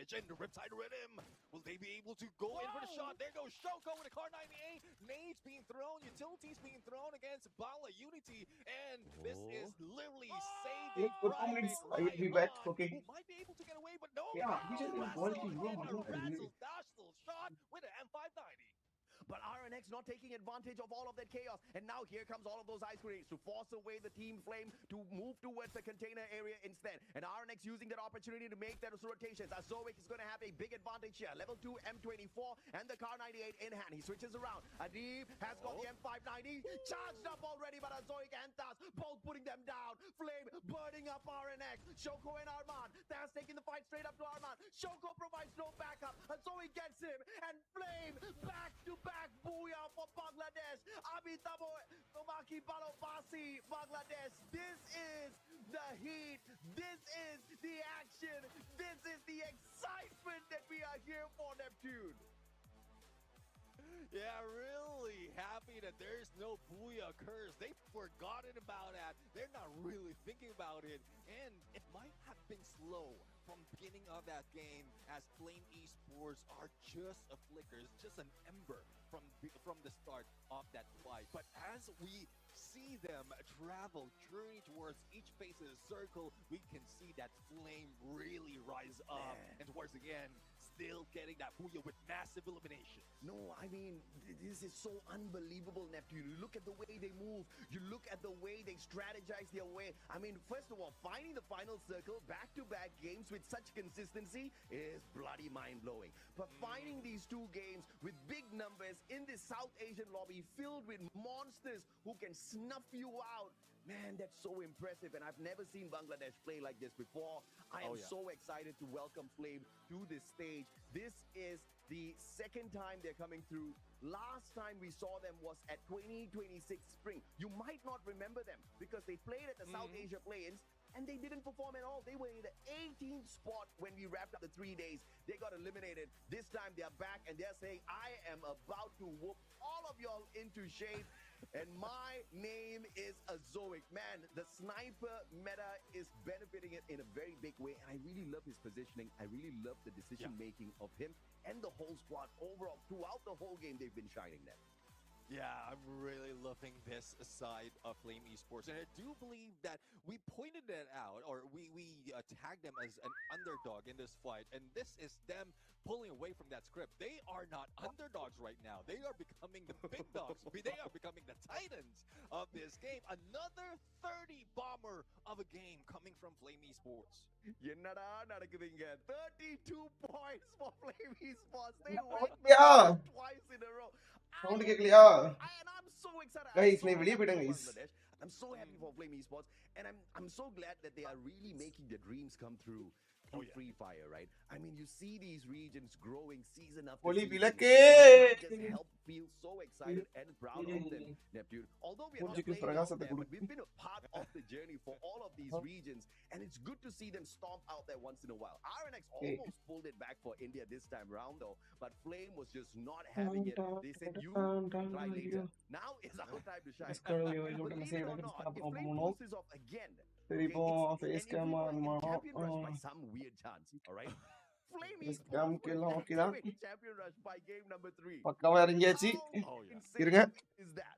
damage. And the Riptide Rhythm, will they be able to go in for the shot? There goes Shoko with a Car 98. Nades being thrown, utilities being thrown against Bala Unity. And this is literally saving For 2 minutes, I will be back. Okay. who might be able to get away, but no. Yeah, we just Razzle quality. in a Razzle dash little shot with an M590. But RNX not taking advantage of all of that chaos. And now here comes all of those ice grenades to force away the Team Flame to move towards the container area instead. And RNX using that opportunity to make those rotations. Azoic is going to have a big advantage here. Level 2 M24 and the Car 98 in hand. He switches around. Adib has got the M590 charged up already, but Azoic and Thas both putting them down. Flame burning up RNX. Shoko and Arman. Thas taking the fight straight up to Arman. Shoko provides no backup. Azoic gets him. And Flame back to back. Booyah for Bangladesh. Abitabo Tomaki Balopasi, Bangladesh. This is the heat. This is the action. This is the excitement that we are here for, Neptune. Yeah, really happy that there's no RuleBreakerz. They've forgotten about that. They're not really thinking about it. And it might have been slow from the beginning of that game, as Flame Esports are just a flicker, just an ember from the start of that fight. But as we see them travel, journey towards each phase of the circle, we can see that Flame really rise up. And towards the end, still getting that booyah with massive elimination. No, I mean, this is so unbelievable, Neptune. You look at the way they move. You look at the way they strategize their way. I mean, first of all, finding the final circle, back-to-back games with such consistency is bloody mind-blowing. But finding these two games with big numbers in this South Asian lobby filled with monsters who can snuff you out, man, that's so impressive. And I've never seen Bangladesh play like this before. I am so excited to welcome Flame to this stage. This is the second time they're coming through. Last time we saw them was at 2026 Spring. You might not remember them because they played at the South Asia Play-ins and they didn't perform at all. They were in the 18th spot when we wrapped up the 3 days. They got eliminated. This time they're back and they're saying, I am about to whoop all of y'all into shape. And my name is Azoic. Man, the sniper meta is benefiting it in a very big way. And I really love his positioning. I really love the decision-making of him and the whole squad. Overall, throughout the whole game, they've been shining there. Yeah, I'm really loving this side of Flame Esports. And I do believe that we pointed it out, or we tagged them as an underdog in this fight. And this is them pulling away from that script. They are not underdogs right now. They are becoming the big dogs. They are becoming the titans of this game. Another 30 bomber of a game coming from Flame Esports. என்னடா நடக்குதுங்க 32 points for Flame Esports. They won twice in a row. Sound கேக்கலையா? And I'm so excited. Guys, நான் வெளிய போய்ட்டேன் guys. I'm so happy for Flame Esports, and I'm so glad that they are really making their dreams come through. FreeFire, right? I mean, you see these regions growing season after season. Just help feel so excited and proud of them, Neptune. Although we are not playing out there, but we've been a part of the journey for all of these regions, and it's good to see them stomp out there once in a while. RNX almost pulled it back for India this time round, though, but Flame was just not having it. They said, you try later. Now is our time to shine. Believe it or not, if Flame pulls this off again, face cam by some weird chance, all right? Flame Esports champion rush by game number 3. பக்கவா இறங்கியாச்சு. இருங்க. Is that?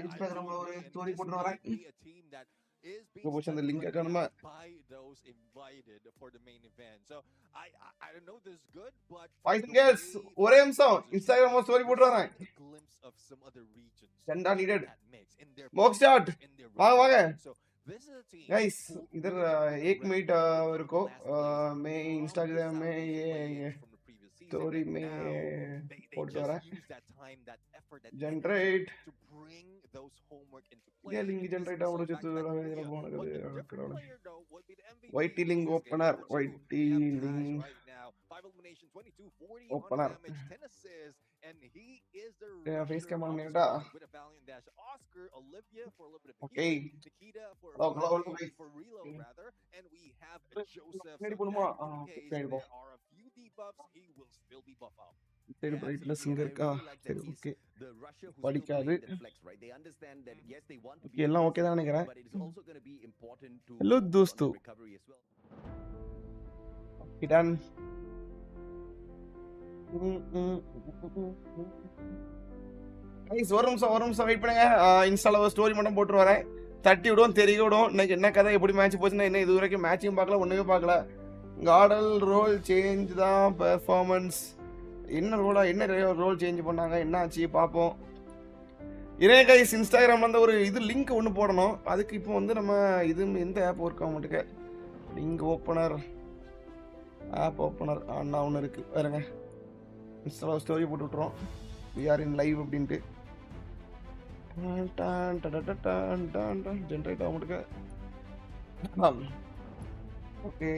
இன்ஸ்டாகிராம்ல ஒரு story போட்டு வரேன். Is being by those invited for the main event. So I don't know this is good, but Fighting guys, ஒரே நிமிஷம் இன்ஸ்டாகிராம்ல story போட்டு வரேன். glimpse of some other regions. Chanda needed. In their Mock start. வாங்க வாங்க. So this is a team. Guys, इधर एक minute रुको. मैं इंस्टाग्राम में ये स्टोरी में पोस्ट कर रहा है. जनरेट ये लिंक जनरेट आवड़ो जो तो मेरा फोन कर white link opener white link opener या फेस कैम ऑन नेटा okay hello for reload rather, and we have Joseph. Ready for more? There are a few debuffs. He will still be buff out. तेरे brightness singer का तेरे okay படிக்காது எல்லாம் okay தான் நினைக்கிறேன். Hello दोस्तों ton. Guys ஒரு நிமிஷம் வெயிட் பண்ணுங்க. இன்ஸ்டால ஒரு ஸ்டோரி மட்டும் போட்டு வரேன். தட்டி விடும் தெரிய விடும். இன்னைக்கு என்ன கதை எப்படி மேட்ச் போச்சுன்னா என்ன இது வரைக்கும் மேட்சையும் பார்க்கல ஒன்றுமே பார்க்கல. கார்டல் ரோல் சேஞ்ச் தான் பெர்ஃபார்மன்ஸ். என்ன ரோல் சேஞ்ச் பண்ணாங்க என்ன ஆச்சு பார்ப்போம். இதே கைஸ் இன்ஸ்டாகிராமில் வந்து ஒரு இது லிங்க் ஒன்று போடணும். அதுக்கு இப்போ வந்து நம்ம இது எந்த ஆப் ஒர்க் ஆக மாட்டேங்க. லிங்க் ஓப்பனர் ஆப் ஓப்பனர் அண்ணா ஒன்று இருக்குது வேறுங்க. இன்ஸ்டாவில் ஸ்டோரி போட்டு விட்ருவோம். விஆர் இன் லைவ் அப்படின்ட்டு ஜென்ரேட் ஆக மாட்டேங்க. ஓகே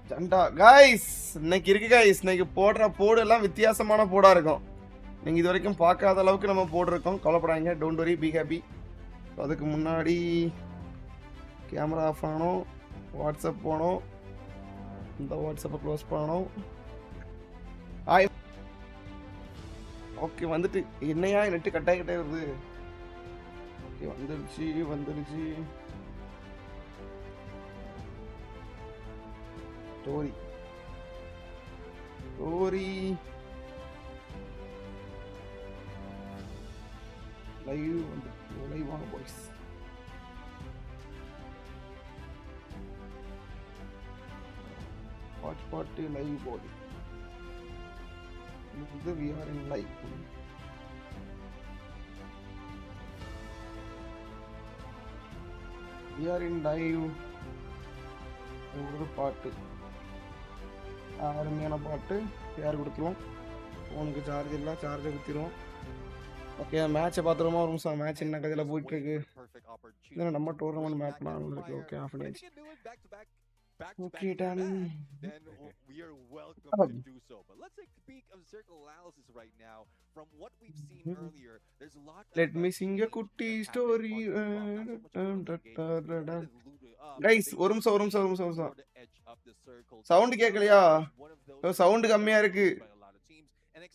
ஜண்டா கைஸ் இன்னைக்கு இருக்கு கைஸ். இன்னைக்கு போடுற போடெல்லாம் வித்தியாசமான போடாக இருக்கும். நீங்கள் இது வரைக்கும் பார்க்காத அளவுக்கு நம்ம போட்டிருக்கோம். கவலைப்படாதீங்க, டோன்ட் வரி, பி ஹாப்பி. அதுக்கு முன்னாடி கேமரா ஆஃப் ஆனோம், வாட்ஸ்அப் போனோம், இந்த வாட்ஸ்அப்பை க்ளோஸ் பண்ணணும். ஓகே வந்துட்டு என்னையா நெட்டு கட்டாகிட்டே வருது. ஓகே வந்துடுச்சு. ஸ்டோரி லைவ் வந்து லைவ் வாங்க பாய்ஸ். வாட்ச் பார்ட்டி லைவ் போய் இது we are in live. We are in live. ஒரு பாட்டு அருமையான பாட்டு யார் கொடுத்துருவோம். ஃபோனுக்கு சார்ஜ் இல்லை, சார்ஜை குத்திடுவோம். ஓகே மேட்சை பார்த்துருவோமா ஒரு நிமிஷம். மேட்ச் என்ன கதையில் போயிட்டுருக்கு. இதில் நம்ம டோர்னமெண்ட் மேட்ச்லாம் உங்களுக்கு ஓகே ஆஃப் பண்ணியாச்சு. Okay, done. Then we are welcome to do so. But let's take a peek of circle analysis right now. From what we've seen earlier, there's a lot. Let me sing a kutti story. Guys, ஒரு நிமிஷம். Sound கேட்கலையா? Sound கம்மியா இருக்கு.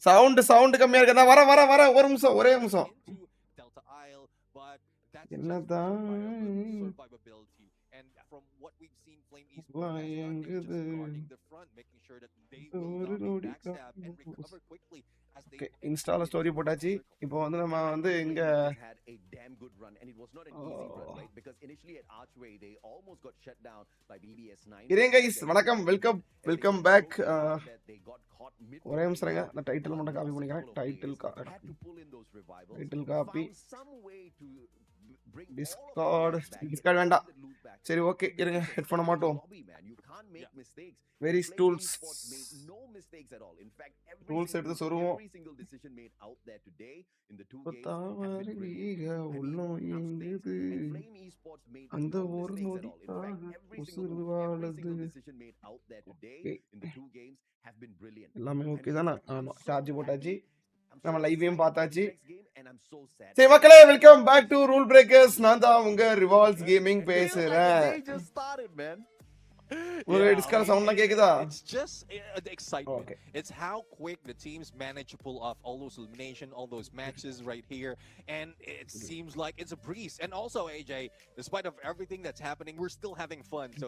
Sound கம்மியா இருக்கு. வர ஒரு நிமிஷம், ஒரே நிமிஷம். என்னதான் from what we've seen Flame Esports just guarding the front, making sure that they will not backstab and recover quickly as they இன்ஸ்டால ஸ்டோரி போட்டாச்சு. இப்போ வந்து நம்ம வந்து இங்க had a damn good run and it was not an easy run, right? Because initially at Archway they almost got shut down by BBS9. இருங்க guys, வணக்கம், welcome back. ஒரே நிமிஷம்ங்க, நான் டைட்டில் மட்டும் காப்பி பண்ணிக்கிறேன். டைட்டில் காப்பி டிஸ்கார்ட் வேண்டாம். சரி okay இருங்க, ஹெட்ஃபோனை மாட்டோம். வெரி டூல்ஸ் எடுத்து சொருவோம். அந்த ஒரு நொடி எல்லாமே ஓகே தானே? ஆமா, சார்ஜ் போட்டாச்சு, நம்ம லைவையும் பார்த்தாச்சு. சரி மக்களே, welcome back to Rule Breakers. நான் தான் உங்க ரிவால்ஸ் கேமிங் பேசுறேன். It's just the excitement. Okay. It's how quick the teams manage to pull off all those elimination, all those matches right here, and it seems like it's a breeze. And also, AJ, despite of everything that's happening, we're still having fun. So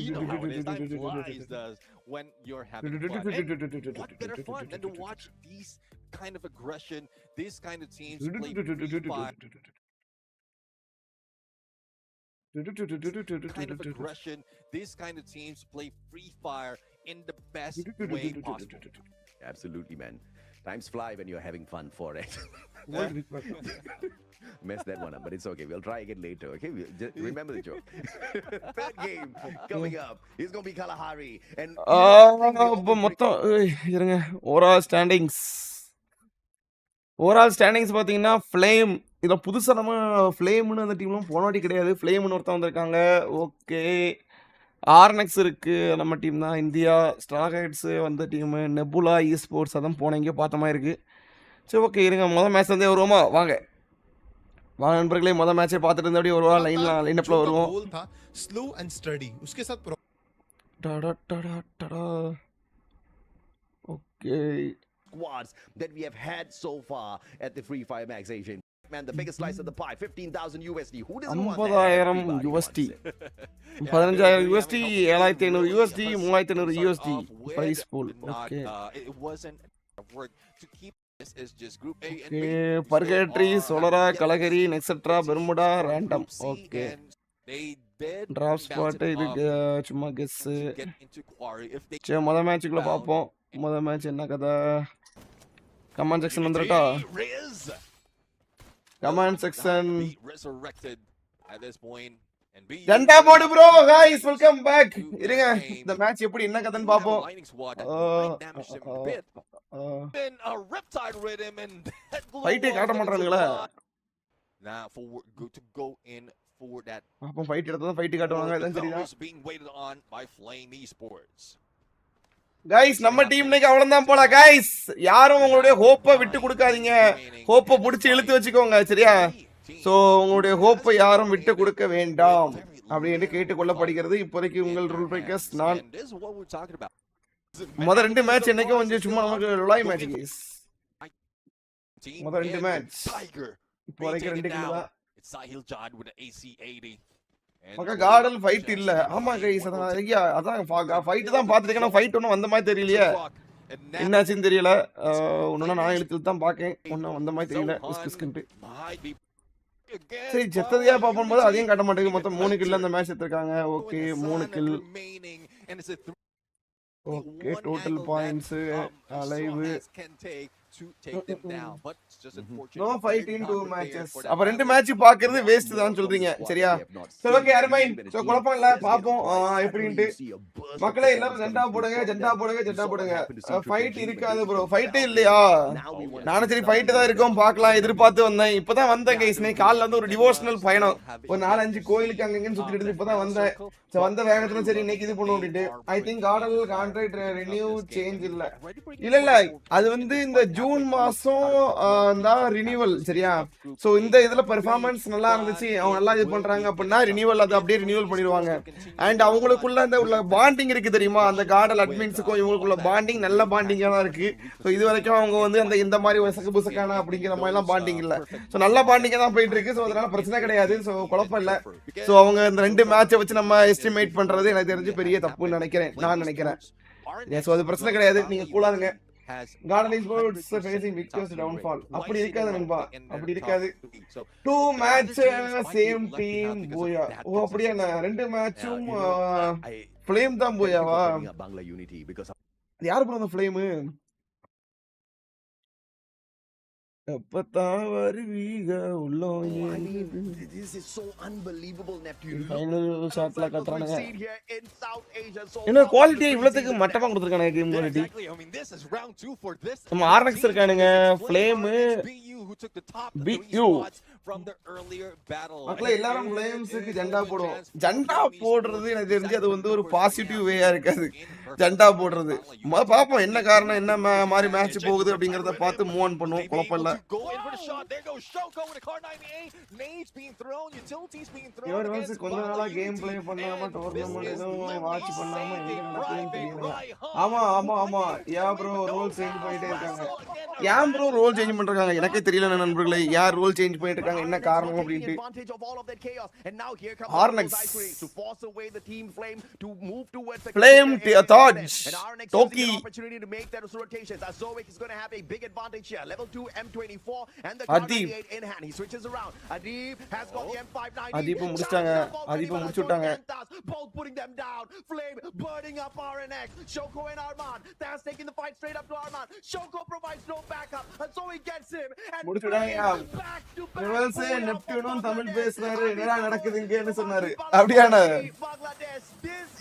you know how it is. Time flies does when you're having fun. And what better fun than to watch these kind of aggression, these kind of teams play FreeFire. Kind of aggression, these kind of teams play FreeFire in the best way possible. Absolutely, man. Times fly when you're having fun for it. Messed that one up, but it's okay. We'll try again later, okay? Just remember the joke. Third game coming up. It's going to be Kalahari. And மொத்தம் இருங்க, overall standings பார்த்தீங்கன்னா flame இதில் புதுசாக நம்ம ஃப்ளேம்னு அந்த டீம்லாம் போன வாட்டி கிடையாது. ஃப்ளேம்னு ஒருத்தன் வந்திருக்காங்க. ஓகே, ஆர்னெக்ஸ் இருக்குது நம்ம டீம் தான். இந்தியா ஸ்ட்ராகைட்ஸு வந்த டீமு, நெபுலா ஸ்போர்ட்ஸ் அதான் போன எங்கேயோ பார்த்த மாதிரி இருக்குது. சரி ஓகே இருங்க, மொதல் மேட்ச் வந்து வருவோமா? வாங்க நண்பர்களே, மொதல் மேட்சே பார்த்துட்டு இருந்த அப்படியே வருவா லைனப்பில் வருவோம். ஸ்லோ அண்ட் ஸ்டடி उसके साथ okay squads that we have had so far at the FreeFire Max Asian man, the biggest slice of the pie, 15,000 USD. Who doesn't want that? 50,000 USD. 15,000 USD, 7,500 USD, 3,500 USD price pool. Okay. It wasn't work to keep this is just group A and B. Okay, Purgatory, Solara, Kalagari, etc. Bermuda, random. Okay. They did Drop spot இது சும்மா guess. get into quarry if they சரி முத மேட்ச்க்குள்ள பாப்போம். முத match என்ன கதை? Comment section வந்துட்டா? Comment section resurrected at this point and be ஜண்டா போடு bro guys welcome back. இருங்க இந்த மேட்ச் எப்படி என்ன கதைன்னு பாப்போம். been a riptide rhythm and ஃபைட்டே காட்ட மாட்டறானுங்களே. now for to go in for that அப்ப ஃபைட் எடுத்தா ஃபைட் காட்டுவாங்க அதான் தெரியுதா? being waited on by Flame Esports. guys நம்ம டீம் இன்னைக்கு அவ்வளவுதான் போல guys. யாரும் உங்களுடைய ஹோப்பை விட்டு கொடுக்காதீங்க. ஹோப்பை பிடிச்சி இழுத்து வச்சுக்கோங்க சரியா? சோ உங்களுடைய ஹோப்பை யாரும் விட்டு கொடுக்க வேண்டாம் அப்படின்னு கேட்டுக்கொள்ளப்படுகிறது. இப்போதைக்கு உங்கள் ரூல் பிரேக்கர்ஸ் நான் முத ரெண்டு மேட்ச் என்னைக்கும் கொஞ்சம் சும்மா நமக்கு லாய் மேட்ச் guys. முத ரெண்டு மேட்ச் இப்போதைக்கு ரெண்டு கில் தான். Sahil John with an AC80. மக்க கார்டன் ஃபைட் இல்ல. ஆமா गाइस அதான் ஃபைட் தான் பாத்துட்டேன். ஃபைட் ஒண்ணும் வந்த மாதிரி தெரியலையே. என்னாச்சுன்னு தெரியல. ஒண்ணு நான் இழுத்து தான் பாக்கேன். ஒண்ணும் வந்த மாதிரி தெரியல. ஸ்கிஸ்கின்ட். சரி செத்ததையா பாப்போம்போது அதையும் காட்ட மாட்டேங்குது. மொத்தம் 3 கில் அந்த மேட்ச் எடுத்துட்டாங்க. Okay 3 kill. Okay total points live to take them down, but it's just unfortunate. No fight in 2 matches. அப்ப ரெண்டு மேட்ச் பாக்குறது வேஸ்ட் தான் சொல்றீங்க சரியா? சரி ஓகே அருமை. சோ குழப்பம் இல்ல பாப்போம் எப்படின்னு. மக்களே எல்லாரும் ஜண்டா போடுங்க ஜண்டா போடுங்க ஜண்டா போடுங்க. ஃபைட் இருக்காது bro. ஃபைட்டே இல்லையா? நானும் சரி ஃபைட் தான் இருக்கும் பார்க்கலாம் எதிர்பார்த்து வந்தேன். இப்பதான் வந்தேன் गाइस. நீ காலைல வந்து ஒரு டிவோஷனல் பயணம். ஒரு 4-5 கோயிலுக்கு அங்கங்க சுத்திட்டு இருந்து இப்பதான் வந்தேன். சோ வந்த வேகத்துல சரி இன்னைக்கு இது பண்ணுவோம் அப்படிட்டு. I think order contract renew change இல்ல. இல்ல அது வந்து இந்த ஜூன் மாசம் தான் ரினியூவல் சரியா? சோ இந்த இதுல பெர்ஃபார்மன்ஸ் நல்லா இருந்துச்சு அவங்க நல்லா இது பண்றாங்க அப்படின்னா ரினியூவல் அது அப்படியே ரினியூவல் பண்ணிடுவாங்க. அண்ட் அவங்களுக்குள்ள அந்த உள்ள பாண்டிங் இருக்கு தெரியுமா? அந்த கார்டல் அட்மின்ஸுக்கும் இவங்களுக்குள்ள பாண்டிங் நல்ல பாண்டிங்கா தான் இருக்கு. ஸோ இது வரைக்கும் அவங்க வந்து அந்த இந்த மாதிரி ஒரு சகுபுசக்கான அப்படிங்கிற மாதிரி எல்லாம் பாண்டிங் இல்ல. ஸோ நல்ல பாண்டிங்கா தான் போயிட்டு இருக்கு. ஸோ அதனால பிரச்சனை கிடையாது. ஸோ குழப்பம் இல்ல. ஸோ அவங்க இந்த ரெண்டு மேட்சை வச்சு நம்ம எஸ்டிமேட் பண்றது எனக்கு தெரிஞ்சு பெரிய தப்புன்னு நினைக்கிறேன். நான் நினைக்கிறேன். ஸோ அது பிரச்சனை கிடையாது. நீங்க கூடாதுங்க. Garden Esports facing Victor's downfall. அப்படி இருக்காது நண்பா. அப்படி இருக்காது. 2 match same team போயா. ஓ அப்படியே ரெண்டு மேட்சும் ஃப்ளேம் தான் போயாவா? யார் ப்ரோ அந்த ஃப்ளேம்? எப்பதான் வருவீங்க உள்ளோ this is so unbelievable Neptune. Final ஷாட்ல கட்டறானுங்க. என்ன குவாலிட்டி இவ்வளவுக்கு மட்டமா கொடுத்திருக்கானே கேம் குவாலிட்டி. நம்ம ஆர்எக்ஸ் இருக்கானுங்க ஃப்ளேம் BU மக்களே எல்லாரும் ஃப்ளேம்ஸ்க்கு ஜண்டா போடுவோம். ஜண்டா போடுறது எனக்கு தெரிஞ்சு அது வந்து ஒரு பாசிட்டிவ் வேயா இருக்காது. ஜண்டா போடுறது பாப்போம் என்ன காரணம் என்ன மாதிரி மேட்ச் போகுது அப்படிங்கறத பார்த்து மூவ் ஆன் பண்ணுவோம். குழப்பம் இல்ல. இவர் வந்து கொஞ்ச நாளா கேம் பிளே பண்ணாம டோர்னமெண்ட் எதுவும் வாட்ச் பண்ணாம எங்க நடக்குதுன்னு தெரியல. ஆமா ஆமா ஆமா யா ப்ரோ ரோல் சேஞ்ச் பண்ணிட்டே இருக்காங்க. ஏன் ப்ரோ ரோல் சேஞ்ச் பண்றாங்க எனக்கே தெரியல நண்பர்களே. யார் ரோல் சேஞ்ச் பண்ணிட்டு இருக்காங்க என்ன காரணம் அப்படினு. Flame Dodge Toki opportunity to make that rotations. Azoic is going to have a big advantage here. Level 2 M24 and the Adib in hand. He switches around. Adib has got the M590. Adib முடிச்சிட்டாங்க. Adib முடிச்சிட்டாங்க. Both putting them down. Flame burning up RNX. Shoko and Arman. That's taking the fight straight up to Arman. Shoko provides no backup. Azoic gets him. And back to back. Rivals நெப்டியூனும் தமிழ் பேசுறாரு. என்னடா நடக்குதுங்கன்னு சொன்னாரு. அப்படியான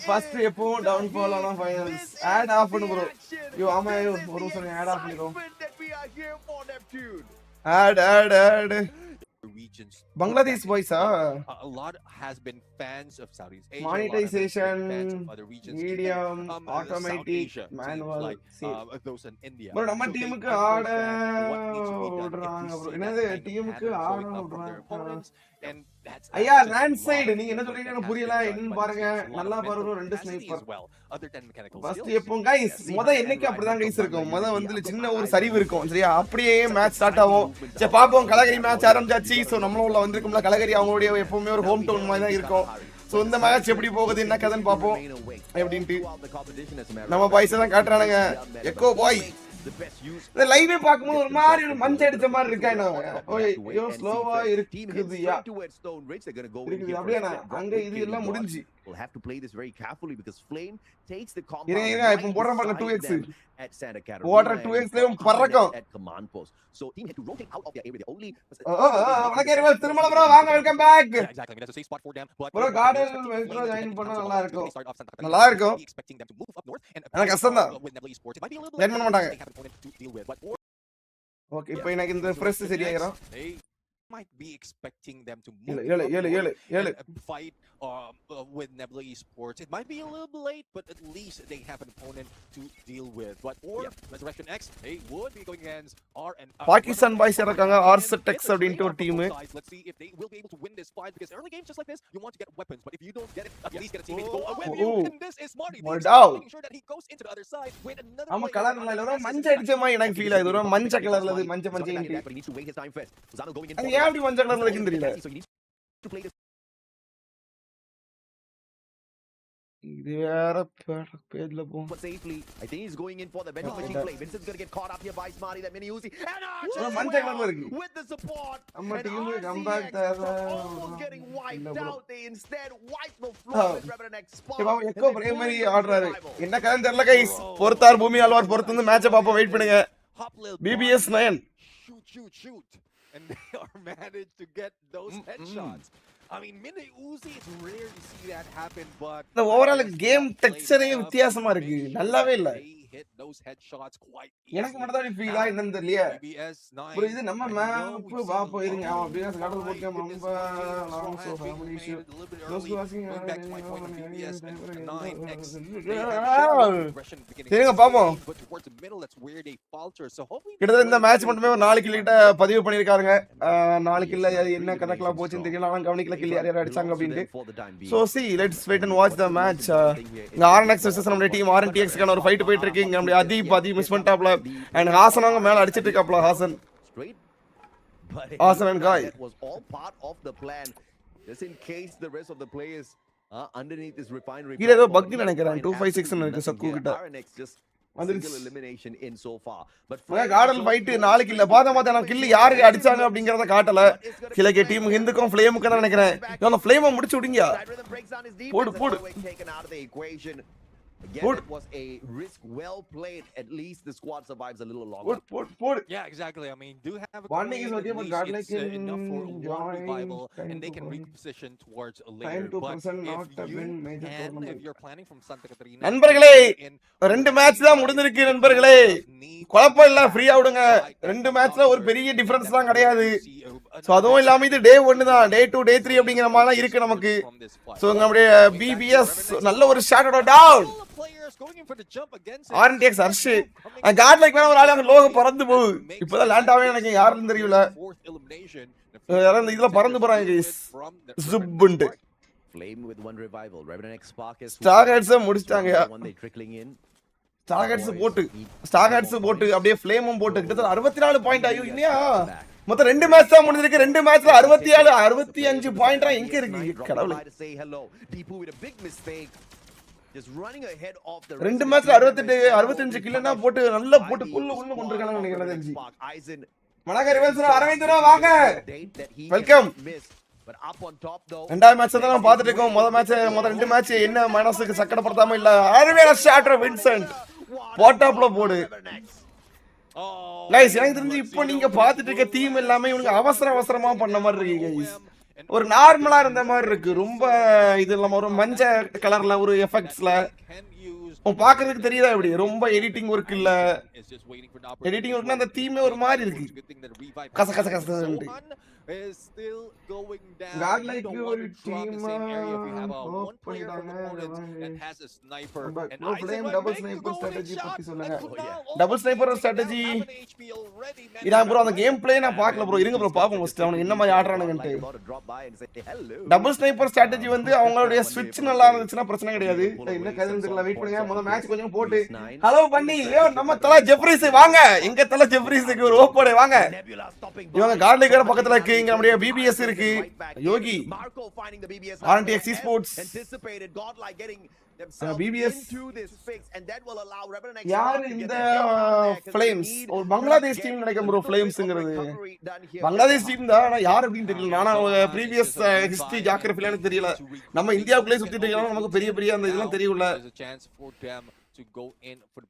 first எப்போ down fall ஆன finals ad off பண்ணு bro. Yo ஆமா யோ ஒரு நிமிஷம் ஆட் ஆஃப் பண்ணிரோம். Ad Bangladesh boys a lot has been fans of Southeast Asia, monetization fans of other regions, medium automatic manual like those in India. bro நம்ம டீமுக்கு ஆட விடுறாங்க bro. என்னது டீமுக்கு ஆட விடுறாங்க. And ஐயா ரன் சைடு நீங்க என்ன சொல்றீங்க எனக்கு புரியல என்னன்னு பாருங்க நல்லா பாருங்க ரெண்டு ஸ்னைப்பர் ஃபர்ஸ்ட் எப்போ गाइस என்னைக்கு அப்படிதான் गाइस இருக்கும் வந்து சின்ன ஒரு சரிவு இருக்கும் சரியா அப்படியே மேட்ச் ஸ்டார்ட் ஆகும் சரி பாப்போம் கலகரி மேட்ச் ஆரம்பிச்சாச்சு சோ நம்மள உள்ள வந்திருக்கும்ல கலகரி அவங்களுடைய எப்பவுமே ஒரு ஹோம் டவுன் மாதிரி தான் இருக்கும் சோ இந்த மேட்ச் எப்படி போகுது என்ன கதைன்னு பாப்போம் எப்படின்னு நம்ம பாய்ஸ் தான் காட்டுறானுங்க எக்கோ பாய் இந்த லைவே பாக்கும்போது ஒரு மாதிரி ஒரு மஞ்ச அடிச்ச மாதிரி இருக்கா என்ன ஐயோ ஸ்லோவா இருக்குதுயா அப்படியே அங்க இது எல்லாம் முடிஞ்சு will have to play this very carefully because Flame takes the compound. இப்போ போடுற பாருங்க 2x வாட்டர் 2x லேயும் பறக்கும் at command post. So team had to rotate out of their area. The only வணக்கம் திருமல bro வாங்க welcome back exactly that's a safe spot for them but bro Gordon welcome join பண்ணா நல்லா இருக்கும் expecting them to move up north and எனக்கு கஷ்டம் தான் with Nebula Esports it might be a little join பண்ண மாட்டாங்க to deal with but okay இப்போ எனக்கு இந்த ஃப்ரெஷ் சரியாயிரும் might be expecting them to move fight with Nebula Esports. It might be a little bit late, but at least they have an opponent to deal with. But Resurrection X, they would be going against R and Pakistan boys irukanga RSX அப்படினு ஒரு team. Let's see if they will be able to win this fight because early games just like this, you want to get weapons, but if you don't get it, at least get a teammate to go with you. And this is Marty making sure that he goes into the other side with another. ஆமா colour இல்ல ஒரு மஞ்ச அடிச்ச மாதிரி எனக்கு feel ஆகுது ஒரு மஞ்ச கலர்ல அது மஞ்ச but he needs to wait his time first. Zano going in. அது ஏன் அப்படி மஞ்ச கலர்ல இருக்குன்னு தெரியல. So he needs to play this இது வேற பேஜ்ல போகும் but safely. I think he's going in for the bench fishing play. Vincent's going to get caught up here by Smarty, that mini Uzi. And மஞ்ச கலர்ல இருக்கு with the support. நம்ம team comeback தேவை almost getting wiped out. They instead wipe the floor with Revenant X spot. இப்போ echo primary ஆடுறாரு என்ன கலந்து தெரியல गाइस பொறுத்தார் பூமி ஆல்வார் பொறுத்து வந்து மேட்சை பாப்போம் வெயிட் பண்ணுங்க BBS 9 shoot and they are managed to get those headshots. I mean, mini Uzi, it's rare to see that happen, but the overall game texture வித்தியாசமா இருக்கு நல்லாவே இல்ல hit those headshots quite எனக்கு மட்டும் தான் ஃபீல் ஆ என்னன்னு தெரியல bro இது நம்ம மேப் பாப்போ இருங்க BBS கார்டல் போட்டு நம்ம long so family issue those washing சரிங்க பாப்போம் கிட்டத்தட்ட இந்த மேட்ச் மட்டுமே ஒரு 4 கில் கிட்ட பதிவு பண்ணிருக்காங்க 4 கில் என்ன கணக்குல போச்சுன்னு தெரியல நான் கவனிக்கல கில் யார் அடிச்சாங்க அப்படினு so see let's wait and watch the match இந்த RNX versus நம்ம டீம் RNTX கான ஒரு ஃபைட் போயிட்டு இருக்கு இங்க நம்ம அதி மிஸ் பண்ணிட்டாப்ல and ஹாசன் அவங்க மேல அடிச்சிட்டு இருக்காப்ல Haasan and guy was all part of the plan just in case the rest of the players underneath this refinery கீழ ஏதோ பக் நினைக்கிறேன் 256 ன்னு இருக்கு சக்கு கிட்ட single elimination in so far but cartel fight 4 கில்ல பாதமா கில் யாருக்கு அடிச்சாங்க அப்படிங்கறத காட்டல கிலகே டீம் ஹிந்துக்கும் ஃப்ளேமுக்கு தான் நினைக்கிறேன் அந்த ஃப்ளேமை முடிச்சு விடுங்க போடு Again, it was a risk well played. At least the squad survives a little longer. Yeah, exactly. I mean, do have a bonding is okay, but God like enough for one revival, and they can reposition towards a later. But if you're planning from Santa Catarina, நண்பர்களே ரெண்டு match தான் முடிஞ்சிருக்கு நண்பர்களே குழப்பம் இல்ல ஃப்ரீயா விடுங்க ரெண்டு மேட்ச்ல ஒரு பெரிய டிஃபரன்ஸ் தான் கிடையாது சோ அதுவும் இல்லாம இது டே 1 தான் டே 2 டே 3 அப்படிங்கிற மாதிரி தான் இருக்கு நமக்கு சோ நம்மளுடைய BBS நல்ல ஒரு ஷாட் டவுன் RNTX அர்ஷ் காட் லைக் மேல ஒரு ஆளு அங்க லோக பறந்து போகுது இப்போதான் லேண்ட் ஆவே எனக்கு யாருன்னு தெரியல யாரும் இதுல பறந்து போறாங்க गाइस ஜுப்புண்டு Flame with one revival. Revenant X Spark is ஸ்டார்கட்ஸ் முடிச்சிட்டாங்க one they trickling in. ஸ்டார்கட்ஸ் போட்டு அப்படியே ஃப்ளேமும் போட்டு கிட்டத்தட்ட 64 பாயிண்ட் ஆயு இன்னையா மொத்தம் ரெண்டு மேட்ச் தான் முடிஞ்சிருக்கு ரெண்டு மேட்ச்ல 67 65 பாயிண்ட் எங்க இருக்கு கடவுளே just running ahead of the ரெண்டு மேட்ச்ல 68 65 கில்னா போட்டு நல்லா போட்டு புல்லு கொண்டு இருக்காங்க நினைக்கிறேன் தெரிஞ்சு மணக்க ரிவர்ஸ் அரவிந்த் வாங்க welcome but up on top though ரெண்டாவது மேட்ச் தான் நம்ம பாத்துட்டு இருக்கோம் முதல் ரெண்டு மேட்ச் என்ன மனசுக்கு சக்கடப்படுத்தாம இல்ல அருமையான ஷாட் வின்சென்ட் போட்டாப்ல போடு गाइस எனக்கு தெரிஞ்சு இப்போ நீங்க பாத்துட்டு இருக்க டீம் எல்லாமே இவங்க அவசரமா பண்ண மாதிரி இருக்கு गाइस ஒரு நார்மலா இருந்த மாதிரி இருக்கு ரொம்ப இது இல்லாம ஒரு மஞ்சள் கலர்ல ஒரு எஃபெக்ட்ஸ்ல பாக்குறதுக்கு தெரியுதா இப்படி ரொம்ப எடிட்டிங் ஒர்க் இல்ல எடிட்டிங் ஒர்க்னா அந்த தீமே ஒரு மாதிரி இருக்கு கச is still going down. Godlike You don't want ஒரு to drop the same area if you have a team one player from the opponent that has a sniper. And bro Isaac flame might double make the sniper golden strategy shot. பத்தி சொல்லுங்க And Kunal double almost sniper taken strategy down, half an HP already, man. இதான் bro அந்த game play நான் பார்க்கல bro இருங்க bro பாப்போம் first அவனுக்கு என்ன மாதிரி ஆடுறானுங்கன்ட்டு டபுள் ஸ்னைப்பர் ஸ்ட்ராட்டஜி வந்து அவங்களுடைய ஸ்விட்ச் நல்லா இருந்துச்சுன்னா பிரச்சனை கிடையாது என்ன கதைன்னு தெரியல வெயிட் பண்ணுங்க முதல்ல மேட்ச் கொஞ்சம் போட்டு ஹலோ பண்ணி ஐயோ நம்ம தல ஜெஃப்ரிஸ் வாங்க எங்க தல ஜெஃப்ரிஸ்க்கு ஒரு ஓப்போட வாங்க இவங்க கார்லிகர் பக்கத்துல இருக்கு இங்க நம்மளுடைய பிபிஎஸ் இருக்கு யோகி RNTX Esports BBS யார் இந்த ஃப்ளேம்ஸ் ஒரு பங்களாதேஷ் டீம் நினைக்கிறேன் ப்ரோ ஃப்ளேம்ஸ்ங்கிறது பங்களாதேஷ் டீம் தான் ஆனா யார் அப்படின்னு தெரியல நானா ப்ரீவியஸ் ஹிஸ்டரி ஜியோகிராஃபில எனக்கு தெரியல நம்ம இந்தியாவுக்குள்ளே சுத்திட்டு இருக்கோம் நமக்கு பெரிய பெரிய அந்த இதெல்லாம் தெரியல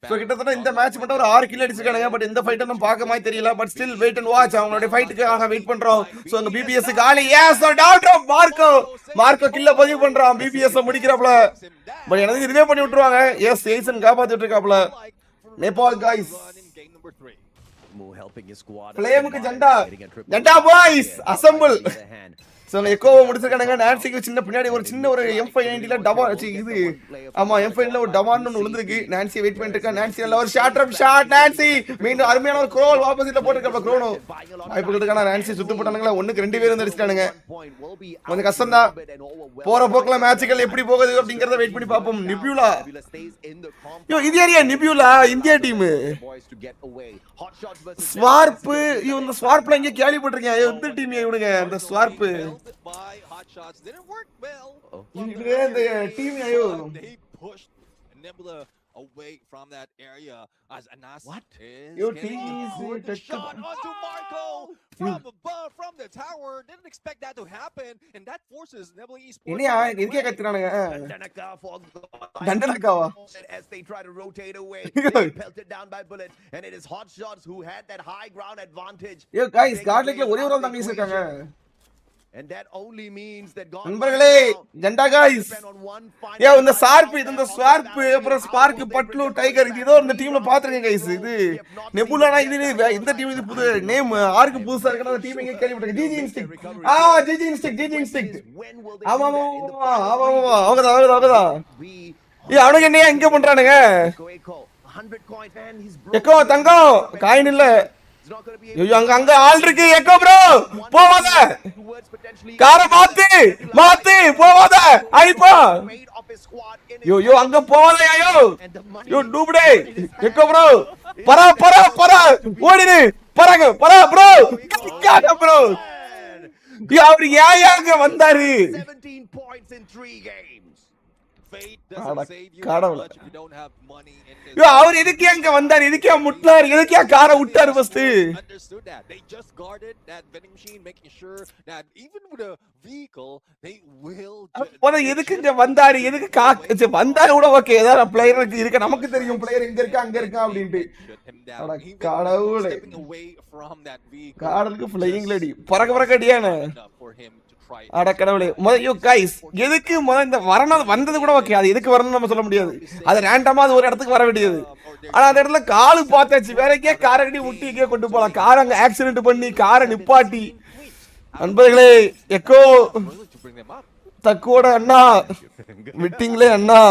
சோ கிட்டத்தட்ட இந்த மேட்ச் மட்டும் ஒரு 6 கில் அடிச்சிருக்காங்க பட் இந்த ஃபைட் நம்ம பார்க்க மாதிரி தெரியல but still wait and watch அவங்களோட ஃபைட்டுக்காக வெயிட் பண்றோம் சோ அந்த பிபிஎஸ் காலி எஸ் டவுன் ட்ராப் மார்க்கோ கில்ல பதிவு பண்றான் பிபிஎஸ் முடிக்கறப்பல பட் எனக்கு ரிவே பண்ணி விட்டுருவாங்க எஸ் ஏசன் காப்பாத்திட்டு இருக்காப்ல நேபாள் गाइस ஃப்ளேமுக்கு Jhanda boys assemble so Echo முடிச்சிருக்காங்க நான்சிக்கு சின்ன பின்னாடி ஒரு சின்ன ஒரு M590 ல டபா இது ஆமா M5 ல ஒரு டபான்னு ஒன்னு விழுந்திருக்கு நான்சி வெயிட் பண்ணிட்டு இருக்கா நான்சி நல்ல ஒரு ஷாட் ட்ராப் ஷாட் நான்சி மீண்டும் அருமையான ஒரு க்ரோல் ஆப்போசிட்ல போட்டுருக்கா க்ரோனோ வாய்ப்பு கிட்டக்கான நான்சி சுத்து போட்டானுங்களா ஒண்ணுக்கு ரெண்டு பேரும் அடிச்சிட்டானுங்க கொஞ்சம் கஷ்டம் தான் போற போக்குல மேட்ச்கள் எப்படி போகுது அப்படிங்கறத வெயிட் பண்ணி பாப்போம் நிபியூலா யோ இது யாரியா நிபியூலா இந்தியா டீம் ஸ்வார்ப் இந்த ஸ்வார்ப்ல எங்க கேள்விப்பட்டிருக்கேன் எந்த டீம் இவனுங்க அந்த ஸ்வார்ப் by hot shots didn't work well. இந்த டீம் ஐயோ They pushed Nebula away from that area as Anas is Yo, getting tease the shot onto Marco from above from the tower. Didn't expect that to happen, and that forces Nebula Esports. என்னையா எதுக்கே கத்துறானுங்க தண்டனக்காவா as they try to rotate away pelted down by bullets and it is hot shots who had that high ground advantage. Yo guys கார்ட்ல ஒரே ஒரு ஆள் தான் இருக்காங்க and that only means that God நண்பர்களே ஜெண்டா guys ஏ இந்த sharp இந்த ஸ்வார்ப் அப்புறம் spark Patlu tiger இது ஏதோ இந்த டீம்ல பாத்துறீங்க गाइस இது நெபுலானா இது இந்த டீம் இது புது நேம் ஆர்க்கு புதுசா இருக்குன அந்த டீம் எங்க கேள்விப்பட்டீங்க ஜிஜி இன்ஸ்டிக் ஆமா அவங்கதான் ஏ அவனுக்கு என்ன எங்க பண்றானுங்க எக்கோ தங்கம் காயின் இல்ல ஐயோ அங்க ஆள் இருக்கு எக்கோ ப்ரோ போவாத கார மாத்து போவாத ஐப்பா யோ அங்க போவாத யோ டூப்டே எக்கோ ப்ரோ பரா ஓடிரு பரா ப்ரோ காட ப்ரோ அவர் ஏங்க வந்தாரு 17 points in 3 games. Fate doesn't save you much if you don't have money in this. யோ அவர் எதுக்கு அங்க வந்தாரு எதுக்கு முட்லாரு எதுக்கு கார விட்டாரு first Understood that. They just guarded that vending machine making sure that even with a vehicle they will போத எதுக்கு இங்க வந்தாரு எதுக்கு வந்தாரு கூட ஓகே ஏதாவது பிளேயருக்கு இருக்கு நமக்கு தெரியும் பிளேயர் எங்க இருக்கா அங்க இருக்கா அப்படினு கடவுளே காரலுக்கு ஃளையிங் லேடி பறக்க அடியானே அட கடவுளே யோ गाइस எதுக்கு இந்த வரணும் வந்தது கூட ஓகே அது எதுக்கு வரணும் நம்ம சொல்ல முடியாது அது ரேண்டமா அது ஒரு இடத்துக்கு வர வேண்டியது ஆனா அந்த இடத்துல கால் பார்த்தாச்சு வேற எங்கேயே காரை கட்டி விட்டு எங்கேயே கொண்டு போலாம் காரை அங்க ஆக்சிடென்ட் பண்ணி காரை நிப்பாட்டி நண்பர்களே எக்கோ தக்கோட அண்ணா விட்டிங்களே அண்ணா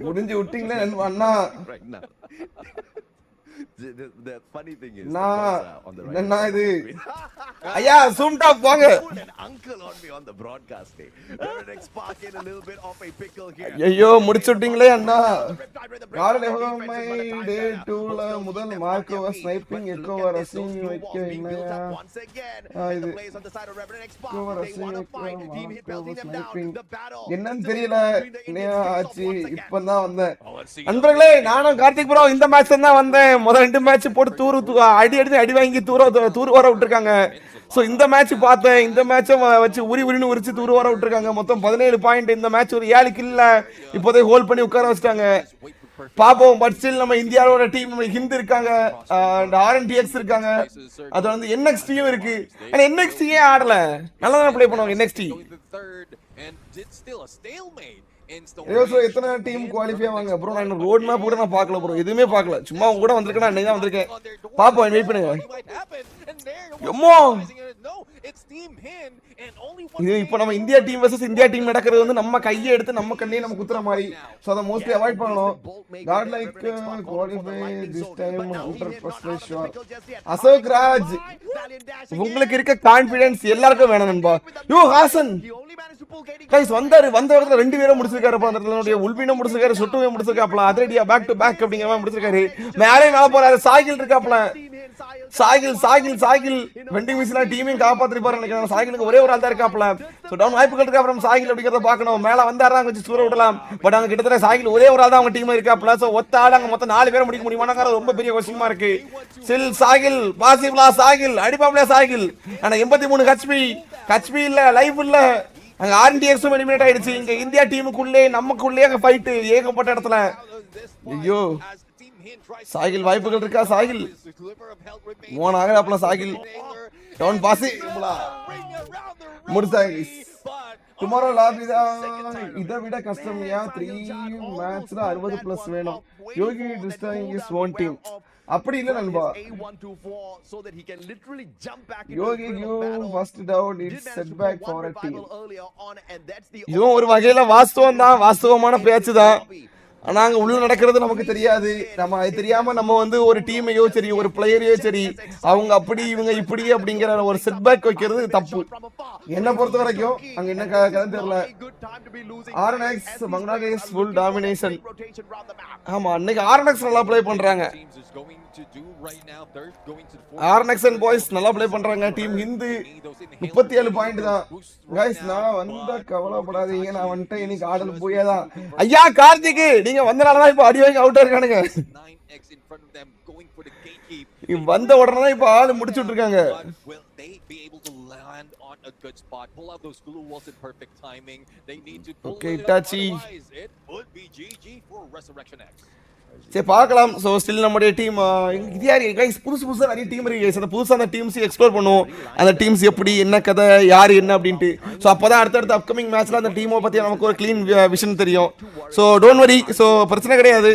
முடிஞ்சு விட்டிங்களே அண்ணா The funny thing is on the right என்ன இது ஐயா zoom top வாங்க an uncle on me on the broadcast day spark in a little bit of a pickle here ஐயோ முடிச்சுட்டீங்களே அண்ணா கார்ல FFMAI டே 2 ல முதல் மார்க்கோ ஸ்னைப்பிங் எக்கோ ரசிங் வைக்க என்னயா இது என்னன்னு தெரியல என்னையா ஆச்சு இப்பதான் வந்தேன் நண்பர்களே நானும் கார்த்திக் ப்ரோ இந்த மேட்ச் தான் வந்தேன் முதல் ரெண்டு மேட்ச் போட்டு அடி வாங்கி தூர வர விட்டுருக்காங்க சோ இந்த மேட்ச் பார்த்தேன் இந்த மேட்சை வச்சு உரின்னு உரிச்சு தூர வர விட்டுருக்காங்க மொத்தம் 17 பாயிண்ட் இந்த மேட்ச் ஒரு 7 கில்ல இப்போதே ஹோல்ட் பண்ணி உட்கார வச்சிட்டாங்க பாப்போம் பட் ஸ்டில் நம்ம இந்தியாவோட டீம் ஹிந்த் இருக்காங்க and RNTX இருக்காங்க அது வந்து NXT இருக்கு ஆனா NXT ஆடல நல்லா தான் ப்ளே பண்ணுவாங்க NXT ஸோ எத்தனை டீம் குவாலிஃபை ஆவாங்க ப்ரோ? நான் ரோட் மேப் கூட நான் பார்க்கல ப்ரோ, எதுவுமே பார்க்கல. சும்மா உங்க கூட வந்திருக்கேன், இன்னைக்கு தான் வந்திருக்கேன். பாப்போம், வெயிட் பண்ணுங்க. எம்மோ இது இப்போ நம்ம India team versus India team நடக்கிறது வந்து நம்ம கையை எடுத்து நம்ம கண்ணையே நம்ம குத்துற மாதிரி. ஸோ அதை மோஸ்ட்லி அவாய்ட் பண்ணணும். GodLike qualify this time 100% sure. Ashok Raj, உங்களுக்கு இருக்க கான்ஃபிடன்ஸ் எல்லாருக்கும் வேணும் நண்பா. யோ ஹாசன் கைஸ் வந்தாரு, வந்த இடத்துல 2 பேரும் முடிச்சிருக்காரு. அந்த இடத்துல உல்பினும் முடிச்சிருக்காரு, சுட்டுவே முடிச்சிருக்காப்ல. அதிரடியா பேக் டு பேக் அப்படிங்கிற மாதிரி முடிச்சிருக்காரு. மேலே போறாரு. சாகில் இருக்காப்ல. சாகில் வெண்டிங் மிஷினா டீமையும் காப்பாத்திருப்பாரு நினைக்கிறேன். சாகிலுக்கு ஒரே ஒரு ஆள் தான் இருக்காப்ல. சோ டவுன் வாய்ப்புகள் இருக்கு. அப்புறம் சாகில் அப்படிங்கறத பார்க்கணும். மேல வந்தாரா கொஞ்சம் சூற விடலாம். பட் அங்க கிட்டத்தட்ட சாகில் ஒரே ஒரு ஆள் தான் அவங்க டீம்ல இருக்காப்ல. சோ ஒத்த ஆள் அங்க மொத்தம் 4 பேரை முடிக்க முடியுமாங்கிறது ரொம்ப பெரிய கொஸ்டின் இருக்கு. சில் சாகில் பாசிபிளா? சாகில் அடிப்பாப்ல. சாகில் ஆனா 83 ஹெச்பி இல்ல, லைஃப் இல்ல. அங்க ஆர்டிஎக்ஸும் எலிமினேட் ஆயிடுச்சு. இங்க இந்தியா டீமுக்குள்ளே நமக்குள்ளே அங்க ஃபைட் ஏகப்பட்ட இடத்துல. ஐயோ சாகில் வாய்ப்புகள் இருக்கா? சாகில் ஓன் ஆகல. சாகில் டவுன் பாசி முடிச்சாங்க. டுமாரோ லாபி தான் இதை விட கஷ்டம்யா. 3 மேட்ச்ல 60+ வேணும். Yogi destroying is one team. அப்படி இல்ல நண்பா. Yogi you first down it's setback for a team. இது ஒரு வகையில வாஸ்தவம் தான், வாஸ்தவமான பேச்சு தான். ஆனா அங்க உள்ள நடக்கிறது நமக்கு தெரியாது. நம்ம அது தெரியாம நம்ம வந்து ஒரு டீமையோ சரி, ஒரு பிளேயரையோ சரி, அவங்க அப்படி இவங்க இப்படி அப்படிங்கிற ஒரு செட்பேக் வைக்கிறது தப்பு. என்ன பொறுத்த வரைக்கும் அங்க என்ன கதை தெரியல. ஆர்என்எக்ஸ் பங்களாதேஷ் ஃபுல் டாமினேஷன். ஆமா, அன்னைக்கு ஆர்என்எக்ஸ் நல்லா ப்ளே பண்றாங்க. ஆர்என்எக்ஸ் அண்ட் பாய்ஸ் நல்லா ப்ளே பண்றாங்க. டீம் ஹிந்து 37 பாயிண்ட் தான். गाइस நான் வந்த கவலைப்படாதீங்க, நான் வந்துட்டேன். இன்னைக்கு ஆடல் போயேதான். ஐயா கார்த்திக், நீங்க வந்தனால தான் இப்ப அடி வாங்கி அவுட் இருக்கானுங்க. வந்த உடனே தான் இப்ப ஆளு முடிச்சிட்டு இருக்காங்க. ஓகே டாச்சி சரி பார்க்கலாம். ஸோ ஸ்டில் நம்முடைய டீம் இது யார் கைஸ்? புதுசாக நிறைய டீம் இருக்கு கைஸ். அந்த புதுசாக அந்த டீம்ஸ் எக்ஸ்ப்ளோர் பண்ணுவோம். அந்த டீம்ஸ் எப்படி, என்ன கதை, யார் என்ன அப்படின்ட்டு. ஸோ அப்போ தான் அடுத்தடுத்த அப்கமிங் மேட்ச்சில் அந்த டீமை பற்றி நமக்கு ஒரு க்ளீன் விஷன் தெரியும். So don't worry. ஸோ பிரச்சனை கிடையாது.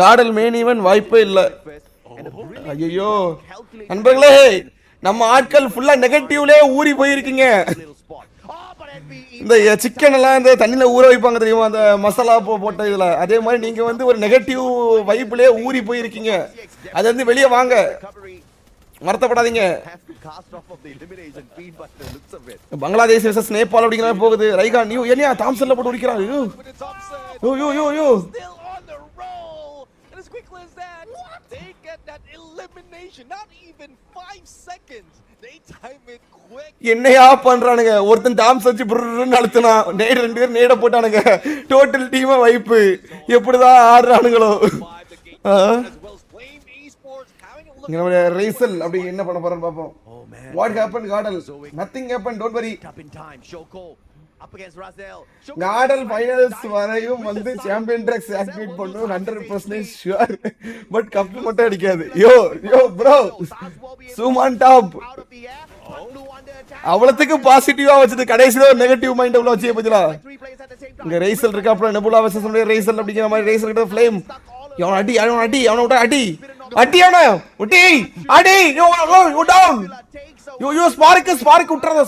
கார்டல் மெயின் ஈவன் வாய்ப்பே இல்லை. ஐயோ நண்பர்களே, நம்ம ஆட்கள் ஃபுல்லாக நெகட்டிவ்லே ஊறி போயிருக்கீங்க. இந்த சிக்கன் எல்லாம் இந்த தண்ணியில ஊற வைப்பாங்க தெரியுமா, அந்த மசாலா போட்ட இதுல, அதே மாதிரி நீங்க வந்து ஒரு நெகட்டிவ் வைப்லயே ஊறி போயிருக்கீங்க. அது வந்து வெளியே வாங்க, வருத்தப்படாதீங்க. பங்களாதேஷ் வெர்சஸ் நேபாள் அப்படிங்கிற போகுது. ரைகா நியூ ஏலியா தாம்சன்ல போட்டு உரிக்கிறாங்க. யோ யோ யோ யோ என்னையா பண்றானுங்க? ஒருத்தன் டாம்ஸ் வச்சு புர்ன்னு அழுத்தினா, நேடு 2 பேர் நேட போட்டானுங்க. டோட்டல் டீமா வைப்பு. எப்படிதான் ஆடுறானுங்களோ. ரேசல் அப்படி என்ன பண்ண போறோம்னு பாப்போம். What happen Cartel? Nothing happen, don't worry. Cartel finals வரையும் வந்து சாம்பியன் ட்ரக்ஸ் ஆக்டிவேட் பண்ணும் 100% ஷூர். பட் கப் மட்டும் அடிக்காது. யோ யோ ப்ரோ, சுமான் டாப் அவ்வளவுக்கு பாசிட்டிவா வச்சது, கடைசில ஒரு நெகட்டிவ் மைண்ட் உள்ள வச்சு பத்தியா. இங்க ரேசல் இருக்கா, நெபுலா வெர்சஸ் ரேசல் அப்படிங்கிற மாதிரி. ரேசல் கிட்ட ஃப்ளேம். அவன அடி, அவன அடி, அவன விட அடி அடி, அவன ஒட்டி அடி. யோ யோ டவுன். யோ யோ ஸ்பார்க் விட்டுறத.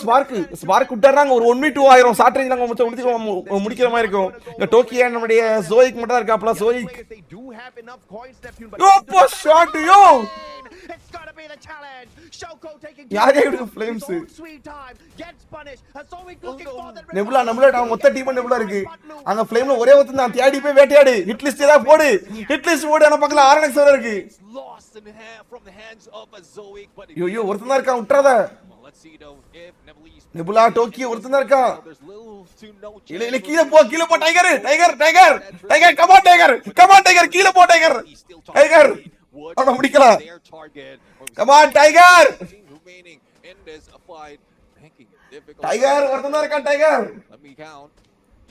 ஸ்பார்க் விட்டுறாங்க. ஒரு 1v2 ஆயிரம் சாட்ரிங் நாங்க முடிக்கிற மாதிரி இருக்கும். இந்த டோக்கியா நம்முடைய ஜோயிக் மட்டும் இருக்காப்ல. ஜோயிக் யோ போஸ்ட் ஷாட். யோ யாரே இருக்கு ஃப்ளேம்ஸ். நெபுலா நம்மளோட மொத்த டீம் நெபுலா இருக்கு. அங்க ஃப்ளேம்ல ஒரே ஒருத்தன் தான். தேடி போய் வேட்டையாடு. ஹிட் லிஸ்ட் ஏதா போடு. ஹிட் லிஸ்ட் போடு. انا பக்கத்துல ஆர்என்எக்ஸ் வர இருக்கு. யோ யோ ஒருத்தன் தான் இருக்கா, விட்டுறத. நெபுலா டோக்கியோ ஒருத்தன் தான் இருக்கா. இல்ல இல்ல கீழ போ டைகர். கம் ஆன் டைகர் கீழ போ டைகர். அவன முடிக்கலாம். Come on tiger. டைகர் ஒருத்தன் தான் இருக்கா. Tiger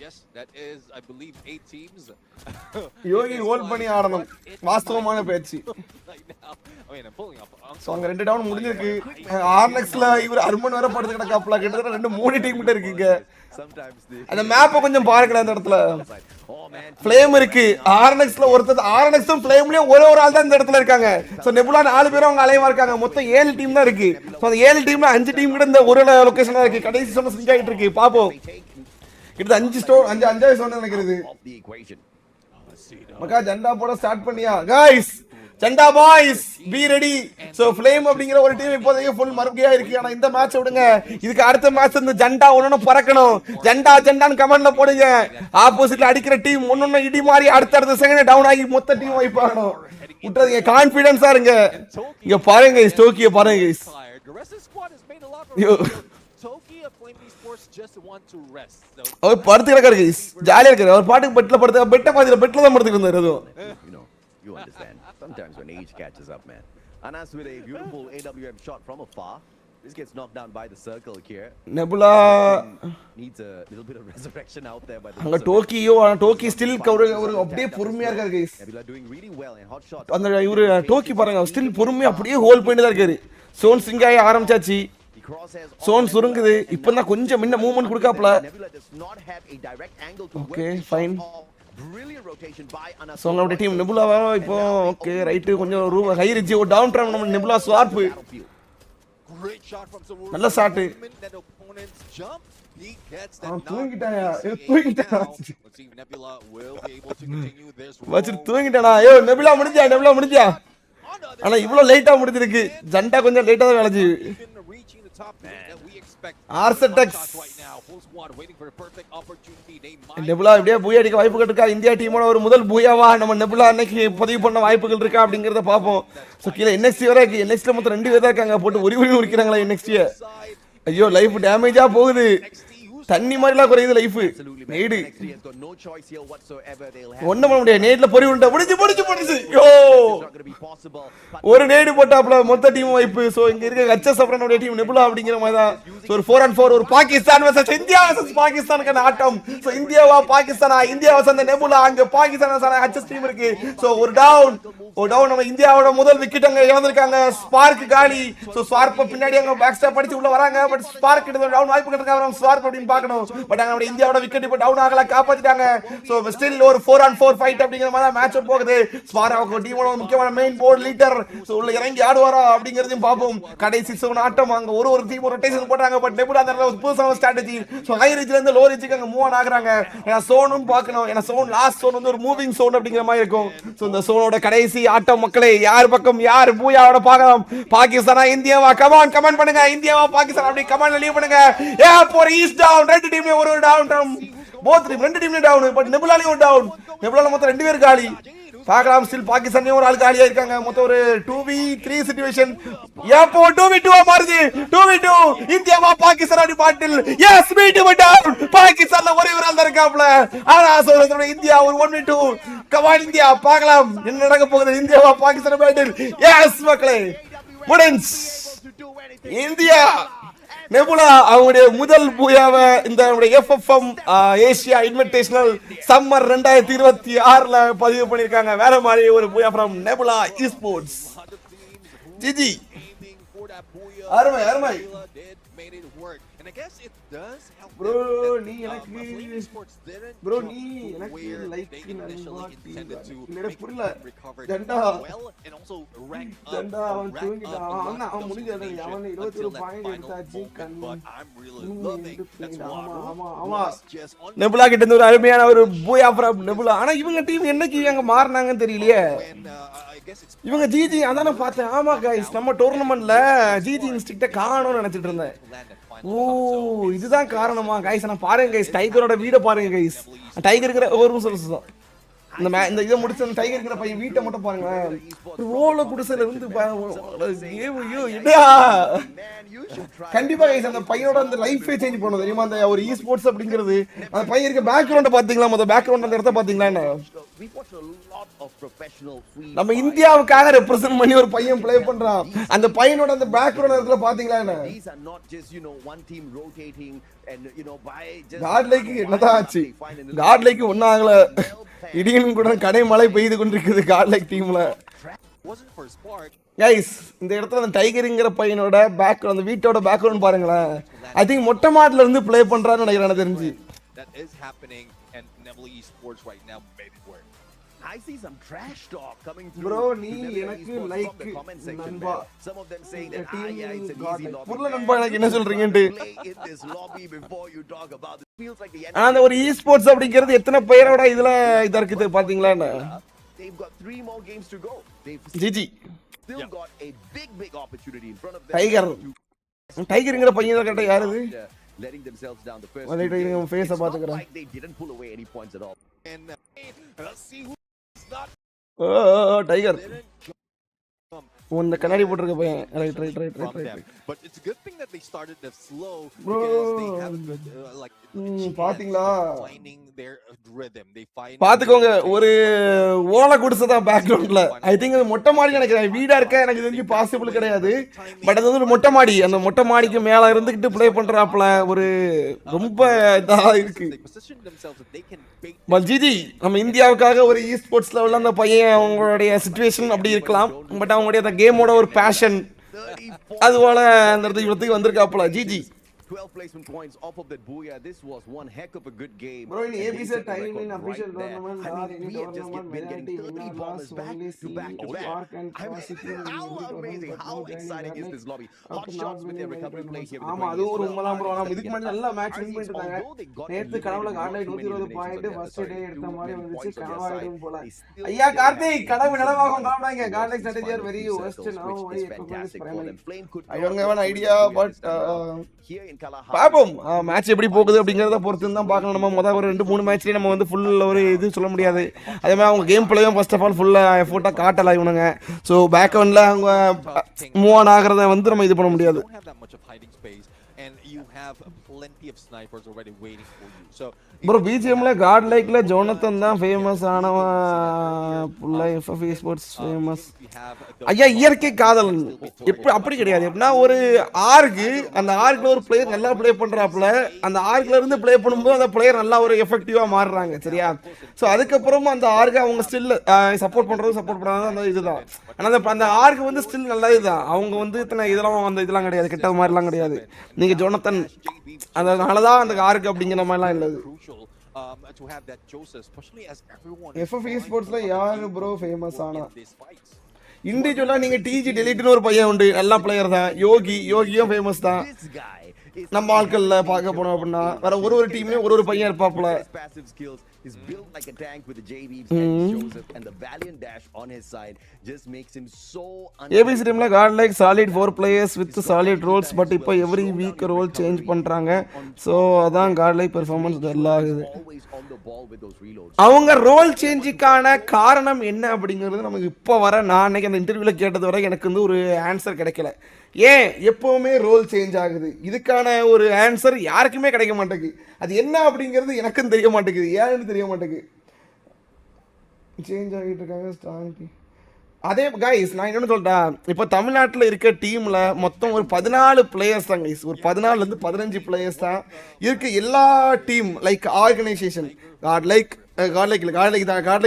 yes that is I believe 8 teams. Yogi hold பண்ணி ஆடணும். வாஸ்தவமான பேச்சு. ஸோ அங்கே 2 டவுன் முடிஞ்சிருக்கு. ஆர்னெக்ஸ்ல இவர் அர்மன் வேற படுத்து கிடக்காப்ல. கிட்டத்தட்ட 2-3 டீம் கிட்ட இருக்குங்க. அந்த மேப்பை கொஞ்சம் பாருங்களேன். அந்த இடத்துல ஃப்ளேம் இருக்கு. ஆர்னெக்ஸ்ல ஒருத்தர் ஆர்னெக்ஸும் ஃப்ளேம்லயும் ஒரே ஒரு ஆள் தான் இந்த இடத்துல இருக்காங்க. ஸோ நெபுலா 4 பேரும் அவங்க அலையமா இருக்காங்க. மொத்தம் 7 டீம் தான் இருக்கு. ஸோ அந்த 7 டீம்ல 5 டீம் கூட இந்த ஒரு லொகேஷன் தான் இருக்கு. கடைசி சொன்ன சிங்க் ஆகிட்டு இருக்கு. பாப்போம். கிட்ட 5 சொன்ன நினைக்கிறது. மக்கா ஜெண்டா போட ஸ்டார்ட் பண்ணியா guys? Jhanda boys be ready. So Flame அப்படிங்கிற ஒரு டீம் இப்போதைக்கு ஃபுல் மறுபடியா இருக்கு. ஆனா இந்த மேட்ச் விடுங்க. இதுக்கு அடுத்த மேட்ச் இந்த ஜெண்டா ஒண்ணு பறக்கணும். ஜெண்டான்னு கமெண்ட்ல போடுங்க. ஆப்போசிட்ல அடிக்கிற டீம் ஒண்ணு இடி மாதிரி அடுத்த செகண்ட் டவுன் ஆகி மொத்த டீம் வைப் ஆகணும். விட்டுறீங்க. கான்ஃபிடன்ஸா இருங்க. இங்க பாருங்க guys. டோக்கியோ பாருங்க guys. அவர் படுத்து கிடக்காரு guys. ஜாலியா இருக்காரு. அவர் பாட்டுக்கு பெட்ல படுத்து பெட்ல தான் படுத்துட்டு இருந்தாரு. அதுவும் you understand. Sometimes when age catches up, man. Anas with a beautiful AWM shot from afar. This gets knocked down by the circle here. Nebula needs a little bit of resurrection out there by the அங்க Tokyo. டோக்கி still ஒரு அப்படியே பொறுமையா இருக்காரு guys. Nebula doing really well in hot shots. அந்த இவரு டோக்கி பாருங்க. Still பொறுமையா அப்படியே ஹோல்ட் பண்ணிட்டு தான் இருக்காரு. சோன் சிங் ஆகி ஆரம்பிச்சாச்சு. சோன் சுருங்குது. இப்பதான் கொஞ்சம் முன்ன மூவ்மென்ட் கொடுக்காப்ல. Okay fine. சோ நம்மளுடைய டீம் நெபுலாவா இப்போ ஓகே ரைட் கொஞ்சம் ஹை ரிட்ஜ் ஒரு டவுன் ட்ராப் நம்ம நெபுலா ஸ்வார்ப் நல்ல ஷாட். தூங்கிட்டாயா? தூங்கிட்டானா? ஐயோ நெபுலா முடிஞ்சா. ஆனா இவ்வளவு லேட்டா முடிஞ்சிருக்கு. ஜெண்டா கொஞ்சம் லேட்டா தான் வேலைச்சு. நெபுலா இப்படியே பூயா அடிக்க வாய்ப்புகள் இருக்கா? இந்தியா டீமோட ஒரு முதல் பூயாவா நம்ம நெபுலா அன்னைக்கு பதிவு பண்ண வாய்ப்புகள் இருக்கா அப்படிங்கறத பாப்போம். சோ கீழே NXT வர இருக்கு. NXTல மொத்தம் 2 பேர் தான் இருக்காங்க. போட்டு உரி உரிக்கிறாங்களா NXT? ஐயோ லைஃப் டேமேஜா போகுது. தண்ணி மாதிரிலாம் குறையுது லைஃப். நேடு ஒண்ணு பண்ண முடியாது. நேட்ல பொறி உண்டா முடிச்சு. யோ ஒரு நேடு போட்டாப்ல மொத்த டீம் வைப்பு. சோ இங்க இருக்க ஹெச்எஸ் அப்ரனோட டீம் நெபுலா அப்படிங்கிற மாதிரி தான். சோ ஒரு 4-on-4 ஒரு பாகிஸ்தான் வெர்சஸ் இந்தியா வெர்சஸ் பாகிஸ்தானுக்கான ஆட்டம். சோ இந்தியாவா பாகிஸ்தானா? இந்தியா வெர்சஸ் அந்த நெபுலா. அங்க பாகிஸ்தான் வெர்சஸ் ஹெச்எஸ் டீம் இருக்கு. சோ ஒரு டவுன் நம்ம இந்தியாவோட முதல் விக்கெட் அங்க இழந்திருக்காங்க. ஸ்பார்க் காலி. சோ ஸ்வார்ப் பின்னாடி அங்க பேக் ஸ்டாப் அடிச்சு உள்ள வராங்க. பட் ஸ்பார்க் கிட்ட டவுன் வாய்ப்பு இருக்காங்க. ஸ்வார்ப் அப்படின்னு பார்க்கணும். பட் அங்க இந்தியாவோட விக்கெட் இப்ப டவுன் ஆகல. காப்பாத்திட்டாங்க. சோ ஸ்டில் ஒரு 4-on-4 ஃபைட் அப்படிங்கிற மாதிரி மேட்ச் போகுது. ஸ்வாராவுக்கு டீமோட முக்கியமான மெயின் போர்ட் லீடர் சோ உள்ள இறங்கி ஆடுவாரா அப்படிங்கறதையும் பாப்போம். கடைசி 6 ஆட்டம் அங்க ஒரு டீம் ரொட்டேஷன் போட்டாங்க. பட் நெபுலா அந்த புதுசான ஸ்ட்ராட்டஜி. சோ ஹை ரிட்ஜ்ல இருந்து லோ ரிட்ஜ்க்கு அங்க மூவ் ஆன் ஆகுறாங்க. ஏனா சோனும் பார்க்கணும். ஏனா சோன் லாஸ்ட் சோன் வந்து ஒரு மூவிங் சோன் அப்படிங்கிற மாதிரி இருக்கும். சோ இந்த சோனோட கடைசி ஆட்டம் மக்களே. யார் பக்கம் யார் பூயாவோட பார்க்கலாம். பாகிஸ்தானா இந்தியாவா? கமெண்ட் பண்ணுங்க. இந்தியாவா பாகிஸ்தான் அப்படி கமெண்ட்ல லீவ் பண்ணுங்க. ஏ போர் ஈஸ் டவுன். ரெண்டு டீம்லயும் ஒரு டவுன். போத் டீம் ரெண்டு டீம்லயும் டவுன். பட் நெபுலாலயும் ஒரு டவுன். நெபுலால மொத்தம் 2 பேர் காலி. பார்க்கலாம். ஸ்டில் பாகிஸ்தான்லயும் ஒரு ஆள் காலியா இருக்காங்க. மொத்தம் ஒரு 2v3 சிச்சுவேஷன். ஏப்போ 2v2 மாறுது. 2v2 இந்தியாவா பாகிஸ்தான் அடி பாட்டில். S meet down. பாகிஸ்தான்ல ஒரே ஒரு ஆள் தான் இருக்காப்ல. ஆனா சொல்றது இந்தியா ஒரு 1v2. கமான் இந்தியா பார்க்கலாம் என்ன நடக்க போகுது. இந்தியாவா பாகிஸ்தான் பேட்டில். எஸ் மக்களே முடிஞ்ச். இந்தியா நெபுலா அவங்களுடைய முதல் பூயாவை இந்த FFM ஏசியா இன்விடேஷனல் சம்மர் 2026ல பதிவு பண்ணிருக்காங்க. வேற மாதிரி ஒரு பூயா ஃப்ரம் நெபுலா esports. ஜிஜி அருமை. bro நீ எனக்கு லைக் இல்ல புரியல. ஜெண்டா அவன் தூங்கிட்டான். அவன் முடிஞ்சது. அவன் 21 பாயிண்ட் எடுத்தாச்சு. ஆமா நெபுலா கிட்ட இருந்து ஒரு அருமையான ஒரு பூயா ஃப்ரம் நெபுலா. ஆனா இவங்க டீம் என்னைக்கு அங்க மாறினாங்கன்னு தெரியலையே. இவங்க ஜிஜி அதானே பார்த்தேன். ஆமா கைஸ் நம்ம டோர்னமெண்ட்ல ஜிஜி இன்ஸ்டிக்ட காணோம்னு நினைச்சிட்டு இருந்தேன். ஓ இதுதான் காரணமா கைஸ்? நான் பாருங்க கைஸ் டைகரோட வீட பாருங்க கைஸ். டைகர் இருக்கிற ஒரு நிமிஷம் இந்த இதை முடிச்ச டைகர் இருக்கிற பையன் வீட்டை மட்டும் பாருங்க. ரோல குடிசையில இருந்து கண்டிப்பா கைஸ் அந்த பையனோட அந்த லைஃபே சேஞ்ச் பண்ணணும் தெரியுமா? அந்த ஒரு esports அப்படிங்கிறது. அந்த பையன் இருக்க பேக்ரவுண்ட பாத்தீங்களா? அந்த பேக்ரவுண்ட் அந்த இடத்த பாத்தீங்களா? நம்ம இந்தியாவுக்காக ரெப்ரசன்ட் பண்ணி ஒரு பையன் ப்ளே பண்றான். அந்த பையனோட அந்த பேக்ரவுண்ட் இடத்துல பாத்தீங்களா? காட்லைக்கு என்னதான் ஆச்சு? காட்லைக்கு ஒன்னும் ஆகல. இடியும் கூட கடை மழை பெய்து கொண்டிருக்குது காட்லைக் டீம்ல. wasn't for Spark. கைஸ் இந்த இடத்துல அந்த டைகருங்கிற பையனோட பேக்ரவுண்ட் அந்த வீட்டோட பேக்ரவுண்ட் பாருங்களேன். ஐ திங்க் மொட்டை மாடல இருந்து ப்ளே பண்றான்னு நினைக்கிறேன் எனக்கு தெரிஞ்சு. That is happening and Neville Esports right now made it work. I see some trash talk coming through. Bro, நீ எனக்கு லைக் நண்பா. Some of them saying that yeah, it's an easy lobby. புரியல நண்பா எனக்கு என்ன சொல்றீங்கன்னு. Play in this lobby before you talk about it. Feels like the அந்த ஒரு e-sports அப்படிங்கிறது எத்தனை பேரோட இதுல இதா இருக்குது பாத்தீங்களா? They've got 3 more games to go. They've GG still got a big opportunity in front of them. டைகர்ங்கிற பையன் தான் கரெக்ட்டா யாரு இது? Letting themselves down the first. நான் ஃபேஸ பாத்துக்கறேன். Like they didn't pull away any points at all. And let's see who is not. Tiger இந்த கண்ணாடி போட்டுருக்க பையன். Right. But it's a good thing that they started this slow Bro. because they have a good like பாத்தீங்களா? finding their rhythm. They find பாத்துக்கோங்க ஒரு ஓலை குடிசை பேக்ரவுண்ட்ல. ஐ திங்க் அது மொட்டை மாடி நினைக்கிறேன். வீடா இருக்க எனக்கு தெரிஞ்சு பாசிபிள் கிடையாது. பட் அது வந்து ஒரு மொட்டை மாடி. அந்த மொட்டை மாடிக்கு மேல இருந்துகிட்டு ப்ளே பண்றாப்ல ஒரு ரொம்ப இதா இருக்கு. பட் ஜிஜி நம்ம இந்தியாவுக்காக ஒரு e-sports லெவல்ல அந்த பையன் அவங்களுடைய சிச்சுவேஷன் அப்படி இருக்கலாம். பட் அவங்களுடைய அந்த கேமோட ஒரு பேஷன் அதுபோல அந்த இடத்துக்கு வந்திருக்காப்ல. GG 12 placement points off of that booyah. This was one heck of a good game. Bro, in ABC time in official there. tournament, I mean, we have just been getting 30 bombers back to back to back. I mean, how amazing, how exciting is this lobby? Hot shots with their recovery play here. ஆமா அது ஒரு உண்மைதான் bro. நாம இதுக்கு முன்னாடி நல்ல match win பண்ணிட்டு இருந்தாங்க. நேத்து கனவுல கார்ட்லைட் 120 பாயிண்ட் ஃபர்ஸ்ட் டே எடுத்த மாதிரி வந்துச்சு. கனவாயிடும் போல. ஐயா கார்த்திக் கனவு நிலவாகும் காணாங்க. கார்ட்லைட் strategy are very worst now. I don't have an idea but பாப்போம் மேட்ச் எப்படி போகுது அப்படிங்கறத பொறுத்து தான் பார்க்கணும். நம்ம முதல் ஒரு 2-3 மேட்ச்லயே நம்ம வந்து ஃபுல் ஒரு இது சொல்ல முடியாது. அதே மாதிரி அவங்க கேம் பிளேயும் ஃபர்ஸ்ட் ஆஃப் ஆல் ஃபுல்லா எஃபோர்ட்டா காட்டல இவனுங்க. சோ பேக் எண்ட்ல அவங்க மூவ் ஆன் ஆகறத வந்து நம்ம இது பண்ண முடியாது. and you have plenty of snipers already waiting for you. So bro BGMல God Lakeல ஜோனத்தன் தான் ஃபேமஸ் ஆனவன். புள்ள FF Esports ஃபேமஸ். ஐயா இயற்கை காதலன் எப்படி அப்படி கிடையாது. எப்படின்னா ஒரு ஆர்க்கு அந்த ஆர்க்ல ஒரு பிளேயர் நல்லா ப்ளே பண்றாப்ல அந்த ஆர்க்ல இருந்து ப்ளே பண்ணும்போது அந்த பிளேயர் நல்லா ஒரு எஃபெக்டிவா மாறுறாங்க. சரியா? ஸோ அதுக்கப்புறமா அந்த ஆர்க்கு அவங்க ஸ்டில் சப்போர்ட் பண்ணாத அந்த இதுதான். ஆனால் அந்த ஆர்க்கு வந்து ஸ்டில் நல்லா இதுதான். அவங்க வந்து இத்தனை இதெல்லாம் அந்த இதெல்லாம் கிடையாது, கெட்ட மாதிரிலாம் கிடையாது. நீங்க ஜோனத்தன் அதனாலதான் அந்த ஆர்க்கு அப்படிங்கிற மாதிரிலாம் இல்லது. FF Esportsல யாரு ப்ரோ ஃபேமஸ் ஆனா இண்டிவிஜுவலா நீங்க டிஜி டெலிட்னு ஒரு பையன் உண்டு, நல்ல பிளேயர் தான். யோகியும் ஃபேமஸ் தான். நம்ம ஆட்கள்ல பார்க்க போனோம் அப்படின்னா வேற ஒரு டீம்லயும் ஒரு பையன் இருப்பாப்ல. He's built like a tank with the JVs and Joseph, and the valiant dash on his side just makes him so ABC teamல God like solid 4 players with solid roles, but இப்போ every week role change பண்றாங்க. So அதான் God like performance நல்லா ஆகுது. அவங்க role சேஞ்சுக்கான காரணம் என்ன அப்படிங்கிறது நமக்கு இப்போ வர நான் அன்னைக்கு அந்த இன்டர்வியூல கேட்டது வரை எனக்கு வந்து ஒரு ஆன்சர் கிடைக்கல. ஏன் எப்பவுமே ரோல் சேஞ்ச் ஆகுது, இதுக்கான ஒரு ஆன்சர் யாருக்குமே கிடைக்க மாட்டேங்குது. அது என்ன அப்படிங்கிறது எனக்கும் தெரிய மாட்டேங்குது, ஏன்னு தெரிய மாட்டேங்குது. சேஞ்ச் ஆகிட்டு இருக்காங்க ஸ்ட்ராங். அதே கைஸ் நான் இன்னொன்று சொல்லிட்டா, இப்போ தமிழ்நாட்டில் இருக்க டீமில் மொத்தம் ஒரு 14 பிளேயர்ஸ் தான் கைஸ். ஒரு 14 15 பிளேயர்ஸ் தான் இருக்கு. எல்லா team like organisation GodLike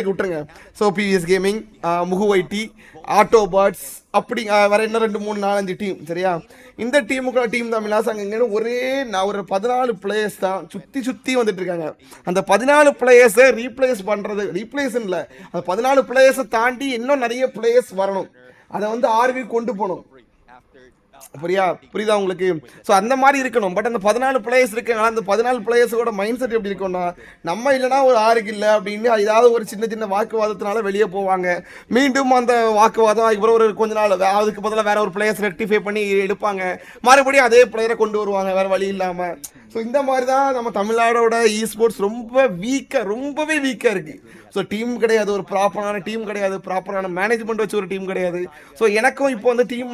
விட்டுருங்க. ஸோ பிவிஎஸ் கேமிங், முகுவைடி, ஆட்டோபாட்ஸ், அப்படி வேற என்ன 2 3 4 5 டீம். சரியா? இந்த டீம் தான் மிலாஸ் அங்கே ஒரே ஒரு 14 பிளேயர்ஸ் தான் சுற்றி வந்துட்டு இருக்காங்க. அந்த 14 பிளேயர்ஸை ரீப்ளேஸ் இல்லை, அந்த 14 பிளேயர்ஸை தாண்டி இன்னும் நிறைய பிளேயர்ஸ் வரணும். அதை வந்து ஆர்வி கொண்டு போகணும். புரியுதா உங்களுக்கு? ஸோ அந்த மாதிரி இருக்கணும். பட் அந்த 14 பிளேயர்ஸ் இருக்காங்க. அந்த 14 பிளேயர்ஸோட மைண்ட் செட் எப்படி இருக்கும்னா, நம்ம இல்லைனா ஒரு ஆறுக்கு இல்லை அப்படின்னு ஏதாவது ஒரு சின்ன வாக்குவாதத்தினால வெளியே போவாங்க. மீண்டும் அந்த வாக்குவாதம் அதுக்கப்புறம் ஒரு கொஞ்ச நாள் அதுக்கு பதிலாக வேற ஒரு பிளேயர்ஸ் ரெக்டிஃபை பண்ணி எடுப்பாங்க, மறுபடியும் அதே பிளேயரை கொண்டு வருவாங்க வேற வழி இல்லாமல். ஸோ இந்த மாதிரி தான் நம்ம தமிழ்நாடோட இ-ஸ்போர்ட்ஸ் ரொம்பவே வீக்காக இருக்குது. ஸோ டீம் கிடையாது, ஒரு ப்ராப்பரான டீம் கிடையாது, ப்ராப்பரான மேனேஜ்மெண்ட் வச்சு ஒரு டீம் கிடையாது. ஸோ எனக்கும் இப்போ வந்து டீம்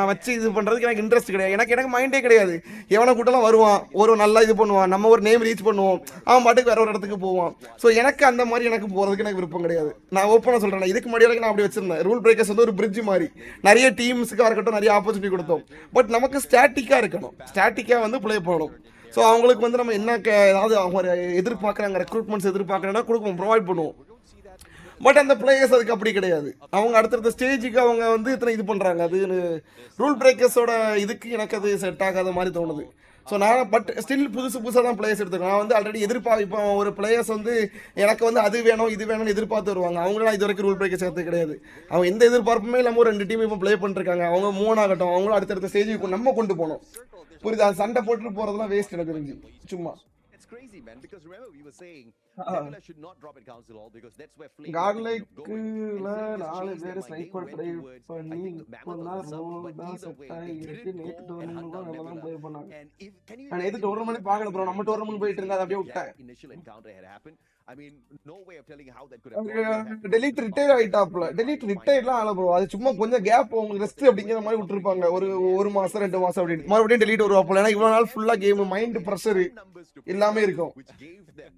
வச்சு இது பண்ணுறதுக்கு எனக்கு இன்ட்ரெஸ்ட் கிடையாது. எனக்கு மைண்டே கிடையாது. எவனை கூட்டலாம் வருவான், ஒரு நல்லா இது பண்ணுவான், நம்ம ஒரு நேம் ரீச் பண்ணுவோம், அவன் பாட்டுக்கு வேற ஒரு இடத்துக்கு போவான். ஸோ எனக்கு அந்த மாதிரி எனக்கு போகிறதுக்கு எனக்கு விருப்பம் கிடையாது. நான் ஓப்பனாக சொல்கிறேன், இதுக்கு முன்னாடி நான் அப்படி வச்சிருந்தேன். ரூல் பிரேக்கர்ஸ் வந்து ஒரு பிரிட்ஜ் மாதிரி, நிறைய டீம்ஸுக்காக இருக்கட்டும் நிறைய ஆப்பர்ச்சுனிட்டி கொடுத்தோம். பட் நமக்கு ஸ்டாட்டிக்காக இருக்கணும், ஸ்டாட்டிக்காக வந்து ப்ளே பண்ணணும். ஸோ அவங்களுக்கு வந்து நம்ம என்ன ஏதாவது அவங்க எதிர்பார்க்குறாங்க, ரெக்ரூட்மெண்ட்ஸ் எதிர்பார்க்குறேன்னா கொடுப்போம், ப்ரொவைட் பண்ணுவோம். பட் அந்த பிளேயர்ஸ் அதுக்கு அப்படி கிடையாது. அவங்க அடுத்தடுத்த ஸ்டேஜுக்கு அவங்க வந்து இத்தனை இது பண்ணுறாங்க. அது ரூல் பிரேக்கர்ஸோட இதுக்கு எனக்கு அது செட் ஆகாத மாதிரி தோணுது. ஸோ நான் பட் ஸ்டில் புதுசாக தான் பிளேயர்ஸ் எடுத்துருக்கேன். நான் வந்து ஆல்ரெடி இப்போ ஒரு பிளேயர்ஸ் வந்து எனக்கு வந்து அது வேணும் இது வேணும்னு எதிர்பார்த்து வருவாங்க. அவங்களும் இது வரைக்கும் ரூல் பிரேக்கர்ஸ் எடுத்து கிடையாது. அவங்க எந்த எதிர்பார்ப்புமே இல்லாமல் ஒரு 2 டீம் இப்போ ப்ளே பண்ணிருக்காங்க. அவங்க 3 ஆகட்டும், அவங்களும் அடுத்தடுத்த ஸ்டேஜுக்கு நம்ம கொண்டு போகணும். புரியுது? அது சண்டை போட்டு போகிறதுலாம் வேஸ்ட் எனக்கு தெரிஞ்சு. சும்மா crazy, man, because remember we were saying Nebula should not drop at council hall because that's where flame godlike-ல 4 பேர் ஸ்னைப்பர் ட்ரை பண்ணி இப்போனா ரோல் தான் செட் ஆகிருக்கு. நேத்து டோர்னமெண்ட்ல அதெல்லாம் ப்ளே பண்ணாங்க. நான் நேத்து டோர்னமெண்ட் பார்க்கல ப்ரோ. நம்ம டோர்னமெண்ட் போயிட்டு இருந்தா அப்படியே விட்டேன். initial encounter had happened. I mean, no way of telling how that could have gone. Delete retire ஆயிட்டாப்ல. டெலீட் ரிட்டையர்லாம் ஆல ப்ரோ. அது சும்மா கொஞ்சம் கேப் உங்களுக்கு ரெஸ்ட் அப்படிங்கிற மாதிரி விட்டுருப்பாங்க. ஒரு மாசம் 2 மாசம் அப்படி மறுபடியும் டெலீட் வருவாப்ல. ஏன்னா இவ்வளவு நாள் ஃபுல்லா கேம் மைண்ட் பிரஷர் எல்லாமே இருக்கும்.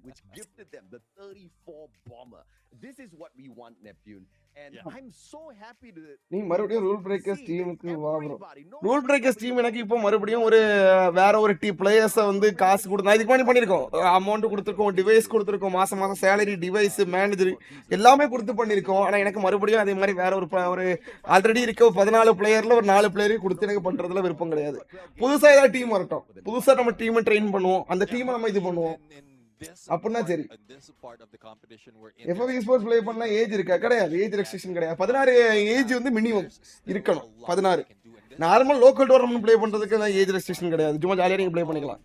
Which gifted them the 34 bomber. This is what we want, Neptune. And I'm so happy to நீ மறுபடியும் ரூல் பிரேக்கர்ஸ் டீமுக்கு வா ப்ரோ. ரூல் பிரேக்கர்ஸ் டீம் எனக்கு இப்போ மறுபடியும் ஒரு வேற ஒரு பிளேயர்ஸை வந்து காசு கொடுத்து நான் இதுக்கு முன்னாடி பண்ணியிருக்கோம். அமௌண்ட் கொடுத்துருக்கோம், டிவைஸ் கொடுத்துருக்கோம், மாசம் சேலரி, டிவைஸ், மேனேஜர் எல்லாமே கொடுத்து பண்ணியிருக்கோம். ஆனால் எனக்கு மறுபடியும் அதே மாதிரி வேற ஒரு ஆல்ரெடி இருக்க 14 பிளேயர்ல ஒரு 4 பிளேயரையும் கொடுத்து எனக்கு பண்றதுல விருப்பம் கிடையாது. புதுசாக ஏதாவது டீம் வரட்டும், புதுசாக நம்ம டீமை ட்ரெயின் பண்ணுவோம், அந்த டீமை நம்ம இது பண்ணுவோம். அப்படின்னா சரி. FF esports ப்ளே பண்ணா ஏஜ் இருக்கா? கிடையாது. ஏஜ் ரெஸ்ட்ரிக்ஷன் கிடையாது. 16 ஏஜ் வந்து மினிமம் இருக்கணும். 16 நார்மல் லோக்கல் டோர்னமெண்ட் ப்ளே பண்றதுக்கு ஏஜ் ரெஸ்ட்ரிக்ஷன் கிடையாது. சும்மா ஜாலியா நீங்க ப்ளே பண்ணிக்கலாம்.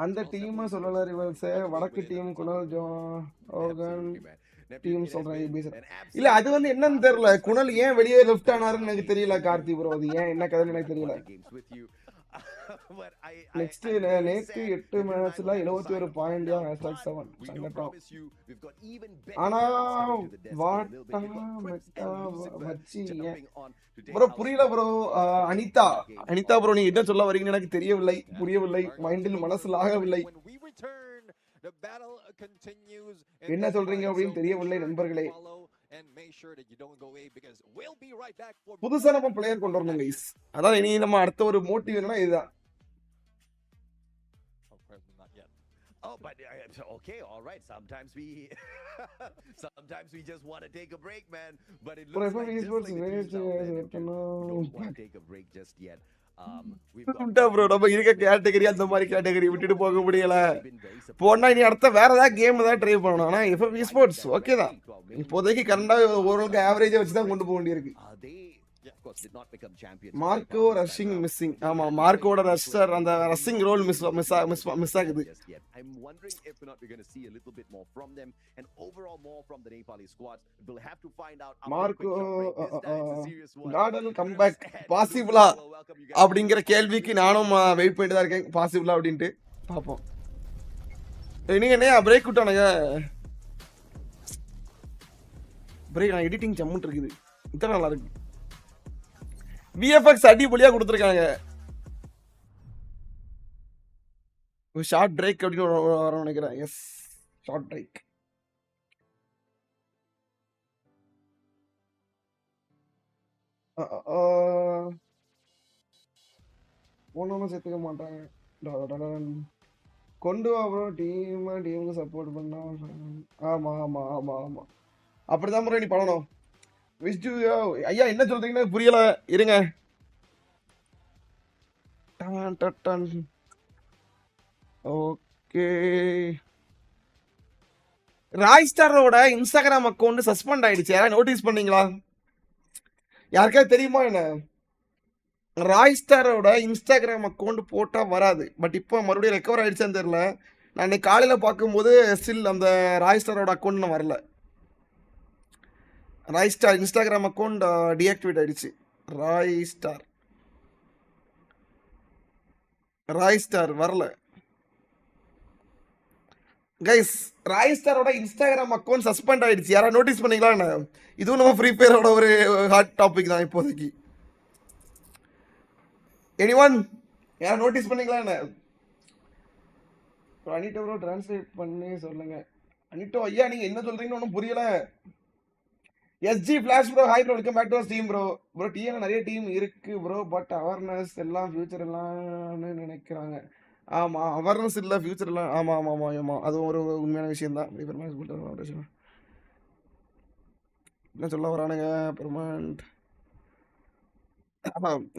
அந்த டீம் சொல்லல ரிவல்ஸ் வடக்கு டீம் குணல் ஜோகன் டீம் சொல்றேன். இல்ல அது வந்து என்னன்னு தெரியல. குணல் ஏன் வெளியே லெஃப்ட் ஆனாருன்னு எனக்கு தெரியல. கார்த்தி ப்ரோ அது ஏன் என்ன கதைன்னு எனக்கு தெரியல. நெக்ஸ்ட் நேத்து 8 மேட்ச்ல 71 பாயிண்ட் #7 சங்கடம். ஆனா வாட்டா மெட்டா வச்சி ப்ரோ புரியல ப்ரோ. அனிதா ப்ரோ நீங்க என்ன சொல்ல வரீங்கன்னு எனக்கு தெரியவில்லை, புரியவில்லை, மைண்டில் மனசுல ஆகவில்லை. என்ன சொல்றீங்க அப்படின்னு தெரியவில்லை நண்பர்களே. புதுசா நம்ம பிளேயர் கொண்டு வரணும் கைஸ். அதான் இனி நம்ம அடுத்த ஒரு மோட்டிவ் என்னன்னா இதுதான். Oh, but okay, all right. Sometimes we just want to take a break, man. But it looks like we don't want to take a break just yet. நம்ம இருக்க கேட்டகரி அந்த மாதிரி கேட்டகரி விட்டுட்டு போக முடியல. போனா இனி அடுத்த வேற ஏதாவது கேம் தான் ட்ரை பண்ணணும். ஆனா FF esports ஓகே தான். இப்போதைக்கு கரெக்டா ஓரளவுக்கு ஆவரேஜா வச்சு தான் கொண்டு போக வேண்டியிருக்கு. Marco rushing missing. ஆமா மார்க்கோட ரஷர் அந்த ரஷிங் ரோல் மிஸ் ஆகுது. I'm wondering if we're not going to see a little bit more from them and overall more from the Nepali squad. We'll have to find out. Marco கார்டன் comeback பாசிபிளா அப்படிங்கிற கேள்விக்கு நானும் wait பண்ணிட்டு தான் இருக்கேன். பாசிபிளா அப்படின்ட்டு பாப்போம். நீங்க என்ன பிரேக் விட்டானுங்க? பிரேக் நான் எடிட்டிங் ஜம்முன்னு இருக்குது. இத்தனை நல்லா இருக்கு. VFX அடிபொலியா கொடுத்துருக்காங்க. ஷார்ட் பிரேக் அப்படின்னு வர நினைக்கிறேன். Yes short break. ஒன்றும் சேர்த்துக்க மாட்டாங்க. கொண்டு வா ப்ரோ டீமுக்கு சப்போர்ட் பண்ணா. ஆமா ஆமா ஆமா ஆமா அப்படிதான் ப்ரோ நீ பண்ணணும். ஐயா என்ன சொல்றீங்கன்னு புரியல. இருங்க. ஓகே ராய்ஸ்டாரோட இன்ஸ்டாகிராம் அக்கௌண்ட் சஸ்பெண்ட் ஆயிடுச்சு. யாராவது நோட்டீஸ் பண்ணீங்களா? யாருக்காவது தெரியுமா என்ன? ராய்ஸ்டாரோட இன்ஸ்டாகிராம் அக்கௌண்ட் போட்டா வராது. பட் இப்போ மறுபடியும் ரெக்கவர் ஆயிடுச்சான்னு தெரியல. நான் இன்னைக்கு காலையில பார்க்கும்போது ஸ்டில் அந்த ராய்ஸ்டாரோட அக்கௌண்ட் வரல. ராய்ஸ்டார் இன்ஸ்டாகிராம் அக்கௌண்ட் டீஆக்டிவேட் ஆயிடுச்சு. ராய்ஸ்டார் வரல கைஸ். ராய்ஸ்டாரோட இன்ஸ்டாகிராம் அக்கௌண்ட் சஸ்பெண்ட் ஆயிடுச்சு. யாராவது நோட்டீஸ் பண்ணீங்களா என்ன? இதுவும் நம்ம ஃப்ரீ ஃபயரோட ஒரு ஹாட் டாபிக் தான் இப்போதைக்கு. எனிவன் யாராவது நோட்டீஸ் பண்ணீங்களா என்ன? அனிட்டோ ப்ரோ டிரான்ஸ்லேட் பண்ணி சொல்லுங்க. அனிட்டோ ஐயா நீங்க என்ன சொல்றீங்கன்னு ஒன்றும் புரியல. SG Flash bro, hi bro, welcome back to our team bro. TL நிறைய டீம் இருக்கு bro, பட் அவேர்னஸ் எல்லாம் ஃபியூச்சர் எல்லாம் நினைக்கிறாங்க. ஆமாம் அவேர்னஸ் இல்லை ஃபியூச்சர்லாம். ஆமாம் ஆமாம் ஆமாம் ஆமாம் அதுவும் ஒரு உண்மையான விஷயம் தான். என்ன சொல்ல வரானுங்க பெர்மனண்ட்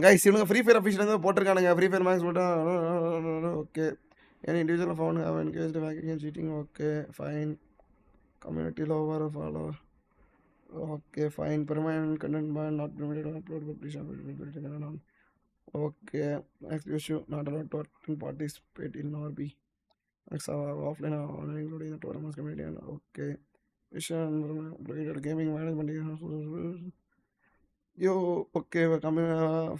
கைஸ் இவனுங்க ஃப்ரீ ஃபயர் அஃபிஷியல் போட்டிருக்கானுங்க ஃப்ரீ ஃபயர் மேக்ஸ் போட்டு. Okay any individual phone have engaged hacking and cheating. Okay fine. Community lover follow. Okay fine. Permanent content ban not permitted on upload publish on. Okay next issue not allowed to participate in or be offline or online including the tournaments community. Okay mission gaming management. Yo okay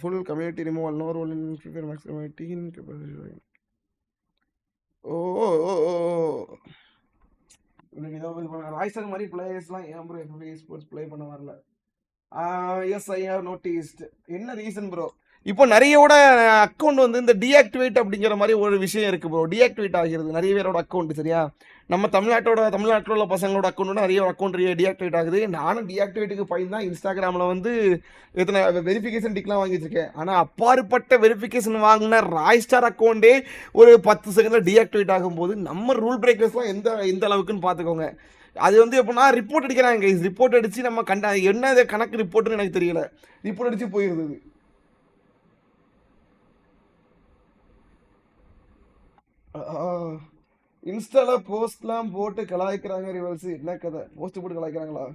full community removal no role in Free Fire Max community. ராய்சர் மாதிரி பிளேயர்ஸ்லாம் ஏன் bro எப்படி sports play பண்ண வரல? Yes I have noticed. என்ன reason bro? இப்போ நிறையோட அக்கௌண்ட் வந்து இந்த டீஆக்டிவேட் அப்படிங்கிற மாதிரி ஒரு விஷயம் இருக்குது ப்ரோ. டீஆக்டிவேட் ஆகிறது நிறைய பேரோட அக்கௌண்ட். சரியா, நம்ம தமிழ்நாட்டில் உள்ள பசங்களோட அக்கௌண்ட்டோட நிறைய அக்கௌண்ட் டீஆக்டிவேட் ஆகுது. நானும் டீஆக்டிவேட்டுக்கு பயன் தான் இன்ஸ்டாகிராமில் வந்து எத்தனை வெரிஃபிகேஷன் டிக்லாம் வாங்கி வச்சிருக்கேன். ஆனால் அப்பாற்பட்ட வெரிஃபிகேஷன் வாங்கின ராய்ஸ்டார் அக்கௌண்ட்டே ஒரு 10 செகண்டில் டீஆக்டிவேட் ஆகும்போது நம்ம ரூல் பிரேக்கர்ஸ்லாம் எந்த அளவுக்குன்னு பார்த்துக்கோங்க. அது வந்து எப்படின்னா ரிப்போர்ட் அடிக்கிறாங்க. ரிப்போர்ட் அடித்து நம்ம என்ன கணக்கு ரிப்போர்ட்டுன்னு எனக்கு தெரியல. ரிப்போர்ட் அடித்து போயிருந்தது. இன்ஸ்டால போஸ்ட்லாம் போட்டு கலாய்க்கிறாங்க ரிவல்ஸ். என்ன கதை? போஸ்ட் போட்டு கலாய்க்கிறாங்களா?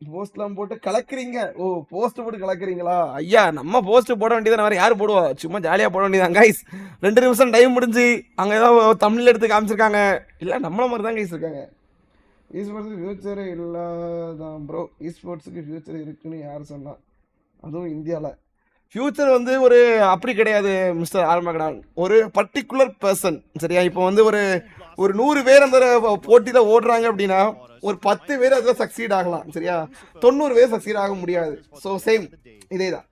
போஸ்ட்லாம் போட்டு கலக்குறீங்க? ஓ போஸ்ட் போட்டு கலக்குறீங்களா? ஐயா நம்ம போஸ்ட் போட வேண்டியதான், வேறு யார் போடுவா? சும்மா ஜாலியாக போட வேண்டியதான் கைஸ். 2 நிமிஷம் டைம் முடிஞ்சு அங்கே ஏதோ தமிழில் எடுத்து காமிச்சிருக்காங்க. இல்லை நம்மள மாதிரி தான் கைஸ் இருக்காங்க. ஈஸ்போர்ட்ஸுக்கு ஃபியூச்சரே இல்லாதான் ப்ரோ. ஈஸ்போர்ட்ஸுக்கு ஃபியூச்சர் இருக்குன்னு யார் சொன்னா? அதுவும் இந்தியாவில் ஃபியூச்சர் வந்து ஒரு அப்படி கிடையாது மிஸ்டர் ஆல்மகடான். ஒரு பர்டிகுலர் பர்சன். சரியா, இப்போ வந்து ஒரு 100 பேர் அந்த போட்டியில் ஓடுறாங்க அப்படின்னா ஒரு 10 பேர் அதில் சக்சீட் ஆகலாம். சரியா, 90 பேர் சக்சீட் ஆக முடியாது. ஸோ சேம் இதே தான்.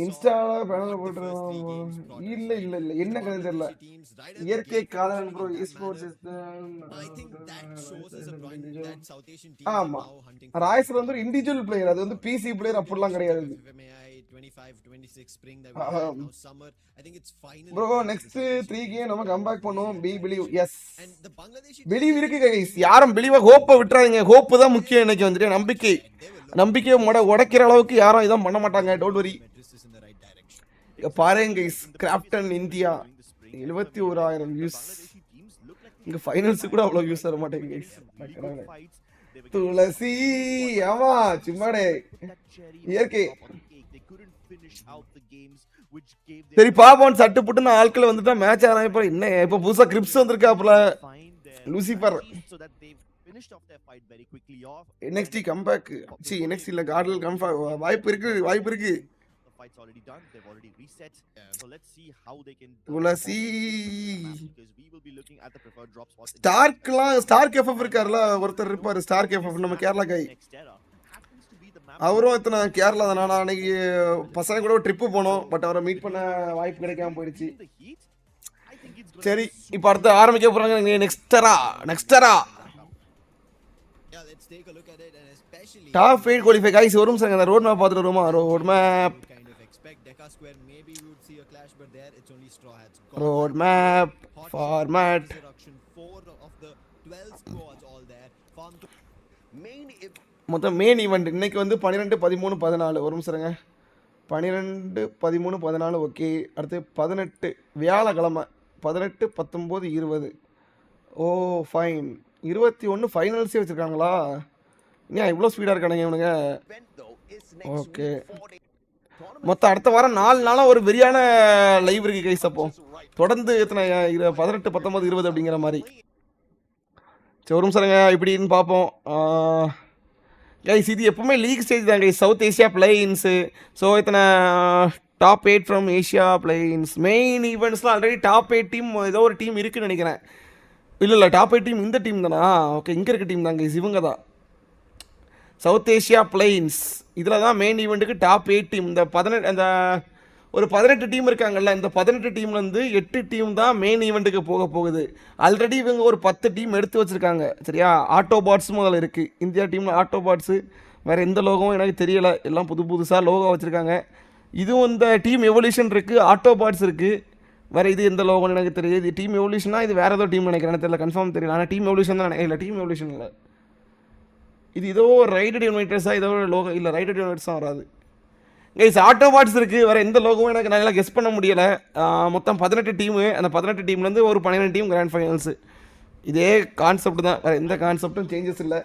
இன்ஸ்டால பேனல் போட்டுருவோம். இல்லை இல்லை இல்லை என்ன கதை தெரியல. இயற்கை காதலன் ப்ரோ. ஆமா ராய்சர் வந்து ஒரு இண்டிவிஜுவல் பிளேயர். அது வந்து பிசி பிளேயர் அப்படிலாம் கிடையாது ப்ரோ. நெக்ஸ்ட் 3 கேம் நம்ம கம்பேக் பண்ணுவோம். பிலீவ். எஸ் பிலீவ் இருக்கு கைஸ். யாரும் பிலீவ் ஹோப்பை விட்டுறாதீங்க. ஹோப்பு தான் முக்கியம். இன்னைக்கு வந்துட்டு நம்பிக்கையை உடைக்கிற அளவுக்கு யாரும் இதான் பண்ண மாட்டாங்க. Don't worry. பாருங்க கைஸ், கிராப்டன் இந்தியா 71,000 வியூஸ். இங்க ஃபைனல்ஸ் கூட அவ்வளவு வியூஸ் வர மாட்டேங்க கைஸ். துளசி ஆமா சும்மாடே இயற்கை. சரி பாப்போம். சட்டு புட்டுன்னு ஆட்கள் வந்துட்டா மேட்ச் ஆரம்பிப்போம். என்ன இப்போ புதுசா கிரிப்ஸ் வந்திருக்காப்புல Lucifer. NXT comeback. See NXT இல்ல கார்டல் கம்பேக் வாய்ப்பு இருக்கு. துளசி ஸ்டார்க் எஃப்எஃப் இருக்காருல ஒருத்தர் இருப்பாரு. ஸ்டார்க் எஃப்எஃப் நம்ம கேரளா கை. அவரும் இத்தனை கேரளா தானே. நான் அன்னைக்கு பசங்க கூட ட்ரிப்பு போனோம். பட் அவரை மீட் பண்ண வாய்ப்பு கிடைக்காம போயிடுச்சு. சரி இப்போ அடுத்து ஆரம்பிக்க போறாங்க. நெக்ஸ்டரா டாப் 8 குவாலிஃபை கைஸ். ஒரு நிமிஷம் அந்த ரோட் மேப் பார்த்துட்டு வருமா? ரோட் மேப் ஃபார்மேட் மொத்தம் மெயின் ஈவெண்ட் இன்னைக்கு வந்து 12, 13, 14. ஒரு நிமிஷங்க. 12, 13, 14. ஓகே. அடுத்து 18 வியாழக்கிழமை 18, 19, 20. ஓ ஃபைன். 21 ஃபைனல்ஸே வச்சுருக்காங்களா? ஏன் இவ்வளோ ஸ்பீடாக இருக்கானுங்க இவனுங்க? ஓகே. மொத்தம் அடுத்த வாரம் 4 நாளாக ஒரு வெறியான லைவ் இருக்குது கைஸ். அப்போ தொடர்ந்து எத்தனை 18, 19, 20 அப்படிங்கிற மாதிரி. சரி ஒரு நிமிஷங்க இப்படின்னு பார்ப்போம் கைஸ். இது எப்பவுமே லீக் ஸ்டேஜ் தான் guys. South Asia playins. So இத்தனை top 8 from Asia playins. Main ஈவெண்ட்ஸ்லாம் ஆல்ரெடி டாப் 8 டீம் ஏதோ ஒரு டீம் இருக்குன்னு நினைக்கிறேன். இல்லை டாப் 8 டீம் இந்த டீம் தானா? ஓகே இங்கே இருக்க டீம் தான் கைஸ். இவங்க தான் சவுத் ஏஷியா பிளேயின்ஸ். இதில் தான் மெயின் ஈவெண்ட்டுக்கு டாப் 8 டீம். இந்த 18 டீம் இருக்காங்கல்ல. இந்த 18 டீம்லேருந்து 8 டீம் தான் மெயின் ஈவெண்ட்டுக்கு போகுது. ஆல்ரெடி இவங்க ஒரு 10 டீம் எடுத்து வச்சுருக்காங்க. சரியா, ஆட்டோ பாட்ஸும் அதில் இருக்குது. இந்தியா டீமில் ஆட்டோ பாட்ஸு வேறு எந்த லோகமும் எனக்கு தெரியலை. எல்லாம் புதுசாக லோகோ வச்சுருக்காங்க. இதுவும் இந்த டீம் எவல்யூஷன் இருக்குது, ஆட்டோபாட்ஸ் இருக்குது. வேறு இது எந்த லோகோன்னு எனக்கு தெரியுது. இது டீம் எவல்யூஷனா இது வேறு ஏதோ டீம் நினைக்கிறேன், எனக்கு தெரியல, கன்ஃபார்ம் தெரியல. ஆனால் டீம் எவல்யூஷன் தான் இல்லை, டீம் எவல்யூஷன் இல்லை. இது ஏதோ ரைடட் யுனைட்டர்ஸாக ஏதோ லோகோ இல்லை, ரைடட் யுனைட்டர்ஸ் தான் வராது கைஸ். ஆட்டோபாட்ஸ் இருக்குது, வேறு எந்த லோகமும் எனக்கு நல்லா கெஸ் பண்ண முடியலை. மொத்தம் 18 டீமு, அந்த 18 டீம்லேருந்து ஒரு 12 டீம் கிராண்ட் ஃபைனல்ஸு. இதே கான்செப்ட் தான், வேறு எந்த கான்செப்டும் சேஞ்சஸ் இல்லை.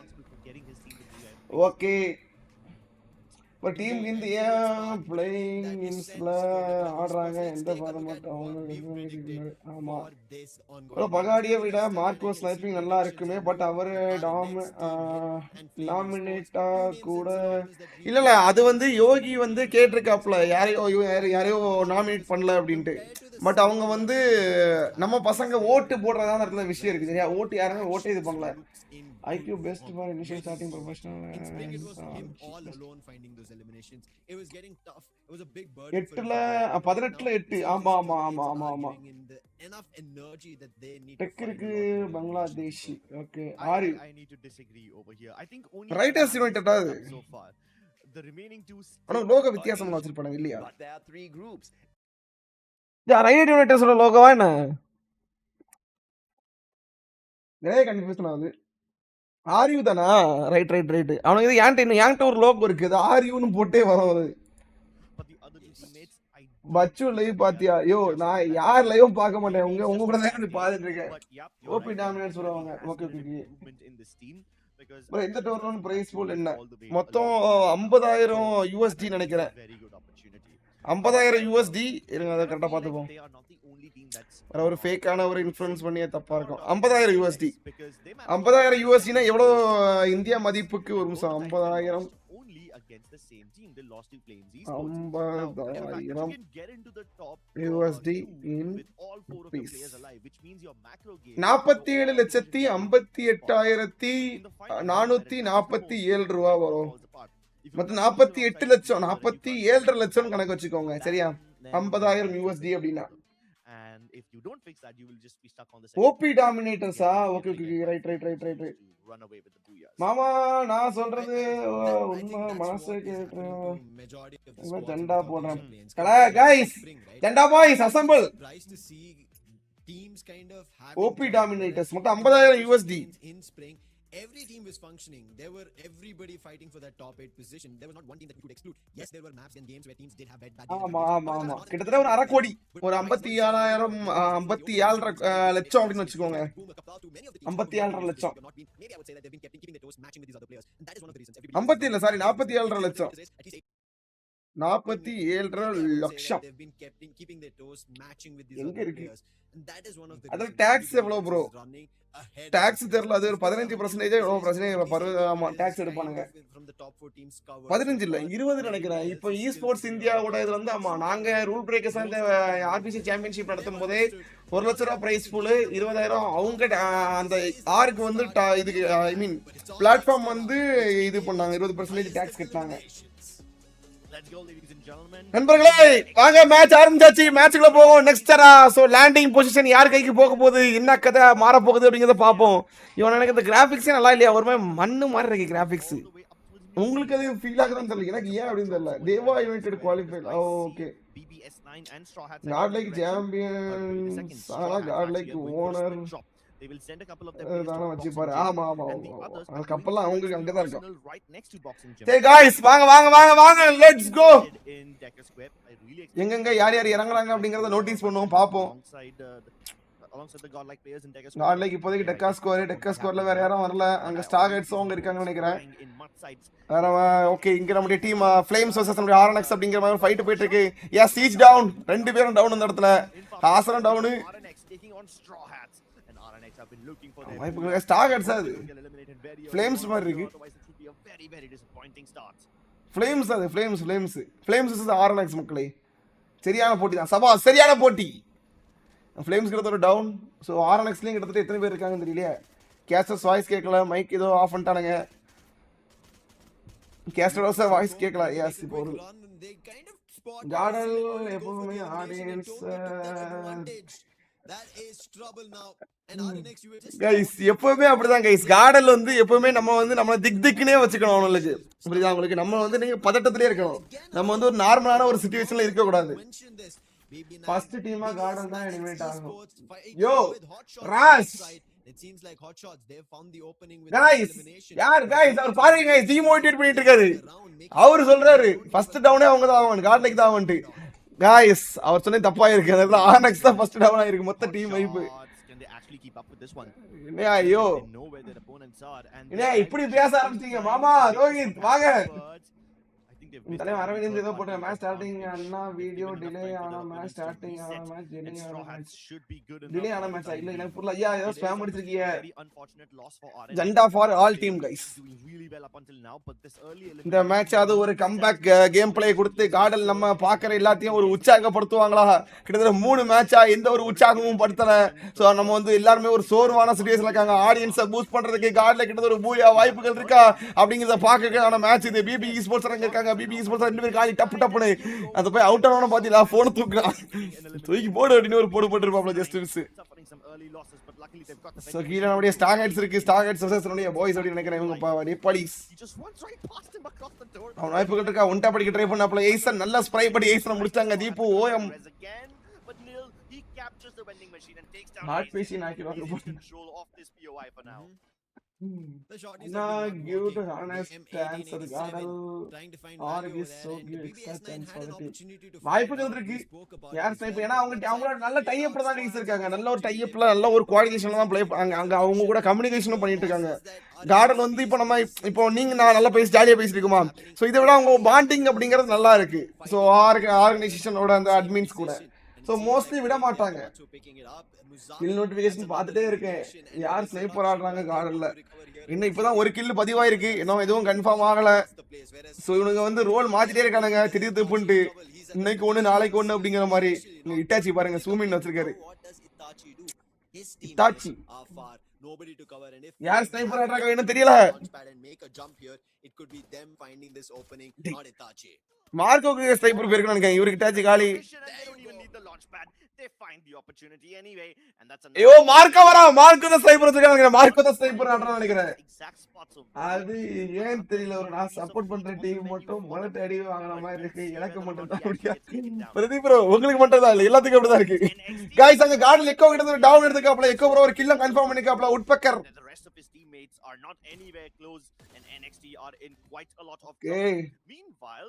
ஓகே, இப்போ டீம் இந்தியா பிளேயிங் இன்ஸ்ல ஆடுறாங்க, எந்த பாதமாட்டம் அவங்க. ஆமாம், பகாடியை விட மார்க்கோ ஸ்னைப்பிங் நல்லா இருக்குமே, பட் அவர் நாமினேட்டா கூட இல்லை. அது வந்து யோகி வந்து கேட்டிருக்காப்புல, யாரையோ நாமினேட் பண்ணல அப்படின்ட்டு. பட் அவங்க வந்து நம்ம பசங்க ஓட்டு போடுறதா இடத்துல விஷயம் இருக்குது சரியா. ஓட்டு யாருமே ஓட்டே இது பண்ணல. IQ best for initial starting professional. All alone finding those eliminations. It was getting tough. It was a big burden. 8 ஆமா ஆமா ஆமா ஆமா ஆமா. Enough energy that they need. டெக்கிற்கு Bangladesh. Okay, I need to disagree over here. I think only Writers United so far. The remaining two ஆனா logo வித்தியாசமா வச்சிருப்பாங்க இல்லையா? But there are 3 groups. Writers Unitedோட லோகோவா என்ன? நிறைய கன்ஃபியூஷன் ஆகுது. ஆர்யூ தானா? ரைட். அவனுக்கு இது ஏன்ட்ட ஒரு லோகோ இருக்குது, ஆர்யூன்னு போட்டே வரும். பச்சு லைவ் பாத்தியா? யோ நான் யார் லைவ் பார்க்க மாட்டேன், உங்க கூட தான் பார்த்துட்டு இருக்கேன். ஓபி டாமினேட் சொல்லுவாங்க. ஓகே. இந்த டோர்னமெண்ட் பிரைஸ் பூல் என்ன? மொத்தம் 50,000 USD நினைக்கிறேன். 50,000 USD. இருங்க அதை கரெக்டாக பார்த்துப்போம். ஒரு ஃபேக்கான ஒரு இன்ஃப்ளூயன்ஸ் பண்ணியே தப்பாக இருக்கும். 50,000 USD. 50,000 USDனா எவ்வளோ இந்தியா மதிப்புக்கு ஒரு நிமிஷம்? 50,000 USD in rupees 47,58,447 ரூபா வரும். மொத்தம் 48 லட்சம், 47 லட்சம் கணக்கு வச்சுக்கோங்க சரியா. 50,000 USD அப்படின்னா ஓபி டாமினேட்டர்ஸா? ஓகே. ரைட். மாமா நான் சொல்றது உண்மை, மனசு கேட்டு ஜெண்டா போடுறேன். Guys, Jhanda boys assemble. OP Dominators மொத்தம் 50,000 USD. Every team was functioning. There were everybody fighting for that top 8 position. There was not one team that you could exclude. Yes, there were maps and games where teams did have bad games. ஆமா. கிட்டத்தட்ட ஒரு 1/2 கோடி, ஒரு 57,000 57 லட்சம் அப்படின்னு வச்சுக்கோங்க. 57 லட்சம். 50 இல்ல சாரி 47 லட்சம். 47 லட்சம் எங்க இருக்கு? அதுல டாக்ஸ் எவ்வளவு ப்ரோ? டாக்ஸ் தெரியல, அது ஒரு 15% எவ்வளவு பிரச்சனை. ஆமா டாக்ஸ் எடுப்பானுங்க. 15 இல்ல 20 நினைக்கிறேன். இப்போ இ ஸ்போர்ட்ஸ் இந்தியாவோட இது வந்து ஆமா நாங்க ரூல் பிரேக்கர்ஸ் அந்த RBC சாம்பியன்ஷிப் நடத்தும் போதே 1 லட்ச ரூபா பிரைஸ் பூல் 20,000 அவங்க அந்த ஆருக்கு வந்து இதுக்கு ஐ மீன் பிளாட்ஃபார்ம் வந்து இது பண்ணாங்க, 20% டாக்ஸ் கட்டினாங்க. நண்பர்களே வாங்க மேட்ச் ஆரம்பிச்சாச்சு, மேட்ச்க்குள்ள போவோம். நெக்ஸ்ட் சோ லேண்டிங் பொசிஷன் யார் கைக்கு போக போகுது, என்ன கதை மாற போகுது அப்படிங்கறத பாப்போம். இவன் எனக்கு இந்த கிராபிக்ஸே நல்லா இல்லையா, ஒரு மாதிரி மண்ணு மாதிரி இருக்கு கிராபிக்ஸ். உங்களுக்கு அது ஃபீல் ஆகுதான்னு தெரியல, எனக்கு ஏன் அப்படின்னு தெரியல. தேவா யுனைடெட் குவாலிஃபைட். ஓகே, காட்லைக் சாம்பியன்ஸ் ஆனா காட்லைக் ஓனர் தான வச்சு பாரு. ஆமா கப்பல்லாம் அவங்களுக்கு அங்க தான் இருக்கும். சரி गाइस வாங்க லெட்ஸ் கோ. எங்கங்க யார் இறங்குறாங்க அப்படிங்கறத நோட்டீஸ் பண்ணுவோம், பாப்போம். காட்லைக் இப்போதைக்கு டெக்கா ஸ்கோர்ல வேற யாரும் வரல. அங்க ஸ்டார் ஹெட்ஸ் அவங்க இருக்காங்கன்னு நினைக்கிறேன். வேற ஓகே, இங்க நம்மளுடைய டீம் ஃப்ளேம்ஸ் vs நம்மளுடைய RNX அப்படிங்கிற மாதிரி ஃபைட் போயிட்டு இருக்கு. எஸ் சீச் டவுன், ரெண்டு பேரும் டவுன் இந்த இடத்துல. ஹாசரம் டவுன், ஸ்டார் ஹெட்ஸ் அது ஃப்ளேம்ஸ் மாதிரி இருக்கு. ஃப்ளேம்ஸ் அது ஃப்ளேம்ஸ் இஸ் RNX மக்களே. சரியான போட்டி தான் சபா, சரியான போட்டி. ஃப்ளேம்ஸ் கிட்டத்தட்ட டவுன். ஸோ RNXலயும் கிட்டத்தட்ட எத்தனை பேர் இருக்காங்கன்னு தெரியலையே. கேஸ்டர்ஸ் வாய்ஸ் கேட்கல, மைக் ஏதோ ஆஃப் பண்ணிட்டானுங்க. கேஸ்டர் வாய்ஸ் கேட்கல. எஸ் இப்போ ஒரு கார்டல் எப்பவுமே audience That is trouble now. And RNX you were just guys எப்பவுமே அப்படிதான் கைஸ். கார்டல் வந்து எப்பவுமே நம்ம வந்து நம்மள திக்னே வச்சுக்கணும். அவங்களுக்கு புரியுதா உங்களுக்கு? நம்ம வந்து நீங்க பதட்டத்திலே இருக்கணும். நம்ம வந்து ஒரு நார்மலான ஒரு சிச்சுவேஷன்ல இருக்க கூடாது. ஃபர்ஸ்ட் டீமா கார்டல் தான் எலிமினேட் ஆகும். யோ ராஸ் it seems like hot shots they have found the opening with elimination. யார் கைஸ் அவர் பாருங்க கைஸ் டிமோட்டிவேட் பண்ணிட்டு இருக்காரு. அவர் சொல்றாரு ஃபர்ஸ்ட் டவுனே அவங்க தான் ஆவணும், கார்டலுக்கு தான் ஆவணும். கைஸ் அவர் சொன்னது தப்பா இருக்கு. அதனால RNX தான் ஃபர்ஸ்ட் டவுன் ஆயிருக்கு மொத்த டீம் வைப். என்ன ஐயோ என்ன இப்படி பேச ஆரம்பிச்சீங்க மாமா ரோஹித் வாங்க. தலைவர் அரவிந்த் ஏதோ போட்ட மேட்ச் ஸ்டார்டிங் அண்ணா வீடியோ டிலே ஆன மேட்ச் ஸ்டார்டிங் ஆன மேட்ச் டிலே ஆன மேட்ச் இல்ல எனக்கு புரியல ஐயா. ஏதோ ஸ்பாம் அடிச்சிருக்கீங்க. Jhanda for all team guys. இந்த மேட்ச் அது ஒரு கம்பேக் கேம் பிளே கொடுத்து கார்டல் நம்ம பாக்குற எல்லாத்தையும் ஒரு உற்சாகப்படுத்துவாங்களா? கிட்டத்தட்ட 3 மேட்சா எந்த ஒரு உற்சாகமும் படுத்தல. சோ நம்ம வந்து எல்லாருமே ஒரு சோர்வான சிச்சுவேஷன்ல இருக்காங்க. ஆடியன்ஸை பூஸ்ட் பண்றதுக்கு கார்டல்ல கிட்டத்தட்ட ஒரு பூயா வாய்ப்புகள் இருக்கா அப்படிங்கறத பாக்கறதுக்கான மேட்ச் இது. பிபி ஸ்போர்ட்ஸ் ரங்க இருக்காங்க. பிபி ஸ்போர்ட்ஸ் ரெண்டு பேர் காலி டப்பு டப்புனு அது போய் அவுட் ஆனவன பாத்தீங்களா? போன் தூக்கி போடு அப்படின்னு ஒரு போடு போட்டுருப்பாப்ல ஜஸ்ட் மிஸ். சோ கீழ நம்மளுடைய ஸ்டாக் ஹெட்ஸ் இருக்கு. ஸ்டாக் ஹெட்ஸ் வர்சஸ் நம்மளுடைய பாய்ஸ் அப்படி நினைக்கிறேன். இவங்க நேபாளிஸ் அவன் வாய்ப்புகள் இருக்கா? ஒன்டா படிக்க ட்ரை பண்ணாப்ல. எய்சன் நல்ல ஸ்ப்ரை படி எய்சன் முடிச்சாங்க. தீபு ஓஎம் ஹார்ட் பேசி நாக்கிடுவாங்க. The shot is give to harness stance for the Gardel or it is so good chance for the team. வாய்ப்புகள் இருக்கு. யார் ஸ்னைப் ஏனா அவங்க நல்ல டை அப்ல தான் கைஸ் இருக்காங்க. நல்ல ஒரு டை அப்ல நல்ல ஒரு கோஆர்டினேஷன்ல தான் ப்ளே அங்க அவங்க கூட கம்யூனிகேஷனும் பண்ணிட்டு இருக்காங்க. கார்டல் வந்து இப்போ நீங்க நான் நல்லா பேசி ஜாலியா பேசிட்டு இருக்கோமா? சோ இதை விட அவங்க பாண்டிங் அப்படிங்கிறது நல்லா இருக்கு. சோ ஆர்கனைசேஷனோட அந்த அட்மின்ஸ் கூட சோ மோஸ்ட்லி விட மாட்டாங்க. கில் நோட்டிபிகேஷன் பார்த்துட்டே இருக்கேன். யார் ஸ்னைப்பர் ஆடுறாங்க கார்டல்ல? இன்னும் இப்பதான் ஒரு கில் பதிவாயிருக்கு. இன்னும் எதுவும் கன்ஃபார்ம் ஆகல. சோ இவனுங்க வந்து ரோல் மாத்திட்டே இருக்கானுங்க திடீர் திப்புன்ட்டு. இன்னைக்கு ஒண்ணு நாளைக்கு ஒண்ணு அப்படிங்கிற மாதிரி. இட்டாச்சி பாருங்க சூமின் வச்சிருக்காரு. இட்டாச்சி யார் ஸ்னைப்பர் ஆடுறாங்க என்ன தெரியல. மார்க்கோக்கு ஸ்னைப்பர் பேருக்கு நினைக்கிறேன். இவருக்கு இட்டாச்சி காலி. ஐயோ மார்க்கோ வரா. மார்க்கோ தான் ஸ்னைப்பர் வச்சிருக்காங்க. மார்க்கோ தான் ஸ்னைப்பர் ஆடுறான்னு நினைக்கிறேன். அது ஏன் தெரியல. ஒரு நான் சப்போர்ட் பண்ற டீம் மட்டும் மொளட்டு அடி வாங்குற மாதிரி இருக்கு. எனக்கு மட்டும் தான் முடியாது. பிரதீப் ப்ரோ உங்களுக்கு மட்டும் தான் இல்ல, எல்லாத்துக்கும் அப்படிதான் இருக்கு. கைஸ் அங்க கார்டல் எக்கோ கிட்ட ஒரு டவுன் எடுத்துக்காப்ல. எக்கோ ப்ரோ ஒரு கில்ல confirm பண்ணிக்காப்ல. உட்பக்கர் are not anywhere close and NXT are in quite a lot of trouble. Meanwhile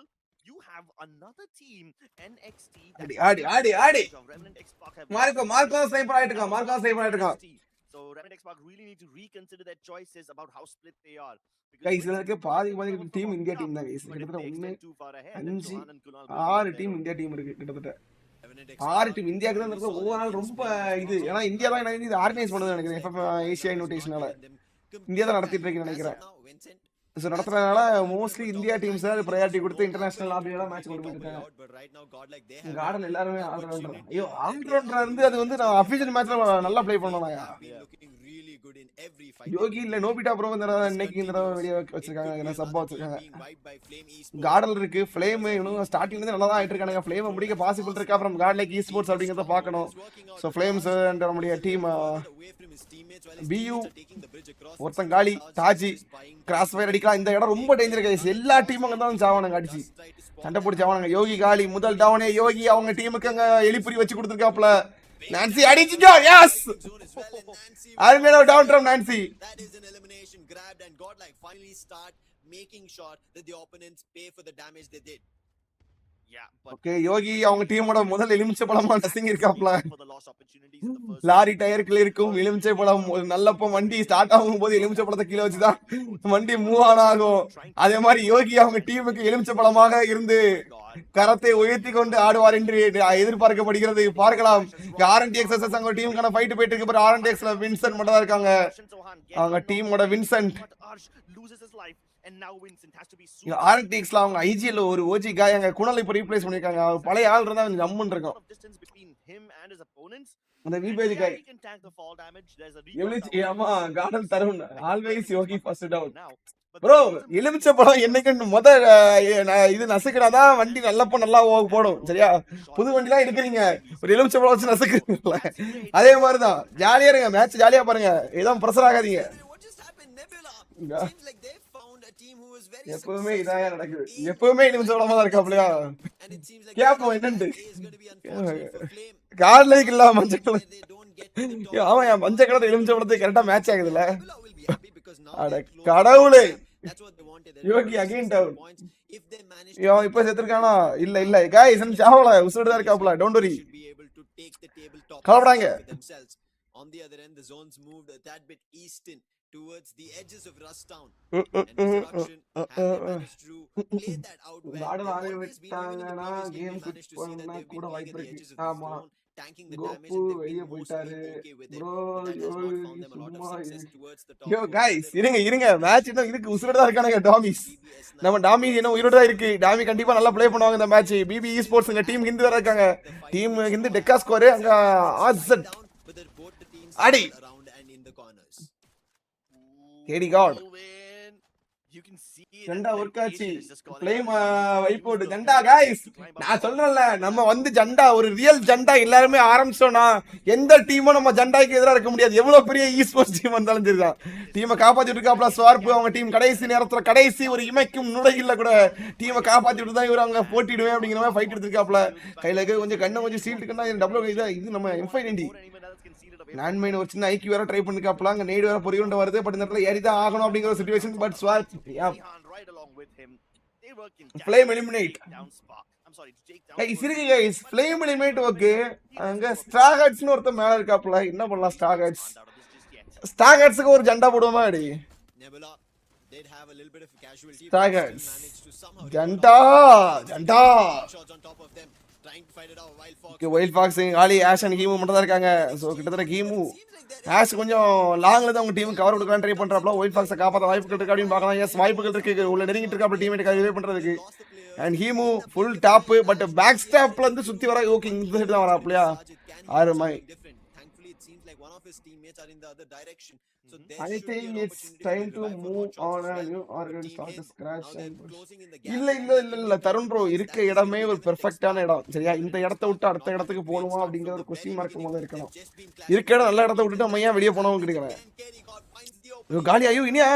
you have another team NXT adi Marco sniper ஆயிட்டாங்க. Marco sniper ஆயிட்டாங்க. So Remnant Xbox really need to reconsider their choices about how split they are. Guys இதற்கு பாதி team India team தான் guys. கிட்டத்தட்ட 6 team India team இருக்கு. கிட்டத்தட்ட 6 team இந்தியாக்கு தான் இருக்கு. ஓவரால் ரொம்ப இது ஏன்னா இந்தியா தான் எனக்கு இது ஆர்கனைஸ் பண்ணது நினைக்கிறேன். FFMAI ஏசியா இன்விடேஷனால இந்தியா தான் நடத்திட்டு இருக்குன்னு நினைக்கிறேன். சோ நடத்துறதுனால மோஸ்ட்லி இந்தியா டீம்ஸ் தான் ப்ரையாரிட்டி கொடுத்து இன்டர்நேஷனல் லாபில மேட்ச் கொண்டு போயிட்டு இருக்காங்க. கார்டன் எல்லாரும் ஆல்ரவுண்டர். ஐயோ ஆல்ரவுண்டர் வந்து அது வந்து நான் அபிஷியல் மேட்ச்ல நல்லா ப்ளே பண்ணனும்யா. யோகி இல்ல நோபிட்டா ப்ரோ இன்னைக்கு இந்த வீடியோ வச்சிருக்காங்க. என்ன சப்பா வச்சிருக்காங்க. கார்டல் இருக்கு. ஃப்ளேம் இன்னும் ஸ்டார்டிங்ல இருந்து நல்லா தான் ஆயிட்டு இருக்காங்க. ஃப்ளேம் முடிக்க பாசிபிள் இருக்கா ஃப்ரம் கார்ட் லைக் ஸ்போர்ட்ஸ் அப்படிங்கறத பார்க்கணும். சோ ஃப்ளேம்ஸ் அண்ட் நம்மளுடைய டீம் பியூ ஒருத்தன் காலி தாஜி கிராஸ் ஃபயர் அடிக்கலாம். இந்த இடம் ரொம்ப டேஞ்சர் கைஸ். எல்லா டீமும் அங்க தான் சாவணுங்க அடிச்சு சண்டை போட்டு சாவணுங்க. யோகி காலி முதல் டவுனே. யோகி அவங்க டீமுக்கு அங்க எலிப்புரி வச்சு கொடுத்துருக்காப்ல. நான்சி அடிச்சிட்டோ. Yes Armero down from Nancy. That is an elimination grabbed and God like finally start making sure that the opponents pay for the damage they did. Okay Yogi அவங்க டீமோட முதல் எலுமிச்சை பழமா டசிங் இருக்காப்ல. லாரி டயருக்குள்ள இருக்கும் எலுமிச்சை பழம். ஒரு நல்லப்ப வண்டி ஸ்டார்ட் ஆகும் போது எலுமிச்சை பழத்தை கீழே வச்சுதான் வண்டி மூவ் ஆன் ஆகும். அதே மாதிரி யோகி அவங்க டீமுக்கு எலுமிச்சை பழமாக இருந்து கரத்தை உயர்த்தி கொண்டு ஆடுவார் என்று எதிர்பார்க்கப்படுகிறது. பார்க்கலாம். RNTX அவங்க டீமுக்கான ஃபைட் போயிட்டு இருக்கு. RNTXல வின்சென்ட் மட்டும் தான் இருக்காங்க. அவங்க டீமோட வின்சென்ட் RNTXல அவங்க ஐஜில ஒரு ஓஜி காய் அங்க குணலை இப்ப ரீப்ளேஸ் பண்ணிருக்காங்க. பழைய ஆள் இருந்தா ஜம்முன்னு இருக்கும். அந்த விபேஜ் கை he can tank the fall damage. There's a எலிமிச்சு ஆமா கார்டன் தருண் ஆல்வேஸ் யோகி ஃபர்ஸ்ட் டவுன் now. ப்ரோ எலுமிச்ச பழம் என்னைக்கு இது நசுக்கினாதான் வண்டி நல்லா போடும் சரியா புது வண்டிலாம் எடுக்கிறீங்க ஒரு எலுமிச்ச பழம் வச்சு நசுக்குறீங்களா அதே மாதிரிதான் ஜாலியா இருங்க மேட்ச் ஜாலியா பாருங்க ஏதாவது ப்ரெஷர் ஆகாதீங்க எப்பவுமே இதான் நடக்குது எப்பவுமே எலுமிச்ச பழமா தான் இருக்காப்லையா கேப்போம் என்னன்ட்டு கார்லைக்கு இல்லாம மஞ்சள் கலர் ஆமா என் மஞ்சள் கலர் எலுமிச்ச பழத்துக்கு கரெக்டா மேட்ச் ஆகுதுல்ல அட கடவுளே யோகி அகைன் டவுன் இப்ப செத்துருக்கானா இல்ல गाइस நம்ம சாவல உசுடு தான் இருக்காப்ல டோன்ட் வரி கவலைப்படாதீங்க on the other end the zones moved that bit eastern towards the edges of Rustown and destruction had managed to play that out well நாடு ஆக விட்டாங்கனா கேம் குட் பண்ணா கூட வாய்ப்பு இருக்கு ஆமா tanking the damage and வெளிய போயிட்டாரு bro summma yo guys இருங்க மேட்ச் இன்னும் இருக்கு உசுரோட தான் இருக்கானே டாமிஸ் நம்ம டாமி இன்னும் உயிரோட தான் இருக்கு டாமி கண்டிப்பா நல்லா ப்ளே பண்ணுவாங்க இந்த மேட்ச் பிபி ஸ்போர்ட்ஸ்ங்க டீம் ஹிந்து வர இருக்காங்க டீம் ஹிந்து டெக்கா ஸ்கோர் அங்க ஆசட் அடி கேடி காட் ஜண்டா ஒர்க் ஆச்சு ப்ளேம் வைப் அவுட் ஜண்டா गाइस நான் சொல்றேன்ல நம்ம வந்து ஜண்டா ஒரு ரியல் ஜண்டா எல்லாரும் ஆரம்பிச்சோம்னா எந்த டீமும் நம்ம ஜண்டாக்கு எதிரா இருக்க முடியாது எவ்வளவு பெரிய ஈஸ்போர்ட்ஸ் டீம் வந்தாலும் சரிதான் டீமை காப்பாத்திட்டு இருக்காப்ல ஸ்வார்ப் அவங்க டீம் கடைசி நேரத்துல கடைசி ஒரு இமைக்கும் நுழையில கூட டீமை காப்பாத்திட்டு தான் இவர் அவங்க போட்டிடுவேன் அப்படிங்கிற மாதிரி ஃபைட் எடுத்துருக்காப்ல கையில கொஞ்சம் கண்ணு கொஞ்சம் சீல்ட்டுக்குன்னா டபுள் இது நம்ம M590 லேண்ட்மைன் ஒரு சின்ன ஐக்கியூ வேற ட்ரை பண்ணிருக்காப்ல அங்க நேடு வேற பொறியுண்ட வருது பட் இந்த இடத்துல ஏறிதான் ஆகணும் அப்படிங்கிற ஒரு சிச்சுவேஷன் பட் ஸ்வார்ப் flame eliminate guys இருங்க guys flame eliminate ஓகே அங்க ஸ்டாகட்ஸ் னு ஒருத்த மேல இருக்காப்ல என்ன பண்ணலாம் ஸ்டாகட்ஸ்க்கு ஒரு ஜண்டா போடுவோமா அடி did have a little bit of casualty Staggers. managed to somehow ஜண்டா shots on top of them trying to fight it out wild fox okay wild fox ஆலி ஆஷ் அண்ட் கீமு மட்டும் தான் இருக்காங்க சோ கிட்டத்தட்ட கீமு ஆஷ் கொஞ்சம் லாங்ல தான் அவங்க டீம் கவர் கொடுக்கலாம் ட்ரை பண்றாப்ல வைல்ட் ஃபாக்ஸை காப்பாத்த வாய்ப்புகள் இருக்கு அப்படின்னு பார்க்கலாம் எஸ் வாய்ப்புகள் இருக்கு உள்ள நெருங்கிட்டு இருக்காப்ல டீமேட் கவர் பண்றதுக்கு அண்ட் ஹீமு ஃபுல் டாப் பட் பேக் ஸ்டாப்ல இருந்து சுத்தி வர ஓகே இந்த சைடு தான் வராப்லையா ஆறுமை thankfully it seems like one of his teammates are in the other direction so I think it's time to move on and you are going to start to scratch இல்ல Tarun bro இருக்க இடமே ஒரு பெர்ஃபெக்ட்டான இடம் சரியா இந்த இடத்தை விட்டு அடுத்த இடத்துக்கு போணுமா அப்படிங்கிற ஒரு क्वेश्चन மார்க் முதல்ல இருக்கணும் இருக்க இடம் நல்ல இடத்தை விட்டுட்டு நம்ம ஏன் வெளிய போனோம் கேக்குறேன் ஐயோ காலி ஐயோ இனியா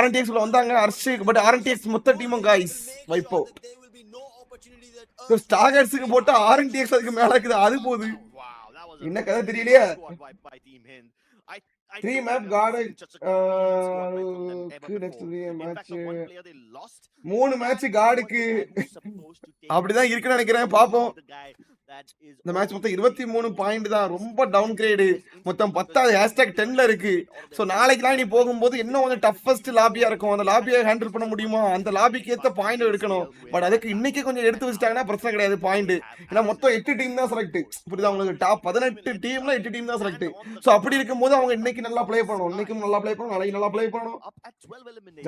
RNTX ல வந்தாங்க அர்ஷ் பட் RNTX மொத்த டீமும் गाइस வைப் அவுட் சோ ஸ்டாகர்ஸ்க்கு போட்டு RNTX அதுக்கு மேல இருக்குது அது போகுது என்ன கதை தெரியலையா 3 map guard next to the match 3 match கார்டுக்கு அப்படிதான் இருக்குன்னு நினைக்கிறேன் பாப்போம் இந்த மேட்ச் மொத்தம் 23 பாயிண்ட் தான் ரொம்ப டவுன் கிரேடு மொத்தம் 10 #10ல இருக்கு சோ நாளைக்குலாம் நீ போகும்போது இன்னும் கொஞ்சம் டஃபஸ்ட் லாபியா இருக்கும் அந்த லாபியை ஹேண்டில் பண்ண முடியுமா அந்த லாபிக்கு ஏத்த பாயிண்ட் எடுக்கணும் பட் அதுக்கு இன்னைக்கு கொஞ்சம் எடுத்து வச்சிட்டாங்கன்னா பிரச்சனை கிடையாது பாயிண்ட் ஏன்னா மொத்தம் 8 டீம் தான் செலக்ட் புரியுதா உங்களுக்கு டாப் 18 டீம்ல 8 டீம் தான் செலக்ட் சோ அப்படி இருக்கும்போது அவங்க இன்னைக்கு நல்லா ப்ளே பண்ணணும் இன்னைக்கும் நல்லா ப்ளே பண்ணணும் நாளைக்கு நல்லா ப்ளே பண்ணணும்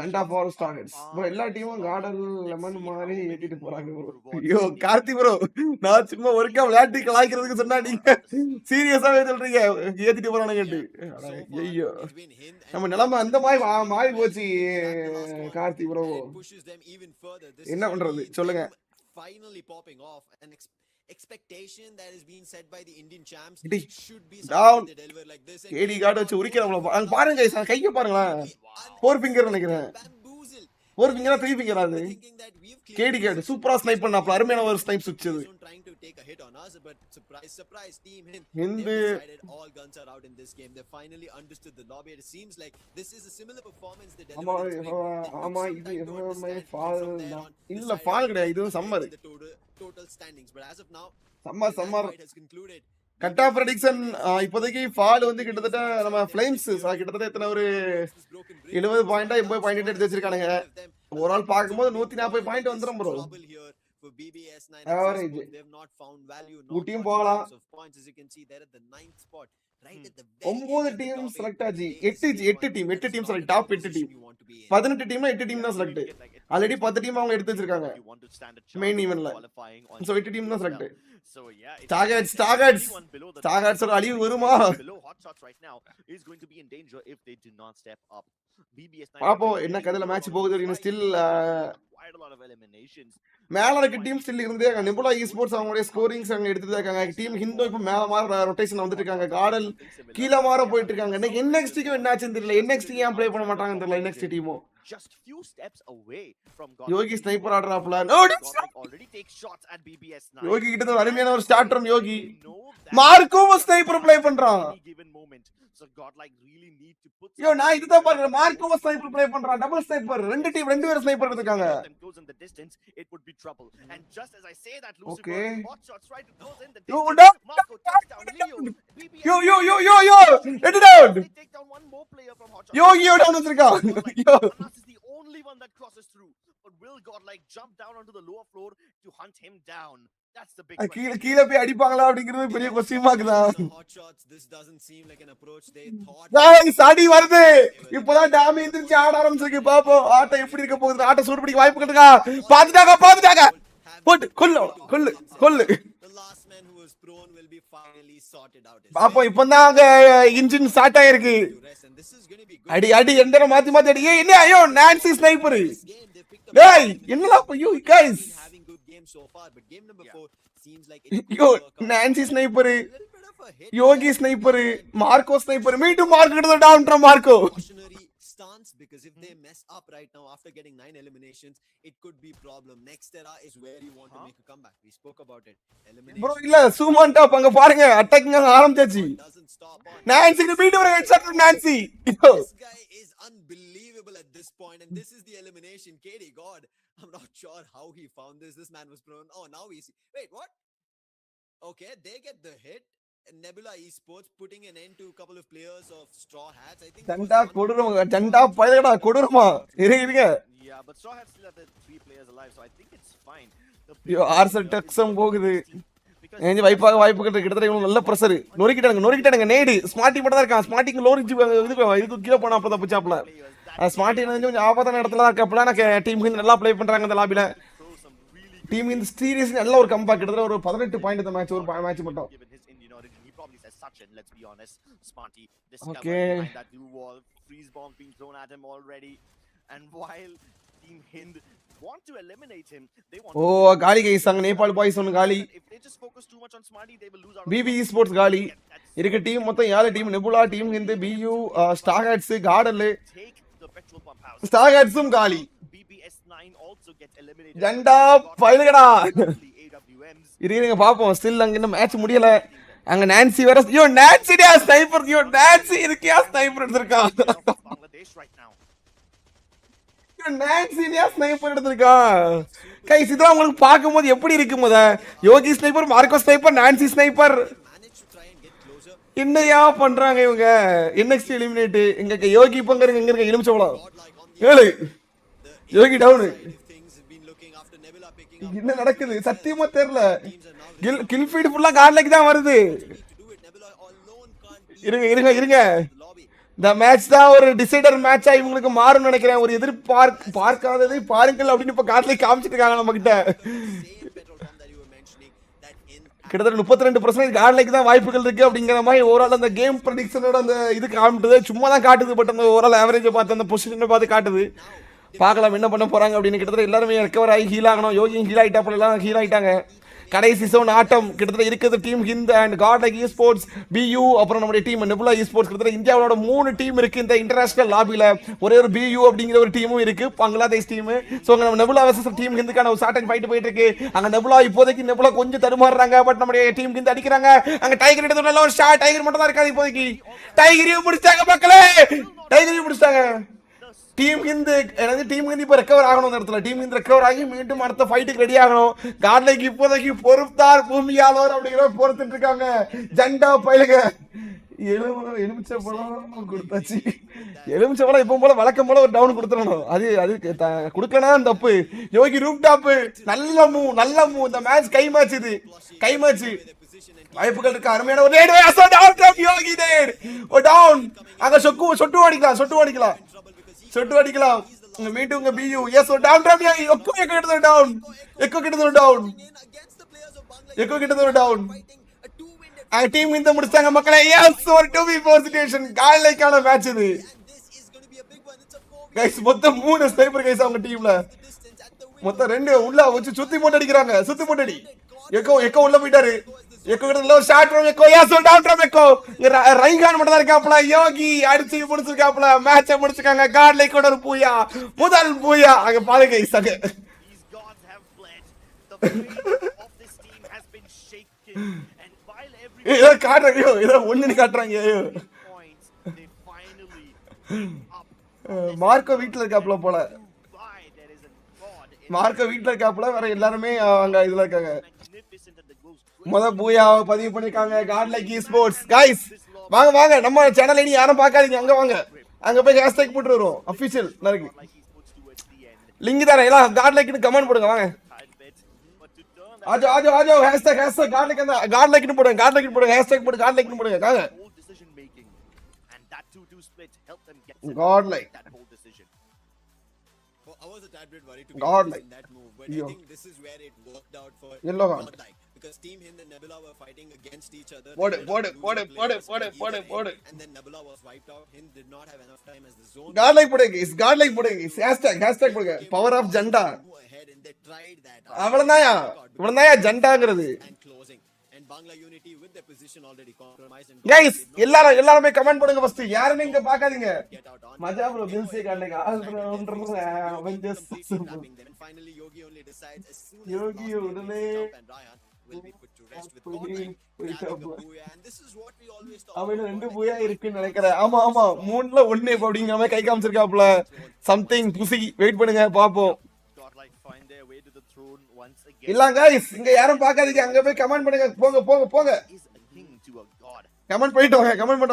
ஜண்டா ஃபார் ஸ்டார்ஸ் ப்ரோ எல்லா டீமும் கார்டன் லெமன் மாதிரி ஏத்திட்டு போறாங்க ப்ரோ ஐயோ கார்த்தி ப்ரோ நான் சும்மா ஒருக்கா விளையாட்டு கலாய்க்கிறதுக்கு சொன்னா நீங்க சீரியஸாவே சொல்றீங்க ஏத்திட்டு போறானுங்கட்டு ஐயோ நம்ம நிலைமை அந்த மாதிரி மாறி போச்சு கார்த்தி ப்ரோ என்ன பண்றது சொல்லுங்க finally popping off an expectation that is being set by the Indian champs should be down to deliver like this ஏடி கார்டு வச்சு உரிக்கறவங்க பாருங்க गाइस கைய பாருங்க 4 ஃபிங்கர் நினைக்கிறேன் 4 ஃபிங்கரா 3 ஃபிங்கரா அது கேடி கார்டு சூப்பரா ஸ்னைப் பண்ணாப்ல அருமையான ஒரு snipe சுச்சது trying to take a hit on us but surprise team Hindu all guns are out in this game they finally understood the lobby it seems like this is a similar performance they ஆமா இது FFMAI fall இல்ல fall கிடையாது இது summer total standings but as of now summer has concluded cut off prediction இப்போதைக்கு fall வந்து கிட்டத்தட்ட நம்ம flames கிட்டத்தட்ட எத்தனை ஒரு 70 பாயிண்டா 80 பாயிண்ட் எடுத்து வச்சிருக்கானுங்க ஒரு ஆள் பாக்கும்போது 140 பாயிண்ட் வந்துரும் bro for BBS 9 average they have not found value no team போகலாம் of points as you can see they're at the 9th spot right at the 9 team select ஆச்சு 8 டீம் செலக்ட் டாப் 8 டீம் 18 டீம்ல 8 team தான் select already 10 team அவங்க எடுத்து வச்சிருக்காங்க you want to stand a main chance event of ல. qualifying on So 8 team தான் select. so yeah Stargats ஒரு அழிவு வருமா? below hot shots right now is going to be in danger if they do not step up. BBS9 பாப்போம் என்ன கதையில match போகுது அப்படின்னு. Still quite a lot of eliminations. மேல இருக்க டீம் ஸ்டில் இருந்தே நெபுலா ஸ்போர்ட்ஸ் அவங்களுடைய ஸ்கோரிங்ஸ் அங்க எடுத்துட்டு இருக்காங்க. டீம் ஹிந்தோ இப்ப மேல மாற ரொட்டேஷன் வந்துட்டு இருக்காங்க. கார்டல் கீழ மாற போயிட்டு இருக்காங்க. இன்னைக்கு NXT-க்கு என்ன ஆச்சுன்னு தெரியல. NXT ஏன் ப்ளே பண்ண மாட்டாங்கன்னு தெரியல. NXT டீமும் just few steps away from Yogi sniper ஆடுறாப்ல. already take shots at BBS9. Yogi கிட்ட ஒரு அருமையான ஒரு starter Yogi. Marco sniper play பண்றான். So Godlike really need to put yo நான் இதுதான் பாருங்க. மார்க்கோ ஸ்னைப்பர் ப்ளே பண்றான். Double sniper. ரெண்டு பேர் ஸ்னைப்பர் எடுத்துக்காங்க. it would be trouble. And just as I say that Lucifer Okay. hot shots try to close in the Yo, distance. Marco takes down Leo. Yo. Let it out. They take down one more player from hot shots. யோகியோ down வச்சிருக்கான். Yo Anas is the only one that crosses through. But will Godlike jump down onto the lower floor to hunt him down? That's the big question. கீழ போய் அடிப்பாங்களா அப்படிங்கிறது பெரிய question mark தான். Hot shots, this doesn't seem like an approach they thought. Guys அடி வருது. இப்போதான் Tommy எந்திரிச்சு ஆட ஆரம்பிச்சிருக்கு. பாப்போம் ஆட்டம் எப்படி இருக்க போகுது. ஆட்டம் சூடு பிடிக்க வாய்ப்பு இருக்கா? பாத்துட்டாங்க. கொல்லு. The last man who was prone will be finally sorted out. பாப்போம் இப்போதான் அங்க இன்ஜின் ஸ்டார்ட் ஆயிருக்கு. And this is going to be good. அடி எந்தர மாத்தி அடி. ஏய் என்ன ஐயோ நான்சி ஸ்னைப்பர். டேய் என்னடா ஐயோ guys Having good games so far, but game number 4 seems like ஐயோ நான்சி ஸ்னைப்பர். யோகி ஸ்னைப்பர். Marco sniper. மீண்டும் மார்க்கோ கிட்ட டவுன்ட்ரா Marco. cautionary stance because if they mess up right now after getting 9 eliminations, it could be problem. Next era is where you want to make a comeback. We spoke about it. Elimination bro இல்ல சூமான் top அங்க பாருங்க attacking ஆரம்பிச்சாச்சு. doesn't stop on. நான்சிக்கு மீண்டும் ஒரு head shot Nancy. This guy is unbelievable at this point, and this is the elimination. KD, God, I'm not sure how he found this. This man was prone. Oh, now he's wait, what? Okay, they get the hit. Nebula Esports putting an end to a couple of players of Straw Hats. I think ஜண்டா பயலடா கொடுறமா இருங்க. Yeah, but Straw Hats still have the 3 players alive, so I think it's fine. யோ ஆர்சல் டக்ஸம் போகுது. ஏஞ்சி வாய்ப்புகள் கிட்டத்தட்ட இவங்க நல்ல pressure. நொறுக்கிட்டானுங்க நேடு. Smarty மட்டும் தான் இருக்கான். ஸ்மார்ட்டிக்கு லோ ரிஜ் இதுக்கு கீழ போனா அப்பதான் புச்சாப்ல. ஸ்மார்ட்டி கொஞ்சம் ஆபத்தான இடத்துல தான் இருக்கப்பல. நான் டீம் வந்து நல்லா ப்ளே பண்றாங்க இந்த லாபில. டீம் இந்த சீரியஸ் நல்ல ஒரு கம்பேக் கிட்டத்தட்ட ஒரு 18 பாயிண்ட் இந்த மேட்ச் ஒரு மேட்ச் மட்டும். And let's be honest, Smarty discovered Okay. behind that blue wall, freeze bomb being thrown at him already, and while Team Hind want to eliminate him, they want ஓ காலி guys அங்க Nepal boys ஒன்னு காலி. if they just focus too much on Smarty, they will lose out. BB Esports காலி. இருக்க team மொத்தம் 7 team. Nebula team Hind BU ஸ்டார்ஹாட்ஸ் கார்டல் Take the petrol pump house. ஸ்டார்ஹாட்ஸும் காலி. BBS9 also get eliminated. ஜண்டா பயலடா. AWMs. இருங்க பாப்போம். Still அங்க இன்னும் மேட்ச் முடியல. அங்க நான்சி வேற யோ நான்சியா ஸ்னைப்பர். யோ நான்சி இருக்கியா ஸ்னைப்பர் எடுத்துர்க்கா. Bangladesh right now. யோ நான்சியா ஸ்னைப்பர் எடுத்துர்க்கா. கைஸ் இதெல்லாம் உங்களுக்கு பாக்கும்போது எப்படி இருக்கு முத? Yogi sniper, Marco sniper, Nancy sniper. managed to try and get closer. என்னையா பண்றாங்க இவங்க? NXT eliminate. எங்க யோகி பங்க இருக்க எலுமிச்சவளா. ஏழு யோகி down. Things have been looking after Nebula picking up. என்ன நடக்குது சத்தியமா தெரியல. கில் ஃபீட் ஃபுல்லா கார்ட்லைக்கு தான் வருது. Nebula alone can't இருங்க lobby. இந்த மேட்ச் தான் ஒரு டிசைடர் மேட்சா இவங்களுக்கு மாறும்னு நினைக்கிறேன். ஒரு பார்க்காததை பாருங்கள் அப்படின்னு இப்ப கார்ட்லைக்கு காமிச்சிட்டு இருக்காங்க நம்ம கிட்ட. Same petrol pump that you were mentioning, that in கிட்டத்தட்ட 32% கார்ட்லைக்கு தான் வாய்ப்புகள் இருக்கு அப்படிங்கிற மாதிரி ஓவரால் அந்த கேம் ப்ரெடிக்ஷனோட அந்த இது காமிட்டுது. சும்மா தான் காட்டுது. பட் அந்த ஓவரால் ஆவரேஜை பார்த்து அந்த பொசிஷனை பார்த்து காட்டுது. பார்க்கலாம் என்ன பண்ண போறாங்க அப்படின்னு. கிட்டத்தட்ட எல்லாருமே ரெக்கவர் ஆகி ஹீல் ஆகணும். யோகி ஹீல் ஆயிட்டாப்பல எல்லாம் ஹீல் ஆயிட்டாங்க. கடைசி சோன் ஆட்டம் கிட்டத்தட்ட இருக்குது. Team Hind and Godlike esports BU அப்புறம் நம்முடைய டீம் நெபுலா ஈஸ்போர்ட்ஸ். கிட்டத்தட்ட இந்தியாவோட 3 டீம் இருக்கு இந்த இன்டர்நேஷனல் லாபில. ஒரே ஒரு BU அப்படிங்கிற ஒரு டீமும் இருக்கு, பங்களாதேஷ் டீம். ஸோ நம்ம நெபுலா வர்சஸ் டீம் ஹிந்துக்கான ஒரு சாட் அண்ட் ஃபைட் போயிட்டு இருக்கு. அங்க நெபுலா இப்போதைக்கு நெபுலா கொஞ்சம் தடுமாறுறாங்க. பட் நம்முடைய டீம் ஹிந்த் அடிக்கிறாங்க. அங்க டைகர் எடுத்து நல்ல ஒரு ஷாட். டைகர் மட்டும் தான் இருக்காது இப்போதைக்கு. டைகரையும் பிடிச்சாங்க மக்களே. டைகரையும் பிடிச்சாங்க. டீம் ஹிந்த் இப்போ ரெக்கவர் ஆகணும். அந்த இடத்துல டீம் ஹிந்த் ரெக்கவர் ஆகி மீண்டும் அடுத்த ஃபைட்டுக்கு ரெடி ஆகணும். கார்ட்லைக்கு இப்போதைக்கு பொறுத்தார் பூமியாளர் அப்படிங்கிற பொறுத்துட்டு இருக்காங்க. ஜண்டா பயிலுங்க எலுமிச்சை பழம் கொடுத்தாச்சு. எலுமிச்சை பழம் இப்போ போல வழக்கம் போல ஒரு டவுன் கொடுத்துடணும். அது கொடுக்கலனா தப்பு. யோகி ரூப் டாப் நல்ல மூவ். இந்த மேட்ச் கை மேட்ச். இது கை மேட்ச். வாய்ப்புகள் இருக்கு. அருமையான ஒரு ரேட். யோகி டவுன். அங்க சொட்டு அடிக்கலாம். மீட்டுங்க BU எஸ் ஒரு டவுன் ட்ராப் எக்கோ கிட்ட டவுன் எக்கோ கிட்ட டவுன் எக்கோ கிட்ட டவுன் டீம் இந்த முடிச்சாங்க மக்களே எஸ் ஒரு 2v4 சிச்சுவேஷன் காலைக்கான மேட்ச் இது गाइस மொத்தம் 3 ஸ்னைப்பர் गाइस அவங்க டீம்ல மொத்தம் 2 உள்ள வச்சு சுத்தி போட்டு அடிக்குறாங்க சுத்தி போட்டு அடி எக்கோ உள்ள போயிட்டாரு எக்கோ கிட்ட லோ ஷாட் ஃப்ரம் எக்கோ எஸ் ஒரு டவுன் ட்ராப் எக்கோ ரைகான் மட்டும் தான் இருக்காப்ல யோகி அடிச்சு முடிச்சிருக்காப்ல மேட்சை முடிச்சிருக்காங்க காட் லைக் ஒரு பூயா முதல் பூயா அங்க பாருங்க गाइस அங்க These gods have fled. The fate of this team has been shaken. And while every ஏதோ காட்றாங்க ஏதோ ஒண்ணுன்னு காட்றாங்க points, they finally up. Marco வீட்ல இருக்காப்ல போல Why there is a god in Marco வீட்ல இருக்காப்ல வேற எல்லாரும் அங்க இதுல இருக்காங்க magnificent and the goes முத பூயாவை பதிவு பண்ணிருக்காங்க காட் லைக் ஸ்போர்ட்ஸ் गाइस வாங்க வாங்க நம்ம சேனலை நீ யாரும் பார்க்காதீங்க அங்க வாங்க அங்க போய் ஹேஷ்டேக் போட்டு வரோம் அபிஷியல் இருக்கு like he puts towards the end. Link தரேன் எல்லாம் காட் லைக்னு கமெண்ட் போடுங்க வாங்க I'll bet. But to turn ஆஜோ ஆஜோ ஆஜோ ஹேஷ்டேக் காட் லைக்னு போடுங்க ஹேஷ்டேக் போடு காட் லைக்னு போடுங்க வாங்க that whole decision making and that 2-2 split helped them get God like. that whole decision. Oh, I was a tad bit worried to be God honest like. in that move, but Yo. I think this is where it worked out for Yellow God card. like, because Team Hind and Nebula were fighting against each other. Podu, They ended up podu, losing podu, players podu, on podu, either podu. end, and then Nebula was wiped out. Hind did not have enough time as the zone. Godlike போடுங்க guys Godlike போடுங்க guys hashtag போடுங்க power of Jhanda Go ahead and they tried that. அவ்வளவுதான்யா ஜண்டாங்கிறது And closing. And Bangla Unity with their position already compromised. And guys did not எல்லாரும் போய் comment பண்ணுங்க first யாருமே இங்க பார்க்காதீங்க get out on. மஜா ப்ரோ பில்ஸே Godlike Avengers Trapping them. And finally, Yogi only decides as soon as Yogi the last player உடனே makes the jump and Ryan will be put to rest with Godlike grabbing a booyah. And this is what we always talk அவன் about. ரெண்டு பூயா இருக்குன்னு நினைக்கிறேன் ஆமா ஆமா மூணுல ஒண்ணு அப்படிங்கிற மாதிரி கை காமிச்சிருக்காப்ல சம்திங் புசி வெயிட் பண்ணுங்க பாப்போம் God like find their way to the throne once again. இல்ல गाइस இங்க யாரும் பார்க்காதீங்க அங்க போய் கமெண்ட் பண்ணுங்க போங்க Is a king to a god. Comment பண்ணிட்டு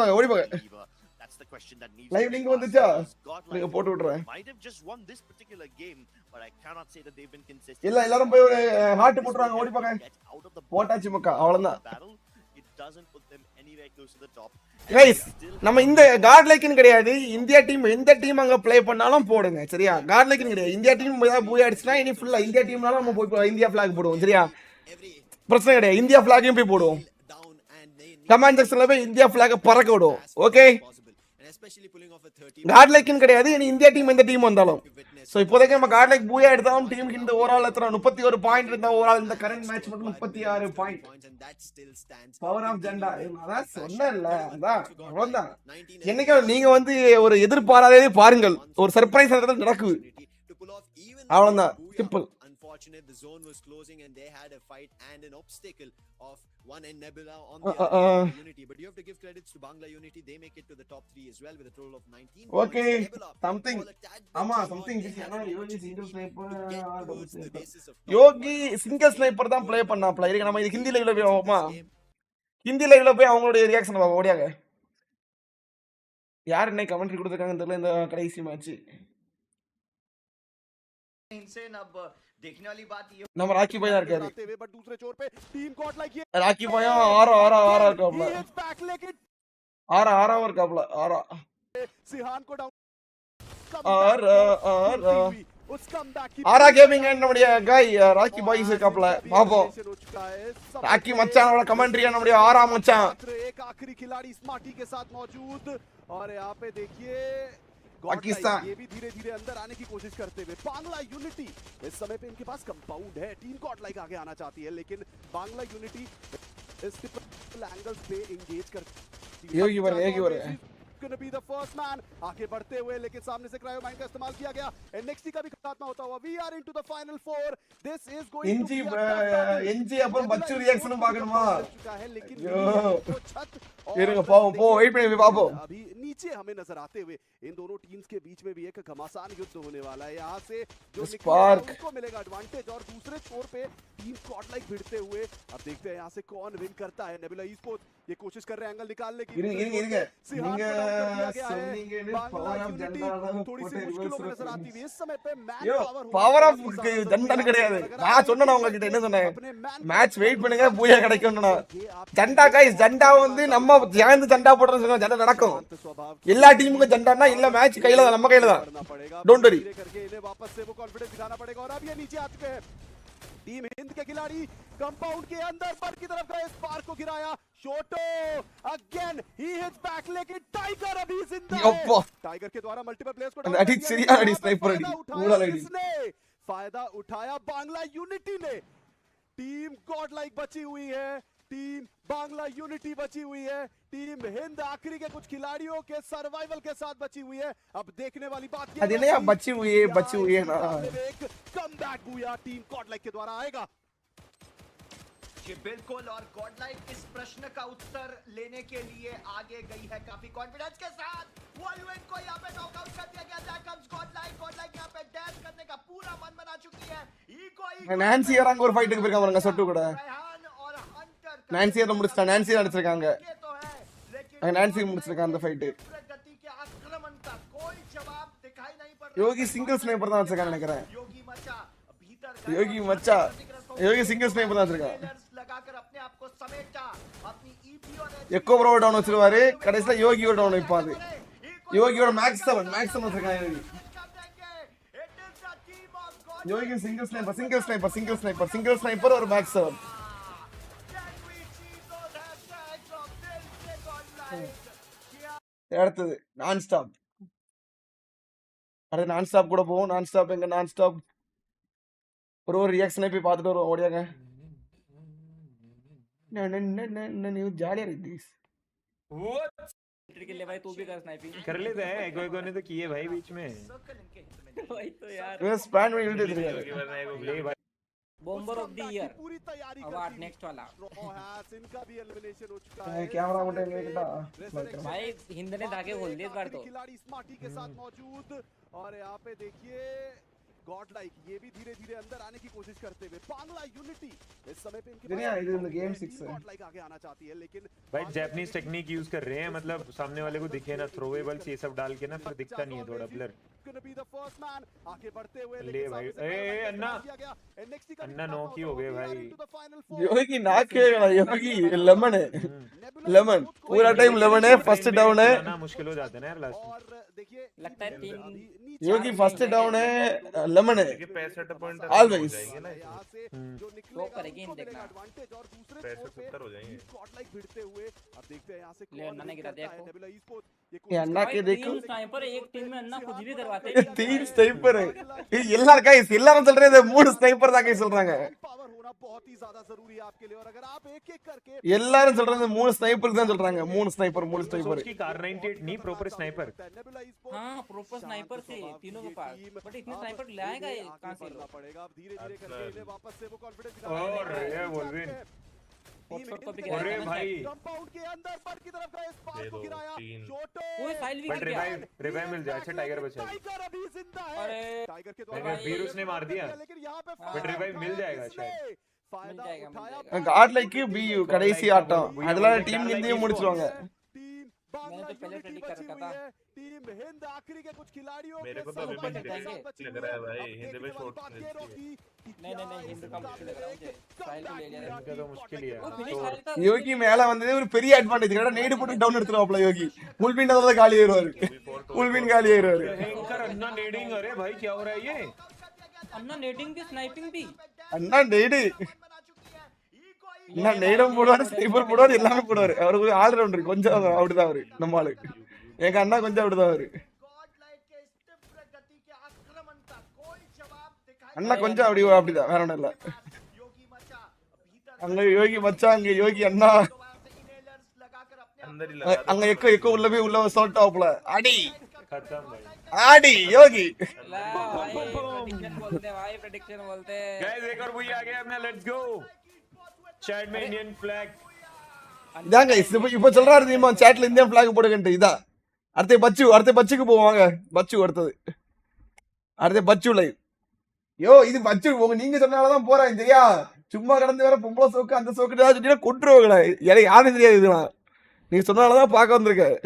வாங்க ஓடி போங்க Believer. That's the question that needs Live to be link asked. வந்துச்சா? Is God like நீங்க போட்டு விட்டுறேன் might have just won this particular game, but I cannot say that they've been consistent. இல்ல எல்லாரும் போய் ஒரு ஹார்ட் போட்டுறாங்க ஓடி போங்க Get out of the போட்டாச்சு மக்கா அவ்வளவுதான் battle. It doesn't put them anywhere close to the top. Guys நம்ம இந்த காட் லைக்னு கிடையாது இந்தியா டீம் எந்த டீம் அங்க ப்ளே பண்ணாலும் போடுங்க சரியா காட் லைக்னு கிடையாது இந்தியா டீம் ஏதாவது பூயா அடிச்சுனா இனி ஃபுல்லா இந்தியா டீம்னால நம்ம போய் இந்தியா ஃபிளாக் போடுவோம் சரியா Every பிரச்சனை கிடையாது இந்தியா ஃபிளாகையும் போய் போடுவோம் down and they கமெண்ட் செக்ஷன்ல போய் இந்தியா ஃபிளாக பறக்க விடுவோம் okay possible. And especially pulling off a 30 காட் லைக்னு கிடையாது இனி இந்தியா டீம் எந்த டீம் வந்தாலும் சோ இப்போதைக்கு நம்ம காட் லைக் பூயா எடுத்தாலும் டீமுக்கு இந்த ஓவரால் எத்தனை 31 பாயிண்ட் இருந்தா ஓவரால் இந்த கரண்ட் மேட்ச் மட்டும் 36 point points and that still stands. Power of Jhanda அதான் சொன்னேன்ல அதான் அவ்வளவுதான் என்னைக்கும் நீங்க வந்து ஒரு எதிர்பாராததே பாருங்கள் ஒரு சர்ப்ரைஸ் நடக்குது To pull off even அவ்வளவுதான் booyah. Simple Unfortunate, the zone was closing and they had a fight and an obstacle of one and Nebula on the other end of Unity. But you have to give credits to Bangla Unity. They make it to the top 3 as well with a total of 19 Okay, points. Nebula something. fall a tad bit ஆமா short. Something They had to Yogi single sniper get towards the basis of top Yogi one. Single sniper தான் play பண்ணாப்ல இருக்கு நம்ம இது ஹிந்தி லைவ்ல போய் ஆமா Game. Hindi லைவ்ல போய் அவங்களுடைய ரியாக்ஷன் பாப்போம் ஓடியாங்க யார் என்ன கமெண்ட்ரி கொடுத்துருக்காங்கன்னு தெரியல இந்த கடைசி மேட்ச் इनसे अब देखने वाली बात ये நம்ம ராக்கி பாய் தான் இருக்காரு आते हुए बट दूसरे छोर पे टीम गॉड लाइक ये ராக்கி பாயும் ஆறா இருக்காப்ல he is back लेकिन ஆறா இருக்காப்ல ஆறா सिहान को डाउन ஆறா उस कमबैक की ஆறா கேமிங் நம்முடைய गाय ராக்கி பாய்ஸ் இருக்காப்ல பாப்போம் हो चुका है ராக்கி மச்சானோட கமெண்ட்ரியா நம்முடைய ஆறா மச்சான் एक आखिरी खिलाड़ी स्मार्टी के साथ मौजूद और यहाँ पे देखिए पाकिस्तान। ये भी धीरे धीरे अंदर आने की कोशिश करते हुए बांग्ला यूनिटी इस समय पे इनके पास कंपाउंड है टीम गॉड लाइक आगे आना चाहती है लेकिन बांग्ला यूनिटी इस एंगल्स पे एंगेज करती है योगी वर gonna be the first man आगे बढ़ते हुए लेकिन सामने से क्रायो माइन का इस्तेमाल किया गया एनएक्सटी का भी खात्मा होता हुआ we are into the final four this is going NG NG அப்புறம் பச்சு ரியாக்ஷனும் பார்க்கணுமா चुका है लेकिन यो। वो छत இருங்க பாப்போம் வெயிட் பண்ணி பாப்போம் अभी नीचे हमें नजर आते हुए इन दोनों टीम्स के बीच में भी एक घमासान युद्ध होने वाला है यहाँ से जो स्पार्क उनको मिलेगा एडवांटेज और दूसरे छोर पे टीम गॉड लाइक भिड़ते हुए अब देखते हैं यहाँ से कौन विन करता है नेबुला ई स्पोर्ट्स ये कोशिश कर रहे हैं एंगल निकालने की। இருங்க சொன்னீங்கன்னு பவர் ஆஃப் ஜெண்டால थोड़ी सी मुश्किलों में नजर आती हुई इस समय पे man yo power power of ஜெண்டான்னு கிடையாது. நான் சொன்னேன் உங்ககிட்ட என்ன சொன்னேன், மேட்ச் வெயிட் பண்ணுங்க பூயா கிடைக்கும்னா. ஜெண்டா गाइस ஜெண்டா வந்து நம்ம சேர்ந்து ஜெண்டா போடுறோம்னு சொல்லுங்க, ஜெண்டா நடக்கும். எல்லா டீமுக்கும் ஜெண்டானா இல்ல மேட்ச் கையில தான், நம்ம கையில தான். डोंट वरी वापस से वो कॉन्फिडेंस दिखाना पड़ेगा और अब ये नीचे आ चुके हैं टीम हिंद के खिलाड़ी। कंपाउंड के अंदर पर की तरफ गए, स्पार्क को गिराया शोटो अगेन ही हिट्स बैक, लेकिन टाइगर अभी जिंदा है। टाइगर के द्वारा मल्टीपल प्लेयर्स को அந்த அடி சரியா அடி ஸ்னைப்பர் அடி மூளை அடி फायदा उठाया बांग्ला यूनिटी ने। टीम गॉड लाइक बची हुई है, टीम बांग्ला यूनिटी बची हुई है, टीम हिंद आखिरी के कुछ खिलाड़ियों के सर्वाइवल के साथ बची हुई है। अब देखने वाली बात ये அது என்னையா बची हुई है ना, एक कमबैक बुया टीम गॉड लाइक के द्वारा आएगा। जी बिल्कुल, और गॉडलाइक इस प्रश्न का उत्तर लेने के लिए आगे गई है काफी कॉन्फिडेंस के साथ। वॉल्यून को यहाँ पे नॉकआउट कर दिया गया। दैट कम्स गॉडलाइक यहाँ पे डैश करने का पूरा मन बना चुकी है। நான்சி யாரங்க ஒரு ஃபைட்டுக்கு போயிருக்காங்க பாருங்க சொட்டு கூட. நான்சி யார முடிச்சிட்டாங்க, நான்சி அடிச்சிருக்காங்க. நான்சி முடிச்சிருக்காங்க அந்த ஃபைட். யோகி சிங்கிள் ஸ்னைப்பர் தான் வச்சிருக்காங்க நினைக்கிறேன். யோகி சிங்கிள் ஸ்னைப்பர் தான் வச்சிருக்காங்க. எக்கோ ப்ரோ டவுன் வச்சிருவாரு, கடைசில யோகியோட டவுன் வைப்பாரு. யோகியோட மேக்ஸ் 7 வச்சிருக்காங்க யோகி. யோகி சிங்கிள் ஸ்னைப்பர் ஒரு மேக்ஸ் 7. அடுத்தது நான் ஸ்டாப். அடுத்து நான் ஸ்டாப் கூட போவோம். நான் ஸ்டாப் எங்க, நான் ஸ்டாப் ஒரு ரியாக்ஷனை போய் பார்த்துட்டு வருவோம். ஓடியாங்க ஜாலியா இருக்கு के लिए भाई तू भी कर स्नाइपिंग कर लेते हैं। एगो ने तो किए भाई बीच में भाई तो यार बस स्पैन में यूनिट दे ले भाई। बॉम्बर ऑफ द ईयर पूरी तैयारी अवार्ड नेक्स्ट वाला इनका भी एलिमिनेशन हो चुका है। कैमरा उठाएंगे बेटा भाई हिंद ने धागे खोल दिए इस बार तो। खिलाड़ी स्मार्टी के साथ मौजूद, और यहाँ पे देखिए गॉड लाइक ये भी धीरे धीरे अंदर आने की कोशिश करते हुए। बांग्ला यूनिटी इस समय पे इनके दुनिया इधर गेम 6 है। गॉड लाइक आगे आना चाहती है, लेकिन भाई जापानीज टेक्निक यूज कर रहे हैं, मतलब सामने वाले को दिखे ना, थ्रोवेबल्स ये सब डाल के ना फिर दिखता नहीं है, थोड़ा ब्लर। आगे बढ़ते हुए ले भाई ए अन्ना नॉक ही हो गए भाई। योगी नाक है योगी लेमन है, लेमन पूरा टाइम लेमन है। फर्स्ट डाउन है ना मुश्किल हो जाता है ना यार लास्ट में। लगता है 3 योगी फर्स्ट डाउन है, लेमन है 65 पॉइंट ऑलवेज तो करेगी इन देखना 65-70 हो जाएंगे। गॉडलाइक भिड़ते हुए अब देखते हैं यहां से ले अन्ना ने गिरा दिया को। ये अन्ना के देखो स्नाइपर एक टीम में अन्ना कुछ भी करवाते ये 3 स्नाइपर है। ये எல்லாரும் गाइस எல்லாரும் சொல்றது 3 ஸ்னைப்பர் தான் गाइस சொல்றாங்க। पावर होना बहुत ही ज्यादा जरूरी है आपके लिए, और अगर आप एक एक करके எல்லாரும் சொல்றது 3 ஸ்னைப்பர் தான் சொல்றாங்க। 3 स्नाइपर उसकी कार 98 नहीं प्रॉपर स्नाइपर। हां प्रॉपर स्नाइपर थे तीनों के पास, बट इतने स्नाइपर लाएगा ये कहां से पड़ेगा। अब धीरे धीरे करके इन्हें वापस से वो कॉन्फिडेंस और ये वोल्विन अरे भाई कंपाउंड के अंदर पर की तरफ गए, स्पार्क को गिराया शोटो। कोई फाइल भी बट रिवाइव मिल जाए। अच्छा टाइगर बचा, टाइगर अभी जिंदा है। अरे टाइगर के द्वारा वीरूस ने मार दिया, लेकिन यहां पे बट रिवाइव मिल जाएगा शायद। फायदा उठाया गार्ड लाइक बी கடைசி ஆட்டம் அதனால டீம் இந்தியா முடிச்சுவாங்க। मैंने तो पहले प्रेडिक्ट कर रखा था। टीम हिंद आखिरी के कुछ खिलाड़ियों मेरे को तो अभी भी लग रहा है भाई हिंद में शॉट नहीं हिंद का मुश्किल लग रहा है मुझे। फाइल को ले लिया इनका तो मुश्किल ही है। யோகி மேல வந்ததே ஒரு பெரிய அட்வான்டேஜ் கடா, நேடு போட்டு டவுன் எடுத்துறாப்ல யோகி। புல்பின் அதல காலி ஆயிடுவாரு, புல்பின் காலி ஆயிடுவாரு। हैंकर अन्ना नेडिंग, अरे भाई क्या हो रहा है ये? अन्ना नेडिंग भी स्नाइपिंग भी अन्ना नेடு என்ன நேடும் போடுவாரு, ஸ்னைப்பர் போடுவாரு, எல்லாமே போடுவாரு। அவருக்கு ஆல் ரவுண்டர் கொஞ்சம் அப்படிதான் அவரு, நம்ம ஆளு எங்க அண்ணா கொஞ்சம் அப்படிதான் அவரு। அண்ணா கொஞ்சம் அப்படிதான், வேற ஒண்ணும் இல்ல। அங்க யோகி மச்சா, அங்க யோகி அண்ணா, அங்க எக்கோ உள்ள போய் உள்ள சொல்லிட்டாப்ல அடி आड़ी योगी प्रेडिक्शन बोलते गाइस एक और बुई आ गया अपना, लेट्स गो चैट में इंडियन फ्लैग இதான் गाइस இப்போ சொல்றாரு நீமா chatல இந்தியன் flag போடுங்கன்னு। இதா அடுத்து பச்சுக்கு போவாங்க। பச்சு அடுத்து பச்சு லைவ்। யோ இது பச்சு போங்க, நீங்க சொன்னால தான் போறேன் சரியா? சும்மா கடந்து வர பொம்பளை சோக்கு அந்த சோக்கு ஏதாவது சொன்னா கொன்றுவாங்கடா, எனக்கு யாரும் தெரியாது இதெல்லாம்। நீ சொன்னாலதான் பார்க்க வந்திருக்கேன்.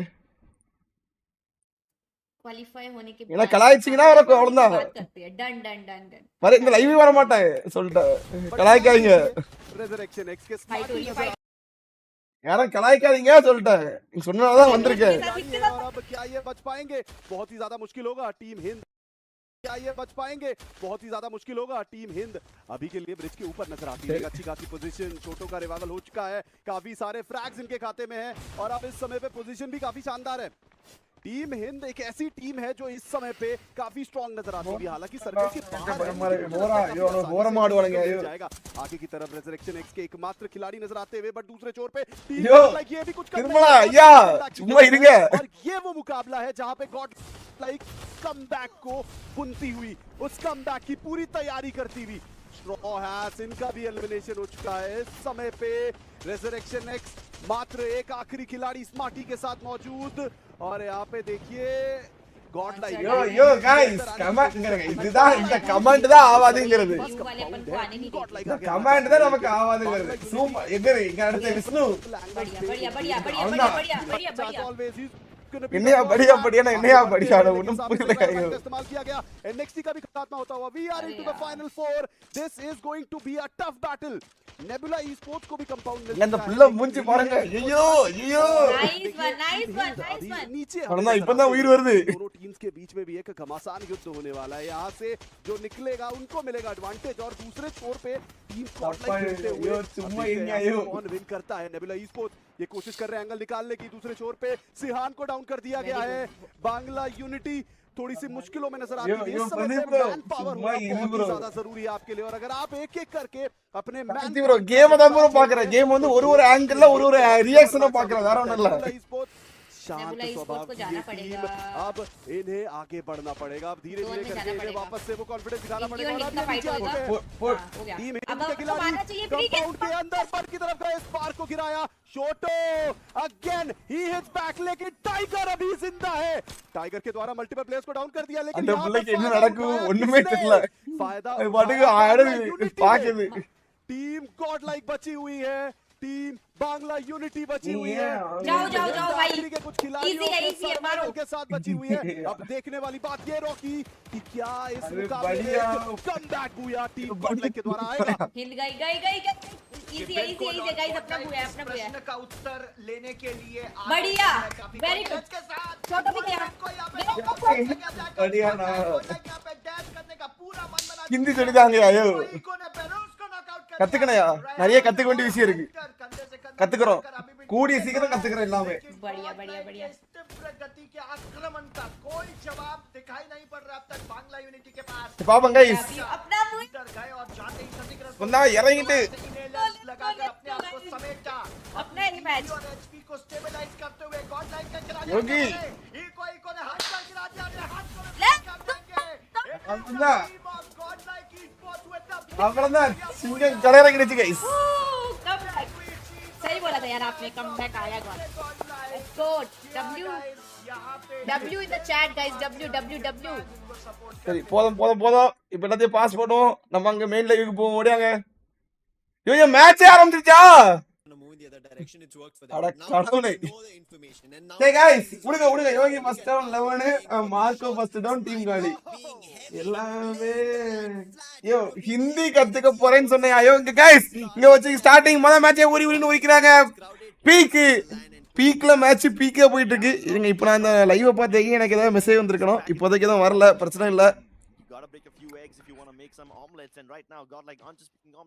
क्वालीफाई होने के ஏன்னா கலாய்ச்சிங்கன்னா உனக்கு அவ்வளவுதான். बात करते हैं डन डन डन डन வர இந்த லைவ் வர மாட்டேன் சொல்லிட்டேன். கலாய்க்காதீங்க. रेजरेक्शन एक्स के फाइट हो रही है फाइट யாரும் கலாய்க்காதீங்க சொல்லிட்டேன். நீ சொன்னாலதான் வந்திருக்கேன். और अब क्या ये बच पाएंगे? बहुत ही ज्यादा मुश्किल होगा टीम हिंद. क्या ये बच पाएंगे? बहुत ही ज्यादा मुश्किल होगा टीम हिंद. अभी के लिए ब्रिज के ऊपर नजर आती है अच्छी खासी पोजीशन. छोटो का रिवाइवल हो चुका है. काफी सारे फ्रैग्स इनके खाते में है और अब इस समय पे पोजीशन भी काफी शानदार है. टीम हिंद एक ऐसी टीम है जो इस समय पे काफी स्ट्रांग नजर आती है. हालांकि सर्कल के बाहर जाएगा. आगे की तरफ रेजरेक्शन एक्स के एकमात्र खिलाड़ी नजर आते हुए बट दूसरे छोर पे ये भी कुछ और ये वो मुकाबला है जहां पे गॉड लाइक कमबैक को बुनती हुई उस कमबैक की पूरी तैयारी करती हुई स्ट्रॉ हैस इनका भी एलिमिनेशन हो चुका है. इस समय पे रेजरेक्शन एक्स मात्र एक आखिरी खिलाड़ी स्मार्टी के साथ मौजूद और यहाँ पे देखिए God like yo guys comment करेंगे. இதுதான் இந்த கமெண்ட் தான் ஆவாதுங்கிறது. கமெண்ட் தான் நமக்கு ஆவாதுங்கிறது. சூப்பர் எகரி இங்க அடுத்து விஷ்ணு. बढ़िया बढ़िया बढ़िया बढ़िया बढ़िया बढ़िया बढ़िया என்னையா बढ़िया बढ़िया ना என்னையா बढ़िया ना ஒண்ணும் புரியல. इस्तेमाल किया गया. एनएक्सटी का भी खात्मा होता हुआ. We are into the final 4. This is going to be a tough battle. Nebula esports को भी कंपाउंड मिल இந்த புள்ள மூஞ்சி பாருங்க. ஐயோ ஐயோ nice one nice one nice one नीचे அண்ணா இப்பதான் உயிர் வருது. दोनों टीम्स के बीच में भी एक घमासान युद्ध होने वाला है. यहाँ से जो निकलेगा उनको मिलेगा एडवांटेज और दूसरे छोर पे टीम कौन विन करता है. नेबुला ई-स्पोर्ट्स ये कोशिश कर रहे हैं एंगल निकालने की. दूसरे छोर पे सिहान को डाउन कर दिया गया है. बांग्ला यूनिटी थोड़ी सी मुश्किलों में नजर आती है. इस समय मैन पावर होना बहुत ही ज्यादा जरूरी है आपके लिए और अगर आप एक एक करके अपने मैन ப்ரோ கேம் தான் ப்ரோ பாக்குறேன். கேம் வந்து ஒரு ஆங்கிள்ல ஒரு ரியாக்ஷனை பாக்குறேன். வேற ஒண்ணும் இல்ல. शांत स्वभाव की ये टीम अब इन्हें आगे बढ़ना पड़ेगा. अब धीरे धीरे करके इन्हें वापस से वो कॉन्फिडेंस दिखाना पड़ेगा. और अब नीचे आ चुके हैं टीम हिंद के खिलाड़ी. कंपाउंड के अंदर पर की तरफ गए. स्पार्क को गिराया. शोटो अगेन ही हिट्स बैक लेकिन टाइगर अभी जिंदा है. टाइगर के द्वारा मल्टीपल प्लेयर्स को डाउन कर दिया लेकिन அந்த புள்ளைக்கு என்ன நடக்கும் ஒண்ணுமே தெரியல. फायदा பாட்டுக்கு ஆடு பாக்குது. टीम गॉड लाइक बची हुई है. टीम बांग्ला यूनिटी बची हुई है. जाओ जाओ जाओ भाई के कुछ खिलाड़ियों के साथ बची हुई है. अब देखने वाली बात ये रॉकी कि क्या इस मुकाबले में कमबैक हुआ टीम गॉड लाइक के द्वारा आएगा. हिल गई गई गई इजी है गाइस अपना बुया प्रश्न का उत्तर लेने के लिए बढ़िया वेरी गुड छोटो भी क्या बढ़िया ना यहाँ पे डैश करने का पूरा मन बना. हिंदी சொல்லிதாங்க. ஐயோ கத்துக்கணையா நிறைய கத்துக்க வேண்டிய விஷயம் இருக்கு. கத்துக்கிறோம் கூடிய சீக்கிரம் கத்துக்கிறோம் எல்லாமே. बढ़िया बढ़िया बढ़िया तीव्र गति के आक्रमण का कोई जवाब दिखाई नहीं पड़ रहा अब तक बांग्ला यूनिटी के पास. பாப்போம் गाइस अपना गए और जाते ही क्षतिग्रस्त வந்தா இறங்கிட்டு लगाकर अपने आप को समेटा. अपना ही मैच और एचपी को स्टेबलाइज करते हुए गॉड लाइक के खिलाड़ी योगी इको ने हाथ पर गिरा दिया. हाथ को வந்தா God like esports with the அவ்வளவுதான் சிங்கம் கடையிறங்கிடுச்சு गाइस. सही बोला था यार आपने कमबैक आया God. Let's go W in the chat guys. W சரி போதும் போதும் போதும். இப்ப எல்லாத்தையும் பாஸ் பண்ணுவோம். நம்ம அங்க மெயின் லைவுக்கு போவோம். ஓடியாங்க. ஐயோ மேட்ச் ஆரம்பிச்சிருச்சா? அட கடவுளே. Hey guys உடுங்க Yogi first down 11 Marco first down team காலி எல்லாமே. யோ ஹிந்தி கத்துக்க போறேன்னு சொன்னேன். ஐயோ இங்க गाइस இங்க வச்சு ஸ்டார்டிங் மொத மேட்சே ஊறின்னு ஊறிக்கறாங்க. பீக்ல மேட்ச் பீக்கே போயிட்டு இருக்கு. இருங்க இப்போ நான் இந்த லைவ் பார்த்தேங்க எனக்கு ஏதாவது மெசேஜ் வந்திருக்கணும். இப்போதைக்கு எதுவும் வரல. பிரச்சனை இல்ல.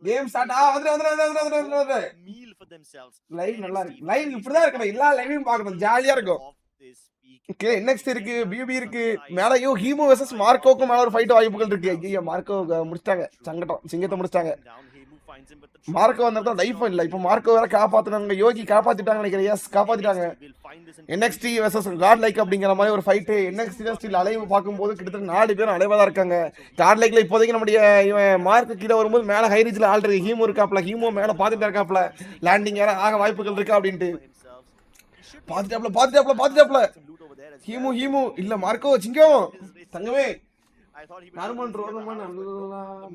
கேம் ஸ்டார்ட் வந்து லைவ் நல்லா இருக்கு. லைவ் இப்படிதான் இருக்கணும். எல்லா லைவையும் பார்க்கணும். ஜாலியா இருக்கும். ஓகே நெக்ஸ்ட் இருக்கு பியூபி இருக்கு. மேல ஹீமோ வெர்சஸ் மார்க்கோக்கு மேல ஒரு ஃபைட் வாய்ப்புகள் இருக்கு. ஐயோ மார்க்கோ முடிச்சிட்டாங்க. சிங்கத்தை முடிச்சிட்டாங்க. மார்க்கோ வந்தா லைஃப் இல்ல. இப்போ மார்க்கோ வேற காப்பாத்துனாங்க. யோகி காப்பாத்திட்டாங்க நினைக்கிறேன். எஸ் காப்பாத்திட்டாங்க. NXT வெர்சஸ் காட் லைக் அப்படிங்கிற மாதிரி ஒரு ஃபைட். NXT ஸ்டில் அலைவ் பார்க்கும்போது கிட்டத்தட்ட 4 பேரும் அலைவா தான் இருக்காங்க. காட் லைக்ல இப்போதைக்கு நம்முடைய மார்க் கீழே வரும்போது மேல ஹை ரீச்ல ஆல்ரெடி ஹீமோ இருக்காப்ல. ஹீமோ மேல பாத்துட்டு இருக்காப்ல. லேண்டிங் வேற ஆக வாய்ப்புகள் இருக்கா அப்படின்ட்டு பாத்துட்டாப்ல. ஹீமோ இல்ல மார்க்கோ சிங்கம் தங்கமே. நார்மல் ரோலமா நல்லா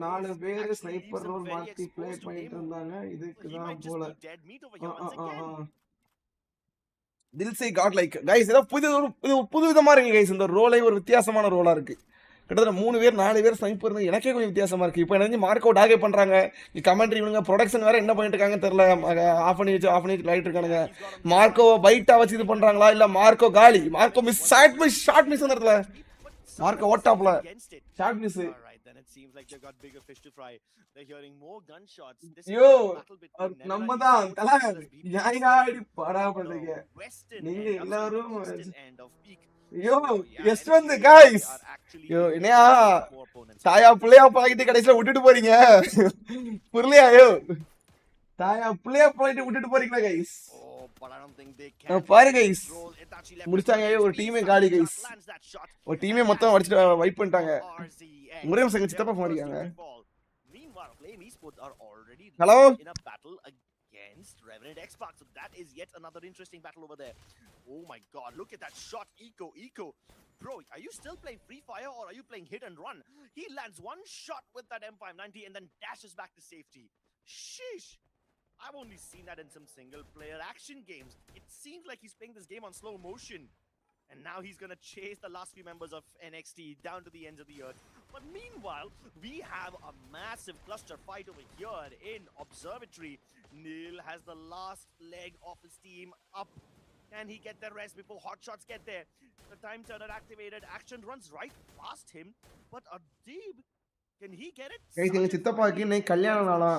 4 பேர் ஸ்னைப்பர் ரோல் மாத்தி ப்ளே பண்ணிட்டு இருந்தாங்க. இதுக்கு தான் போல தில்சை காட் லைக் கைஸ் ஏதோ புது விதமா இருக்கு கைஸ். இந்த ரோலே ஒரு வித்தியாசமான ரோலா இருக்கு. கிட்டத்தட்ட 3 பேர் 4 பேர் ஸ்னைப்பர் இருந்து எனக்கே கொஞ்சம் வித்தியாசமா இருக்கு. இப்போ எனக்கு மார்க் அவுட் ஆகே பண்றாங்க. கமெண்ட்ரி இவங்க ப்ரொடக்ஷன் வேற என்ன பண்ணிட்டு இருக்காங்கன்னு தெரியல. ஆஃப் பண்ணி வச்சு லைட் இருக்கானுங்க. மார்க்கோ பைட்டா வச்சு இது பண்றாங்களா இல்ல மார்க்கோ காலி? மார்க்கோ மிஸ் ஷார்ட் மிஸ் அந்த இடத்துல. மார்க்கோ ஓட்டாப்ல shot miss. Seems like they got bigger fish to fry. They're hearing more gunshots. Yo, நம்ம தான் தல யாயிடி படா பண்றீங்க நீங்க எல்லாரும். யோ யஸ்வந்த் गाइस யோ என்னையா தாயா புள்ளையா பாக்கிட்டு கடைசில விட்டுட்டு போறீங்க புரியலையா? யோ தாயா புள்ளையா பாக்கிட்டு விட்டுட்டு போறீங்களா गाइस? பாரு गाइस முடிச்சாங்க. ஒரு டீமே காலி गाइस. ஒரு டீமே மொத்தம் அடிச்சிட்டு வைப் பண்ணிட்டாங்க. ஒரே நிமிஷம் சித்தப்பா ஃபோன் அடிக்காங்க. Hello in a battle against Revenant X-Pac. So that is yet another interesting battle over there. Oh my god, look at that shot. Eco. Bro, are you still playing FreeFire or are you playing hit and run? He lands one shot with that M590 and then dashes back to safety. Sheesh. I've only seen that in some single player action games. It seems like he's playing this game on slow motion. And now he's gonna chase the last few members of NXT down to the ends of the earth. But meanwhile, we have a massive cluster fight over here in Observatory. Neil has the last leg of his team up. Can he get the rest before Hotshots get there? The time turner activated. Action runs right past him. But Adib, can he get it? எங்க சித்தப்பாக்கு இன்னைக்கு கல்யாண நாளா,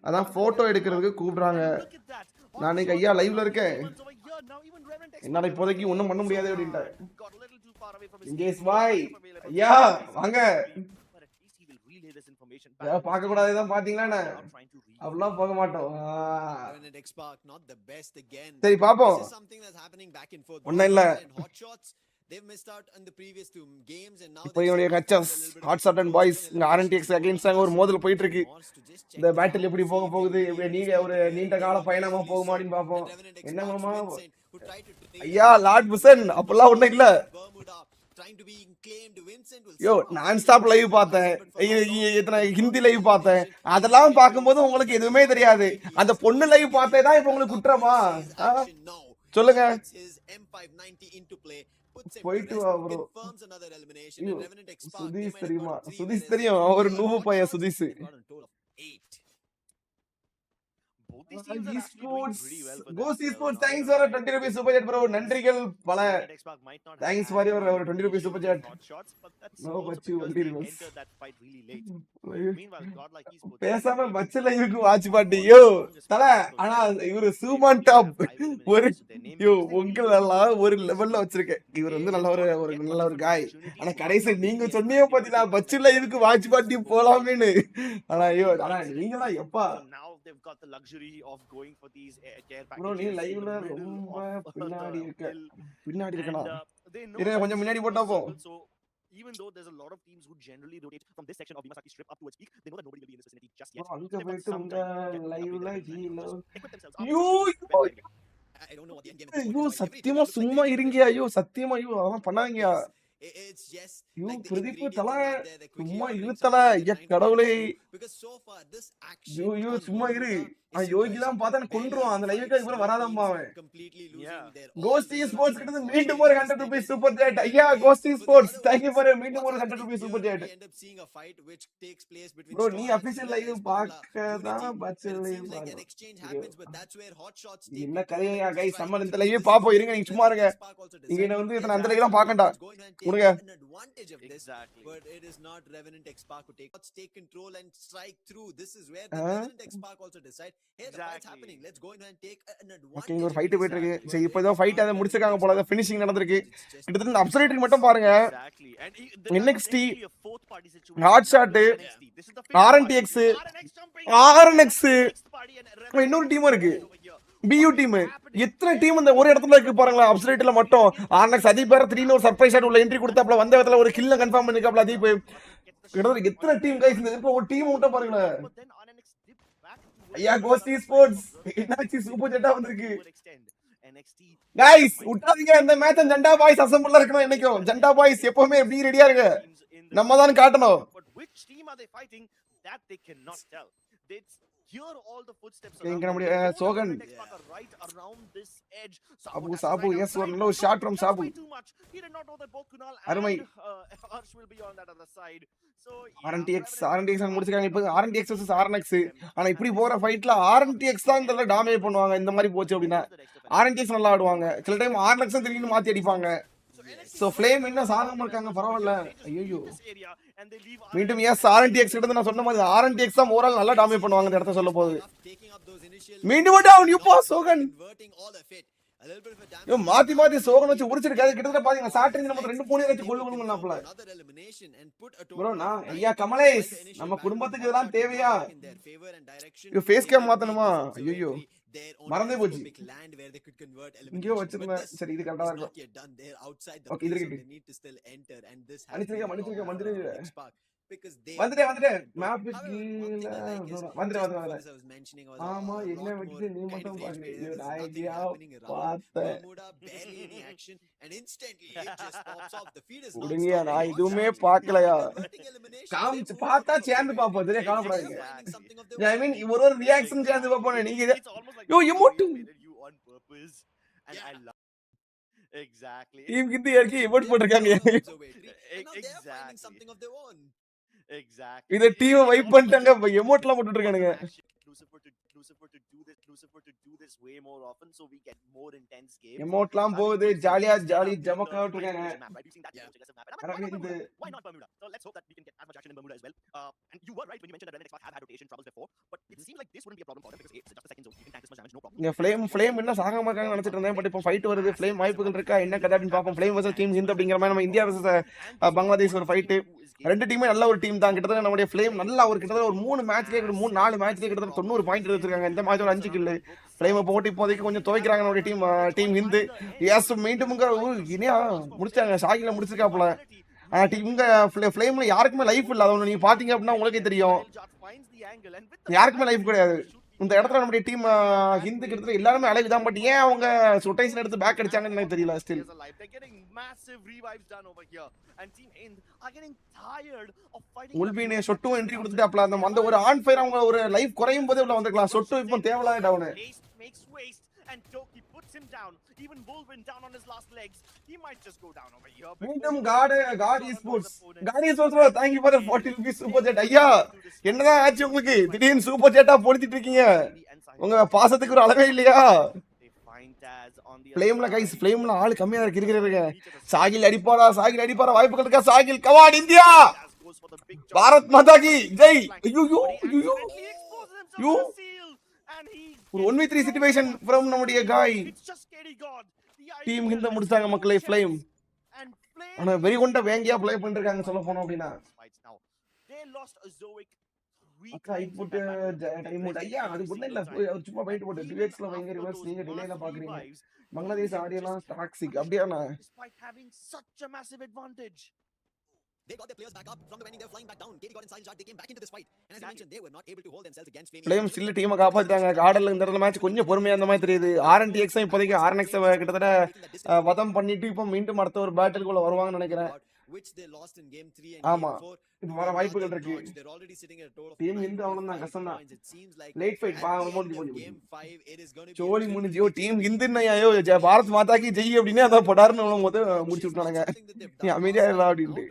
அதான் photo எடுக்கிறதுக்கு கூப்பிடுறாங்க. நான் இன்னைக்கு ஐயா லைவ்ல இருக்கேன். என்னால இப்போதைக்கு ஒண்ணும் பண்ண முடியாது அப்படின்ட்டாரு. இங்கேஸ் பாய் ஐயா வாங்க. பார்க்க கூடாதுதான் பாத்தீங்களா? அவ்வளவு போக மாட்டோம். சரி பாப்போம். ஒண்ணும் இல்ல. இப்போ இவனுடைய கச்சஸ் ஹாட் ஷாட் அண்ட் பாய்ஸ் இங்க RNTX அகைன்ஸ்ட் ஒரு மோதல் போயிட்டு இருக்கு. இந்த பேட்டில் எப்படி போக போகுது, ஒரு நீண்ட கால பயணமா போகுமா அப்படின்னு பாப்போம். என்ன மாமா ஐயா லார்ட் புசன் அப்பெல்லாம் ஒண்ணும் இல்ல. யோ நான் ஸ்டாப் லைவ் பார்த்தேன், ஹிந்தி லைவ் பார்த்தேன். அதெல்லாம் பார்க்கும்போது உங்களுக்கு எதுவுமே தெரியாது. அந்த பொண்ணு லைவ் பார்த்தேதான் இப்ப உங்களுக்கு குற்றமா? சொல்லுங்க. போயிட்டு வா ப்ரோ. சுதீஷ் தெரியுமா? சுதீஷ் தெரியும். அவர் நூபு பையன் Sudhish. Ghost Esports, thanks for a 20 rupees super chat bro. நன்றிகள் பல. Thanks for your 20 rupees super chat. No பச்சு வண்டி ரிவர்ஸ். பேசாம பச்சு லைவுக்கு வாட்ச் பாட்டி. யோ தல ஆனா இவரு சூமான் டாப் ஒரு யோ உங்களெல்லாம் ஒரு லெவல்ல வச்சிருக்கேன். இவர் வந்து நல்ல ஒரு காய். ஆனா கடைசி நீங்க சொன்னீங்க பாத்தீங்களா பச்சு லைவுக்கு வாட்ச் பாட்டி போலாமேன்னு. ஆனா ஐயோ ஆனா நீங்களா எப்பா they've got the luxury of going for these care packages. bro நீ லைவ்ல ரொம்ப பின்னாடி இருக்கணும். இரு கொஞ்சம் முன்னாடி போட்டா போ. So even though there's a lot of teams who generally rotate from this section of the Masaki strip up towards peak, they know that nobody will be in this vicinity just yet. அங்க போயிட்டு உங்க லைவ்ல Helio I don't know what the end game is. ஐயோ சத்தியமா சும்மா இருங்க. ஐயோ சத்தியமா ஐயோ அதெல்லாம் பண்ணாங்க. It's just like பிரதீப் தல சும்மா இருத்தல ஐயா கடவுளே. because so far this action ஐயோ சும்மா இரு. யோகி தான் பார்த்தா கொன்றுவான். அந்த லைவுக்கு இவர வராதம்மா அவன். completely losing their Ghost Esports கிட்ட மீண்டும் ஒரு 100 rupees super chat. ஐயா Ghost Esports thank you for மீண்டும் ஒரு 100 rupees super chat. end up seeing a fight which takes place between bro நீ official live பார்க்கதா பச்சல் live like an exchange happens, but that's where hot shots take. என்ன கதையா guys நம்ம இந்த live பாப்போம். இருங்க நீங்க சும்மா இருங்க. இங்க வந்து இத அந்த லைவ்லாம் பார்க்கண்டா. கொடுங்க. advantage of this, but it is not Revenant X-Pac who take control and strike through. This is where the Revenant X-Pac also decide, hey, the fight's happening, let's go and take an advantage. Okay ஒரு fight போயிட்டு இருக்கு. சரி இப்போ ஏதோ fight அத முடிச்சிருக்காங்க போல. Finishing நடந்துருக்கு. கிட்டத்தட்ட அப்சல்யூட்ரி மட்டும் பாருங்க. NXT ஹாட் ஷாட் RNTX இன்னொரு டீம் இருக்கு BU டீம். எத்தனை டீம் இந்த ஒரு இடத்துல இருக்கு பாருங்களா. அப்சல்யூட்ல மட்டும் RNX அதீப் பேர 3 ஒரு சர்ப்ரைஸ் ஷாட் உள்ள என்ட்ரி கொடுத்தாப்ல. வந்த இடத்துல ஒரு கில்ல கன்ஃபார்ம் பண்ணிருக்காப்ல அதீப். கிட்டத்தட்ட எத்தனை டீம் गाइस இந்த இப்போ ஒரு டீம் விட்ட பாருங்க. ஐயா Ghost Esports என்னாச்சு சூப்பர் ஜெட்டா வந்திருக்கு. गाइस விட்டாதீங்க இந்த மேட்ச். ஜண்டா பாய்ஸ் அசெம்பிள்ல இருக்கணும். என்னைக்கும் ஜண்டா பாய்ஸ் எப்பவுமே எப்படி ரெடியா இருங்க. நம்ம தான் காட்டணும். But which team are they fighting? That they cannot tell. It's hear all the footsteps Okay, around. இங்க நம்முடைய They know the சோகன் Vertex Park are right around this edge. Sabu, has Sabu, right yes, outside. one low shot from That's Sabu. way too much. He did not know that both Kunal அருமை. and Harsh will be on that other side. So RNTX முடிச்சிருக்காங்க. இப்போ RNTX vs RNX. ஆனா இப்படி போற ஃபைட்ல RNTX தான் இதெல்லாம் dominate பண்ணுவாங்க. இந்த மாதிரி போச்சு அப்படின்னா RNTX நல்லா ஆடுவாங்க. சில டைம் RNX திடீர்னு மாத்தி அடிப்பாங்க. சோ ஃப்ளேம் இன்னும் சாகாம இருக்காங்க, பரவாயில்ல. ஐயோ மீண்டும் எஸ் RNTX கிட்ட நான் சொன்ன மாதிரி RNTX தான் ஓவரால் நல்லா டாமினேட் பண்ணுவாங்க இந்த இடத்த சொல்ல போகுது. மீண்டும் டவுன் யூ பாஸ் சோகன். யோ மாத்தி மாத்தி சோகன் வச்சு உரிச்சிருக்காது. கிட்டத்தட்ட பாத்தீங்க சாட்டரிங் நம்ம 2 பூனே வச்சு கொல்லுங்கனாப்ல. ப்ரோ நான் ஐயா கமலேஷ் நம்ம குடும்பத்துக்கு இதெல்லாம் தேவையா? யோ ஃபேஸ் கேம் மாத்தணுமா? ஐயோ மறந்தே போச்சு. இங்கேயோ வச்சிருந்தேன். சரி இது கரெக்டா இருக்கும். ஓகே இது இருக்கு. மன்னிச்சிருக்க வந்துட்டேன் மேப்புக்கு வந்துட்டேன். ஆமா என்ன விட்டு நீ மட்டும் பாக்குறீங்க. உடுங்கயா நான் எதுவுமே பாக்கலையா. காமிச்சு பார்த்தா சேர்ந்து பாப்போம். சரியா கவலைப்படாதீங்க. ஐ மீன் ஒரு ரியாக்ஷன் சேர்ந்து பாப்போம். நீங்க யோ எமோட் exactly டீம் கிட்ட இறக்கி எமோட் போட்டுருக்காங்க. exactly இத டீம் வைப் பண்ணிட்டாங்க. எமோட்லாம் போட்டுட்டு இருக்கானுங்க. Lucifer to do this way more often so we get more intense games. எமோட்லாம் போகுது. ஜாலியா ஜமக்கா விட்டுருக்காங்க. Why not Bermuda? So let's hope that we can get as much action in Bermuda as well. And you were right when you mentioned that Vertex Park have had rotation troubles before, but it seems like this wouldn't be a problem for them because it's just a second zone. You can tank this much damage, no problem. இங்க flame என்ன சாகாம இருக்காங்க நினைச்சிட்டு இருந்தேன். But இப்போ fight வருது. Flame வாய்ப்புகள் இருக்கா என்ன கதை அப்படின்னு பாப்போம். ஃப்ளேம் வர்சஸ் டீம் ஹிந்த் அப்படிங்கிற மாதிரி நம்ம இந்தியா வர்சஸ் பங்களாதேஷ் ஒரு ஃபைட். ரெண்டு டீமே நல்ல ஒரு டீம் தான். கிட்டத்தட்ட நம்மளுடைய ஃப்ளேம் நல்லா ஒரு கிட்டத்தட்ட ஒரு 3 மேட்ச்லயே 4 மேட்ச்லயே கிட்டத்தட்ட 90 பாயிண்ட் எடுத்துருக்காங்க. இந்த மேட்ச் ஒரு 5 கில். ஃப்ளேம் போட்டு இப்போதைக்கு கொஞ்சம் துவைக்கிறாங்க நம்மளுடைய டீம் ஹிந்த். எஸ் மீண்டும் இனியா முடிச்சாங்க. ஷாகில முடிச்சிருக்காப்புல. இவங்க ஃப்ளேம்ல யாருக்குமே லைஃப் இல்லை. அதை நீங்க பாத்தீங்க அப்படின்னா உங்களுக்கே தெரியும். யாருக்குமே லைஃப் கிடையாது இந்த இடத்துல. நம்முடைய டீம் ஹிந்த் கிட்டத்தட்ட எல்லாருமே அலைவ் தான். பட் ஏன் அவங்க ரொட்டேஷன் எடுத்து பேக் அடிச்சாங்கன்னு எனக்கு தெரியல. ஸ்டில் உல்பினே சொட்டு என்ட்ரி கொடுத்துட்டாப்ல. அந்த ஒரு ஆன் ஃபயர் அவங்க ஒரு லைஃப் குறையும் போதே உள்ள வந்துக்கலாம். சொட்டு இப்போ தேவலாத down. And Toki puts him down. Even Wolverine down on his last legs. He might just go down over here. மீண்டும் God esports bro, thank you for the 40 rupees super chat. ஐயா என்னதான் ஆச்சு உங்களுக்கு? திடீர்னு சூப்பர் சேட்டா போடிச்சிட்டு இருக்கீங்க. உங்க பாசத்துக்கு ஒரு அளவே இல்லையா? ஃப்ளேம்ல கைஸ் ஃப்ளேம்ல ஆள் கம்மியா இருக்கிறீங்க. சாகில் அடிப்பாரா வாய்ப்புகள் இருக்கா? சாகில் கமான் இந்தியா பாரத் மாதா கி ஜெய். ஐயோ ஒரு 1v3 சிச்சுவேஷன் ஃப்ரம் நம்முடைய காய் டீம் ஹிந்த் முடிச்சாங்க மக்களே. ஃப்ளேம் ஆனா வெரி கொண்ட வேங்கியா ப்ளே பண்ணிட்டு இருக்காங்க சொல்ல போனோம் அப்படின்னா. போட்டு டைம் அவுட் ஐயா அது ஒண்ணு இல்ல. சும்மா பைட் போட்டு டிவேட்ஸ்ல வைங்க ரிவர்ஸ் நீங்க டிலேல பாக்குறீங்க. பங்களாதேஷ் ஆடியெல்லாம் டாக்ஸிக் அப்படியானா? They got their players back up from the vending. They're flying back down. KD got in silent shot. They came back into this fight. And as you mentioned, they were not able to hold themselves against Flamey. Flame still டீமை காப்பாத்திட்டாங்க. கார்டர்ல இந்த இடத்துல match கொஞ்சம் பொறுமையா அந்த மாதிரி தெரியுது. RNTX இப்போதைக்கு RNX கிட்டத்தட்ட வதம் பண்ணிட்டு இப்போ மீண்டும் அடுத்த ஒரு பேட்டிலுக்குள்ள வருவாங்கன்னு நினைக்கிறேன். which they lost in game 3 and ஆமா game 4. இப்போ வர வாய்ப்புகள் இருக்கு. They're already sitting at a total of team Hind அவ்வளவுதான் கஷ்டம் தான். it seems like late fight game 5 it is going to be சோலி முடிஞ்சியோ டீம் ஹிந்த்னா ஐயோ பாரத் மாதா கி ஜெய் அப்படினே அத படார்னு போது முடிச்சு விட்டாங்க. நீ அமைதியா இருடா அப்படினு.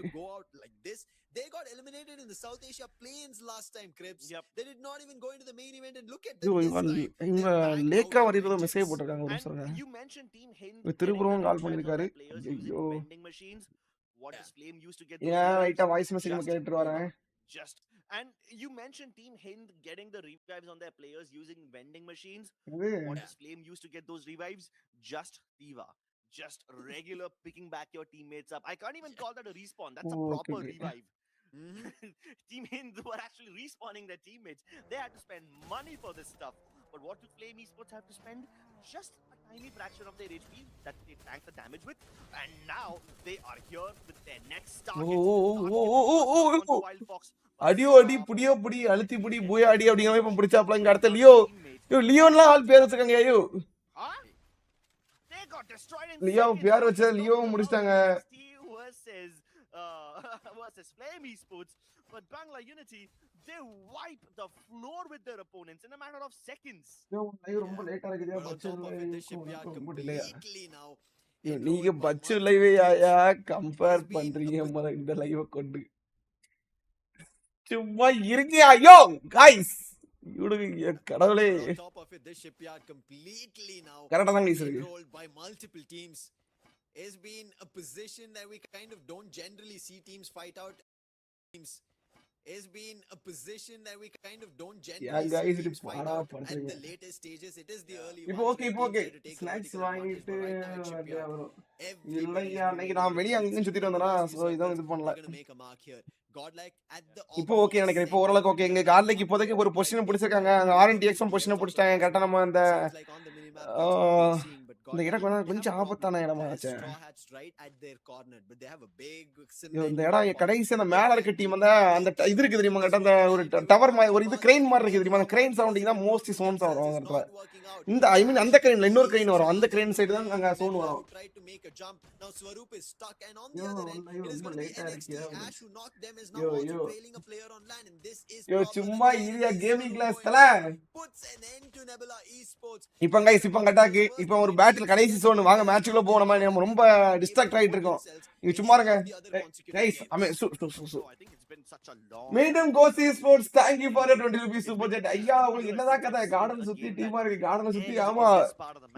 They got eliminated in the South Asia Plains last time, Cribs. They did not even go into the main event and look at them. இவங்க லேக்கா வரிதோ மெசேஜ் போட்டுருக்காங்க ஒரு சொல்றேன். You mentioned team Hind திருப்புறம் கால் பண்ணிருக்காரு. ஐயோ what does Flame used to get? Yeah, ரைட்டா voice message கேட்டு வரேன். Just and you mentioned team Hind getting the revives on their players using vending machines. What does Flame used to get those revives? Just Diva. Just regular picking back your teammates up. I can't even call that a respawn. That's a proper revive. Team Hind were actually respawning their teammates. They had to spend money for this stuff. But what do Flame Esports have to spend? Just a tiny fraction of their HP that they tank the damage with. And now they are here with their next target. அடியோ அடி புடியோ புடி அழுத்தி புடி பூயா அடி அப்படிங்கிற மாதிரி இப்போ பிடிச்சாப்ல. இங்க அடுத்த லியோன்லாம் ஆள் பேர் வச்சிருக்காங்க. ஐயோ லியோ பேர் வச்ச லியோவும் முடிச்சிட்டாங்க. versus Flame Esports. But Bangla Unity, they wipe the floor with their opponents in a matter of seconds. ரொம்ப லேட்டா இருக்குதே But on top of it, the shipyard completely now. நீங்க பட்ஜெட் லைவே கம்பேர் பண்றீங்க இந்த லைவ கொண்டு சும்மா இருங்க ஐயோ गाइस இவனுங்க கடவுளே On top of it, the shipyard completely now கரெக்ட்டா தான் गाइस இருக்கு controlled by multiple teams. It's been a position that we kind of don't generally see teams fight out. Teams. It's been a position that we kind of don't generally see teams fight out at the latest stages. It is the early இப்போ okay snacks வாங்கிட்டு வரும் இல்லையா அன்னைக்கு நான் வெளிய அங்க சுத்திட்டு வந்தனா so இதான் இது பண்ணல இப்போ ஓகே நினைக்கிறேன் இப்போ ஓரளவுக்கு ஓகே எங்க கார்லைக்கு இப்போதைக்கு ஒரு பொசிஷன் பிடிச்சிருக்காங்க RNTX பொசிஷன் பிடிச்சிட்டாங்க கரெக்ட்டா நம்ம அந்த இந்த இடம் கொஞ்சம் ஆபத்தான இடமா ஆச்சு இந்த இடம் கடைசி அந்த மேல இருக்க டீம் அந்த இது இருக்கு தெரியுமா கிட்ட அந்த ஒரு டவர் மாதிரி ஒரு இது கிரெயின் மாதிரி இருக்கு தெரியுமா அந்த கிரெயின் சவுண்டிங் தான் மோஸ்ட்லி சவுண்ட்ஸ் வரும் அந்த இடத்துல இந்த ஐ மீன் அந்த கிரெயின்ல இன்னொரு கிரெயின் வரும் அந்த கிரெயின் சைடு தான் அங்க சவுண்ட் வரும் சும்மா இரியா கேமிங் கிளாஸ்ல இப்போ गाइस இப்போ அட்டாக் இப்போ ஒரு பேட்டில் கடைசி சோன் வாங்க மேட்ச்க்குள்ள போவோம் நம்ம ரொம்ப டிஸ்ட்ராக்ட் ஆயிட்டு இருக்கோம் நீங்க சும்மா இருங்க गाइस மீண்டும் கோசி sports thank you for 20 rupees super chat ஐயா உங்களுக்கு என்னதான் கதை கார்டன் சுத்தி டீமா இருக்கு கார்டன் சுத்தி ஆமா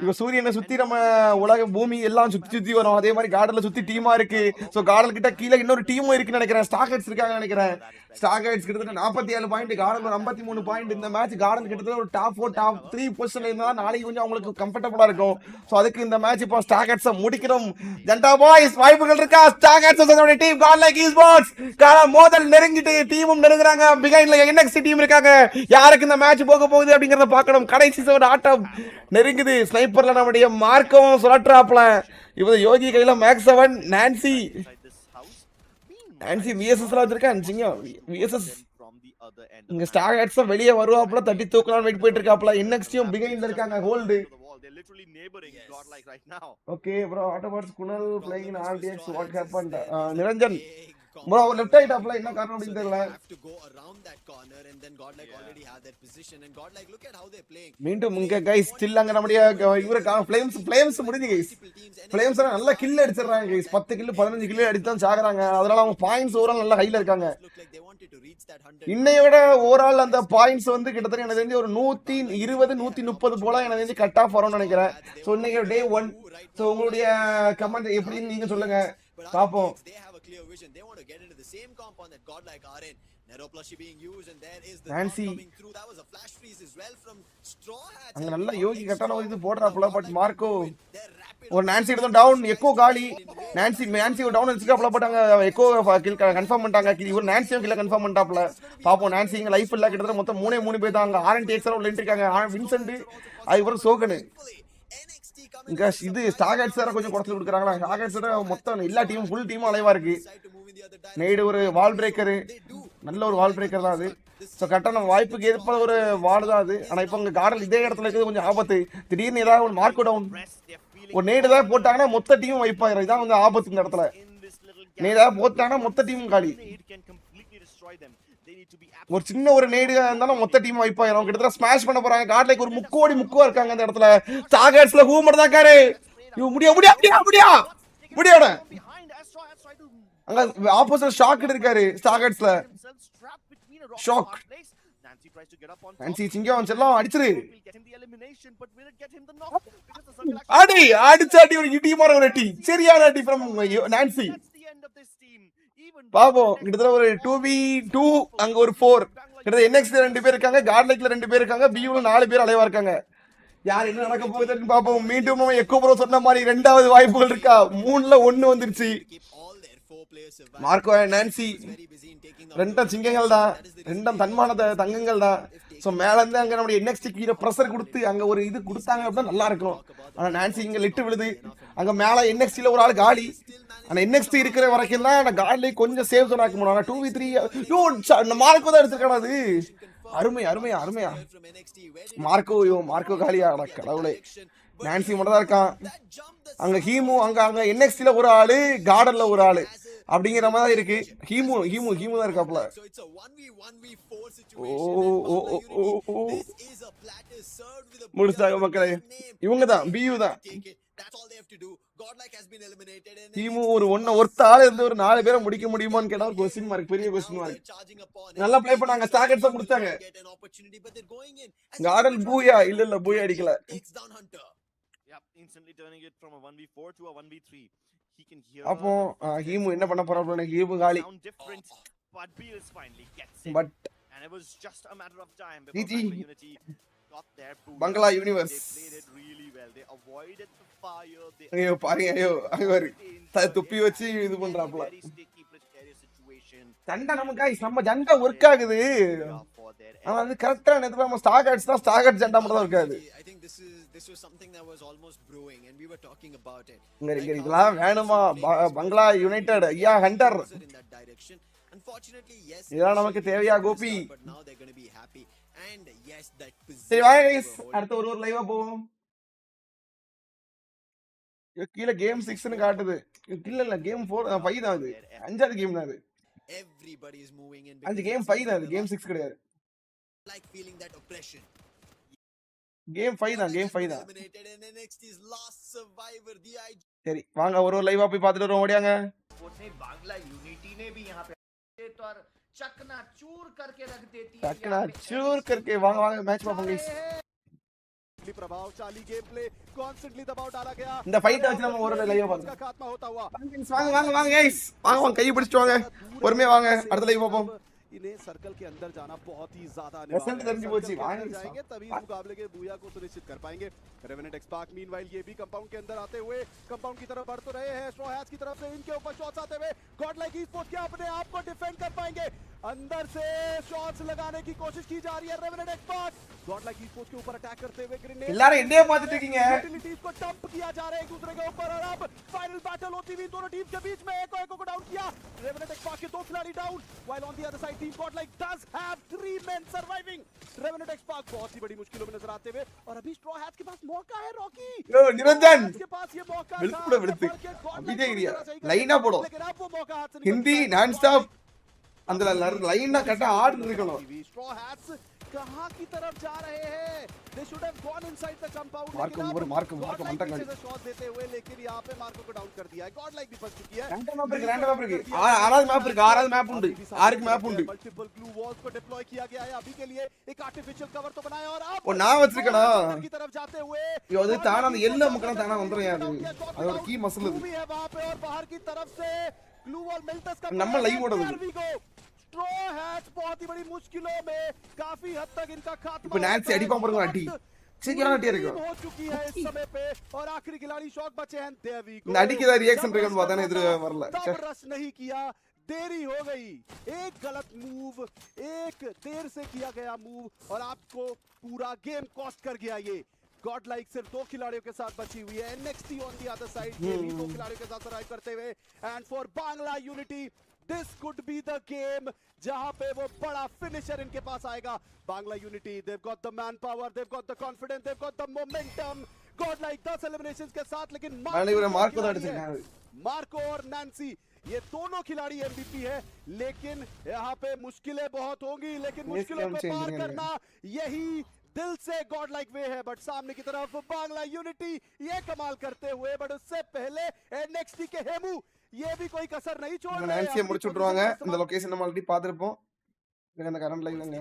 இப்போ சூரியனை சுத்தி நம்ம உலக பூமி எல்லாம் சுத்தி வரும் அதே மாதிரி கார்டன்ல சுத்தி டீமா இருக்கு சோ கார்டன் கிட்ட கீழ இன்னொரு டீமும் இருக்குன்னு நினைக்கிறேன் ஸ்டார்கெட்ஸ் இருக்காங்க நினைக்கிறேன் ஸ்டார்கெட்ஸ் கிட்டத்தட்ட 47 பாயிண்ட் கார்டன் 53 பாயிண்ட் இந்த மேட்ச் கார்டன் கிட்டத்தட்ட ஒரு டாப் 4 டாப் 3 பொசிஷன்ல இருந்தா நாளைக்கு கொஞ்சம் உங்களுக்கு கம்ஃபர்ட்டபிளா இருக்கும் சோ அதுக்கு இந்த மேட்ச் இப்போ ஸ்டார்கெட்ஸ் முடிக்கிறோம் ஜெண்டா பாய்ஸ் வாய்ப்புகள் இருக்கா ஸ்டார்கெட்ஸ் டீம் கார்டன் லைக் ஸ்போர்ட்ஸ் மோதல் நெருங்கிட்டு டீமும் நெருங்குறாங்க பிகைன்ல NXT டீம் இருக்காங்க யாருக்கு இந்த மேட்ச் போக போகுது அப்படிங்கறத பார்க்கணும் கடைசி ஒரு ஆட்டம் நெருங்குது ஸ்னைப்பர்ல நம்முடைய மார்க்கவும் சுழற்றாப்ல இவங்க யோகி கையில மேக்ஸ் 7 நான்சி விஎஸ்எஸ்ல வச்சிருக்கான் சிங்கம் விஎஸ்எஸ் இங்க ஸ்டார்கெட்ஸ் வெளியே வருவாப்ல தட்டி தூக்கலாம் வெயிட் போயிட்டு இருக்காப்ல NXTயும் பிகைன்ல இருக்காங்க hold okay bro autobots kunal playing in RTX what happened niranjan bro left side apply என்ன காரணம் அப்படினு தெரியல மீண்டும் இங்க गाइस ஸ்டில் அங்க நம்மளுடைய இவர ஃப்ளேம்ஸ் முடிஞ்சு गाइस ஃப்ளேம்ஸ் நல்லா கில் அடிச்சறாங்க गाइस 10 கில் 15 கில் அடிச்சு தான் சாகுறாங்க அதனால அவங்க பாயிண்ட்ஸ் ஓவரால் நல்ல ஹைல இருக்காங்க இன்னையோட ஓவரால் அந்த பாயிண்ட்ஸ் வந்து கிட்டத்தட்ட எனக்கு தெரிஞ்சு ஒரு 120 130 போல எனக்கு தெரிஞ்சு கட் ஆஃப் வரும்னு நினைக்கிறேன் சோ இன்னைக்கு டே 1 சோ உங்களுடைய கமெண்ட் எப்படின்னு நீங்க சொல்லுங்க பாப்போம் நான்சி அங்க நல்ல யோகி கட்டான இது போடுறாப்ல பட் மார்க்கோ ஒரு நான்சி எடுத்து டவுன் எக்கோ காலி நான்சி டவுன் வச்சிட்டாப்ல பட் அங்க எக்கோ கில் கன்ஃபார்ம் பண்ணிட்டாங்க இவர் நான்சியும் கில்ல கன்ஃபார்ம் பண்ணிட்டாப்ல பாப்போம் நான்சி இங்க லைஃப் இல்ல கிட்டத்தட்ட மொத்தம் 3 பேர் தான் அங்க RNTX உள்ள இருக்காங்க வின்சென்ட் இவர் சோகனு இங்க இது ஸ்டார்கெட்ஸ் வேற கொஞ்சம் குறைச்சு கொடுக்குறாங்களா ஸ்டார்கெட்ஸ் மொத்தம் எல்லா டீமும் ஃபுல் டீமும் அலைவா இருக்கு நெய்டு ஒரு வால் பிரேக்கர் நல்ல ஒரு வால் பிரேக்கர் தான் அது ஸோ கரெக்டாக நம்ம வாய்ப்புக்கு ஏற்ப ஒரு வால் தான் அது ஆனால் இப்போ உங்க கார்டன் இதே இடத்துல இருக்குது கொஞ்சம் ஆபத்து திடீர்னு ஏதாவது ஒரு மார்க் டவுன் ஒரு நெய்டு தான் போட்டாங்கன்னா மொத்த டீமும் வைப்பாயிரும் இதான் வந்து ஆபத்து இந்த இடத்துல நெய்டாக போட்டாங்கன்னா மொத்த டீமும் காலி ஒரு சின்ன ஒரு நேடு இருந்தாலும் மொத்த டீம் வைப்பாயிரும் கிட்டத்தட்ட ஸ்மாஷ் பண்ண போறாங்க கார்ட்லைக்கு ஒரு முக்கோவா இருக்காங்க அந்த இடத்துல ஸ்டார்கெட்ஸ்ல ஹூமர் தான் காரு இவ முடியாட அங்க ஆப்போசிட் ஷாக் இருக்காரு ஸ்டார்கெட்ஸ்ல ஷாக் நான்சி சிங்கம் செல்லம் அடிச்சிரு அடிச்சாடி ஒரு டீம் ஒரு டீம் சரியான அடி ஃப்ரம் நான்சி பாப்போம் கிட்டத்தட்ட ஒரு 2v2 அங்க ஒரு 4 கிட்டத்தட்ட NXT 2 பேர் இருக்காங்க கார்ட்லைக்ல 2 பேர் இருக்காங்க பியூல 4 பேர் அலைவா இருக்காங்க யார் என்ன நடக்க போகுதுன்னு பாப்போம் மீண்டும் எக்கோ ப்ரோ சொன்ன மாதிரி இரண்டாவது வாய்ப்புகள் இருக்கா 3ல 1 வந்துருச்சு மார்க்கோ நான்சி ரெண்டும் சிங்கங்கள் தான் ரெண்டும் தன்மான தங்கங்கள் தான் சோ மேல இருந்து அங்க நம்மளுடைய NXT கீழ பிரஷர் கொடுத்து அங்க ஒரு இது கொடுத்தாங்க அப்படின்னா நல்லா இருக்கும் ஆனா நான்சி இங்க லிட்டு விழுது அங்க மேல NXTல ஒரு ஆள் காலி ஆனா NXT இருக்கிற வரைக்கும் தான் நான் கார்ட்ல கொஞ்சம் சேவ் ஜோன் ஆக்க முடியும் 2v3 யோ மார்க்கோ தான் எடுத்துக்கணும் அது அருமையா மார்க்கோ காலியா கடவுளே நான்சி மட்டும் தான் இருக்கான் அங்க ஹீமு அங்க NXTல ஒரு ஆளு கார்டன்ல ஒரு ஆளு அப்படிங்கிற மாதிரி இருக்கு. ஹீமு தான் இருக்காப்ல. So it's a 1v1v4 O situation. O And O Bangla O O. Unity, this is a platter served with a முடிச்சாங்க மக்களே. இவங்க தான் பியூ தான். That's all they have to do. Godlike has been eliminated and ஹீமு ஒரு ஆள் இருந்து ஒரு 4 பேரை முடிக்க முடியுமான்னு கேட்டா ஒரு क्वेश्चन மார்க், பெரிய क्वेश्चन மார்க். நல்லா ப்ளே பண்ணாங்க, டார்கெட்ஸ் முடிச்சாங்க. கார்டன் பூயா இல்ல பூயா அடிக்கல. Yep, instantly turning it from a 1v4 to a 1v3. He can hear அப்போ ஹீமு என்ன பண்ண போறாப்ல? ஹீமு காலி. sound different, but Beals finally gets it. But And it was just a matter of time before GG. Bangla Unity got their boost. Bangla Universe. They played it really well. They avoided the fire. They ஐயோ பாருங்க, ஐயோ ஐவர் துப்பி வச்சு இது பண்றாப்ல. very sticky, precarious situation. சண்டை நமக்கு guys நம்ம ஜண்டா வர்க் ஆகுது. ஆனா அது கரெக்ட்டா நேத்து நம்ம ஸ்டார்கட்ஸ் ஜண்டா மட்டும் தான் இருக்காது. I think this was something that was almost brewing and we were talking about it. இங்க இதெல்லாம் வேணுமா? பங்களா யுனைட்டட் ஐயா Hunter. In that direction. Unfortunately, yes. இதெல்லாம் நமக்கு தேவையா Gopi? But now they're going to be happy. And yes, that சரி வாங்க गाइस, அடுத்த ஒரு லைவா போவோம். கீழ கேம் 6 னு காட்டுது. இல்ல கேம் 4 5 தான் அது. அஞ்சாவது கேம் தான் அது. Everybody is moving in. அஞ்சு கேம் 5 தான் அது, கேம் 6 கிடையாது. Like feeling that oppression. Game 5 தான், கேம் 5 தான். Eliminated and NXT's last survivor, the IG. சரி வாங்க ஒரு லைவா போய் பார்த்துட்டு வரோம். ஓடியாங்க. उसने बांग्ला यूनिटी ने भी यहाँ पे तो चकनाचूर करके रख देती है। चकनाचूर करके वांग मैच பார்ப்போம் गाइस. प्रभावशाली गेम प्ले कांस्टेंटली दबाव डाला गया. இந்த ஃபைட் வச்சு நம்ம ஒரு லைவ் பார்ப்போம். का खात्मा होता हुआ. வாங்க गाइस, வாங்க கை பிடிச்சிட்டு வாங்க. பொறுமையா வாங்க, அடுத்த லைவ் பார்ப்போம். इन्हें सर्कल के अंदर जाना बहुत ही ज्यादा रिजल्ट दर्जी बोची जाएंगे तभी इस मुकाबले के बूया को सुनिश्चित कर पाएंगे। रेवेनेंट एक्सपार्क मीनवाइल ये भी कंपाउंड के अंदर आते हुए कंपाउंड की तरफ बढ़ तो रहे हैं। स्ट्रॉ हैट्स की तरफ से इनके ऊपर शॉट्स आते हुए गॉडलाइक ई-स्पोर्ट्स क्या अपने आप को डिफेंड कर पाएंगे? अंदर से शॉट्स लगाने की कोशिश की जा रही है। रेवेनेंट एक्सपार्क गॉडलाइक ई-स्पोर्ट्स के ऊपर अटैक करते हुए ग्रेनेड எல்லாரும் इंडिया பார்த்துட்டு இருக்கீங்க. यूटिलिटीज को डंप किया जा रहा है एक दूसरे के ऊपर और अब फाइनल बैटल होती हुई दोनों टीम के बीच में एक को डाउन किया। रेवेनेंट एक्सपार्क के 2 खिलाड़ी down while on the other side team Godlike does have 3 men surviving. Revenant Xpark बहुत ही बड़ी मुश्किलों में नजर आते हुए और अभी स्ट्रॉ हैट्स के पास मौका है। रॉकी यो निरंजन के पास ये मौका விடுத்து अभी देख லைனா போடு. लेकिन अब वो मौका हाथ से हिंदी நான் स्टॉप அந்த லைனா கட்ட ஆர்டர் இருக்கணும். स्ट्रॉ हैट्स कहां की तरफ जा रहे हैं? They should have gone inside the compound. Marco Mantha गाड़ी शॉट देते हुए लेकिन यहां पे मार्को को डाउन कर दिया है। गॉडलाइक भी फंस चुकी है। रैंडम मैप இருக்கு ஆறாவது மேப் உண்டு, ஆறுக்கு மேப் உண்டு. मल्टीपल ग्लू वॉल्स को डिप्लॉय किया गया है। अभी के लिए एक आर्टिफिशियल कवर तो बनाया और अब ओ நான் வச்சிருக்கடா की तरफ जाते हुए यो அது தானா அந்த எல்ல முக்கன தானா வந்துரும் அது அது ஒரு கீ மसल भी है वहां पे और बाहर की तरफ से ग्लू वॉल मिल्टस का நம்ம லைவ் ஓடுது. स्ट्रॉ हैट्स बहुत ही बड़ी मुश्किलों में काफी हद तक इनका खात्मा இப்போ நான்சி அடிப்பா பாருங்க அடி சரியான அடி இருக்கு हो चुकी है इस समय पे और आखिरी खिलाड़ी शॉक बचे हैं देवी को। இந்த அடிக்கு தான் ரியாக்ஷன் இருக்குன்னு பார்த்தானே எதிர வரல। रश नहीं किया, देरी हो गई। एक गलत मूव, एक देर से किया गया मूव और आपको पूरा गेम कॉस्ट कर गया। ये गॉडलाइक सिर्फ 2 खिलाड़ियों के साथ बची हुई है। NXT on the other side ये भी 2 खिलाड़ियों के साथ सर्वाइव करते हुए and for Bangla unity this could be the game जहां पे वो बड़ा फिनिशर इनके पास आएगा। Bangla unity they've got the man power, they've got the confidence, they've got the momentum. Godlike 10 eliminations के साथ लेकिन मार्को और नैंसी ये दोनों खिलाड़ी MVP है लेकिन यहाँ पे मुश्किलें बहुत होंगी। लेकिन मुश्किलों को पार करना यही दिल से गॉडलाइक वे है। बट सामने की तरफ बांग्ला यूनिटी ये कमाल करते हुए बट उससे पहले NXT के हेमू ये भी कोई कसर नहीं छोड़ रहे हैं। நான்சியை முடிச்சு விட்டுருவாங்க. இந்த லொகேஷன் நம்ம ஆல்ரெடி பார்த்திருப்போம். இந்த கரண்ட் லைவ்லங்க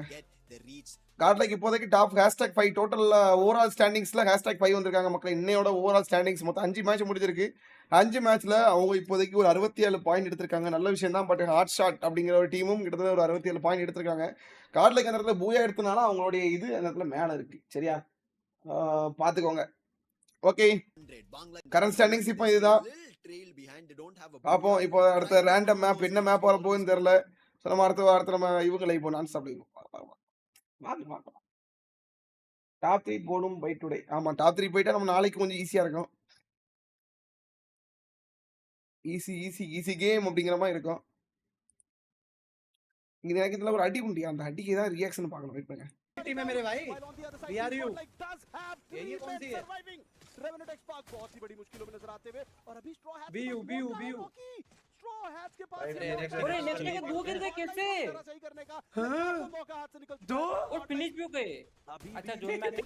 கார்ட்லைக் இப்போதைக்கு டாப் #5 டோட்டல் ஓவரால் ஸ்டாண்டிங்ஸ்ல #5 வந்திருக்காங்க மக்களே. இன்னையோட ஓவரால் ஸ்டாண்டிங்ஸ் மொத்தம் 5 மேட்ச் முடிஞ்சிருக்கு. 5 மேட்ச்ல அவங்க இப்போதைக்கு ஒரு 67 பாயிண்ட் எடுத்திருக்காங்க. நல்ல விஷயம் தான். பட் ஹாட் ஷாட் அப்படிங்கிற ஒரு டீமும் கிட்டத்தட்ட ஒரு 67 பாயிண்ட் எடுத்திருக்காங்க. கார்ட்லைக் அந்த இடத்துல பூயா எடுத்தனால அவங்களுடைய இது அந்த இடத்துல மேல இருக்கு. சரியா பாத்துக்கோங்க. ஓகே கரண்ட் ஸ்டாண்டிங்ஸ் இப்போ இதுதான் பாப்போம். இப்போ அடுத்த ரேண்டம் மேப் என்ன மேப் வர போகுதுன்னு தெரியல. நம்ம அடுத்த வாரத்தில் நம்ம இவங்க லைவ் போகணும். நான் ஸ்டாப் லைவ் டாப் 3 போடும் பை டுடே. ஆமா டாப் 3 போயிட்டா நம்ம நாளைக்கு கொஞ்சம் ஈஸியா இருக்கும். ஈஸி கேம் அப்படிங்கிற மாதிரி இருக்கும். இங்க எனக்கு இதுல ஒரு அடி உண்டியா, அந்த அடிக்கு தான் ரியாக்ஷன் பார்க்கணும். வெயிட் பண்ணுங்க. टीम है मेरे भाई, वी आर यू। ये कौन सी है? रेवेनेंट एक्सपार्क बहुत ही बड़ी मुश्किलों में नजर आते हुए और अभी स्ट्रॉ हैट्स बीयू स्ट्रॉ हैट्स के पास अरे नेक्स्ट के दो गिर गए कैसे? सही करने का मौका हाथ से निकल दो और फिनिश भी हो गए। अच्छा जो मैंने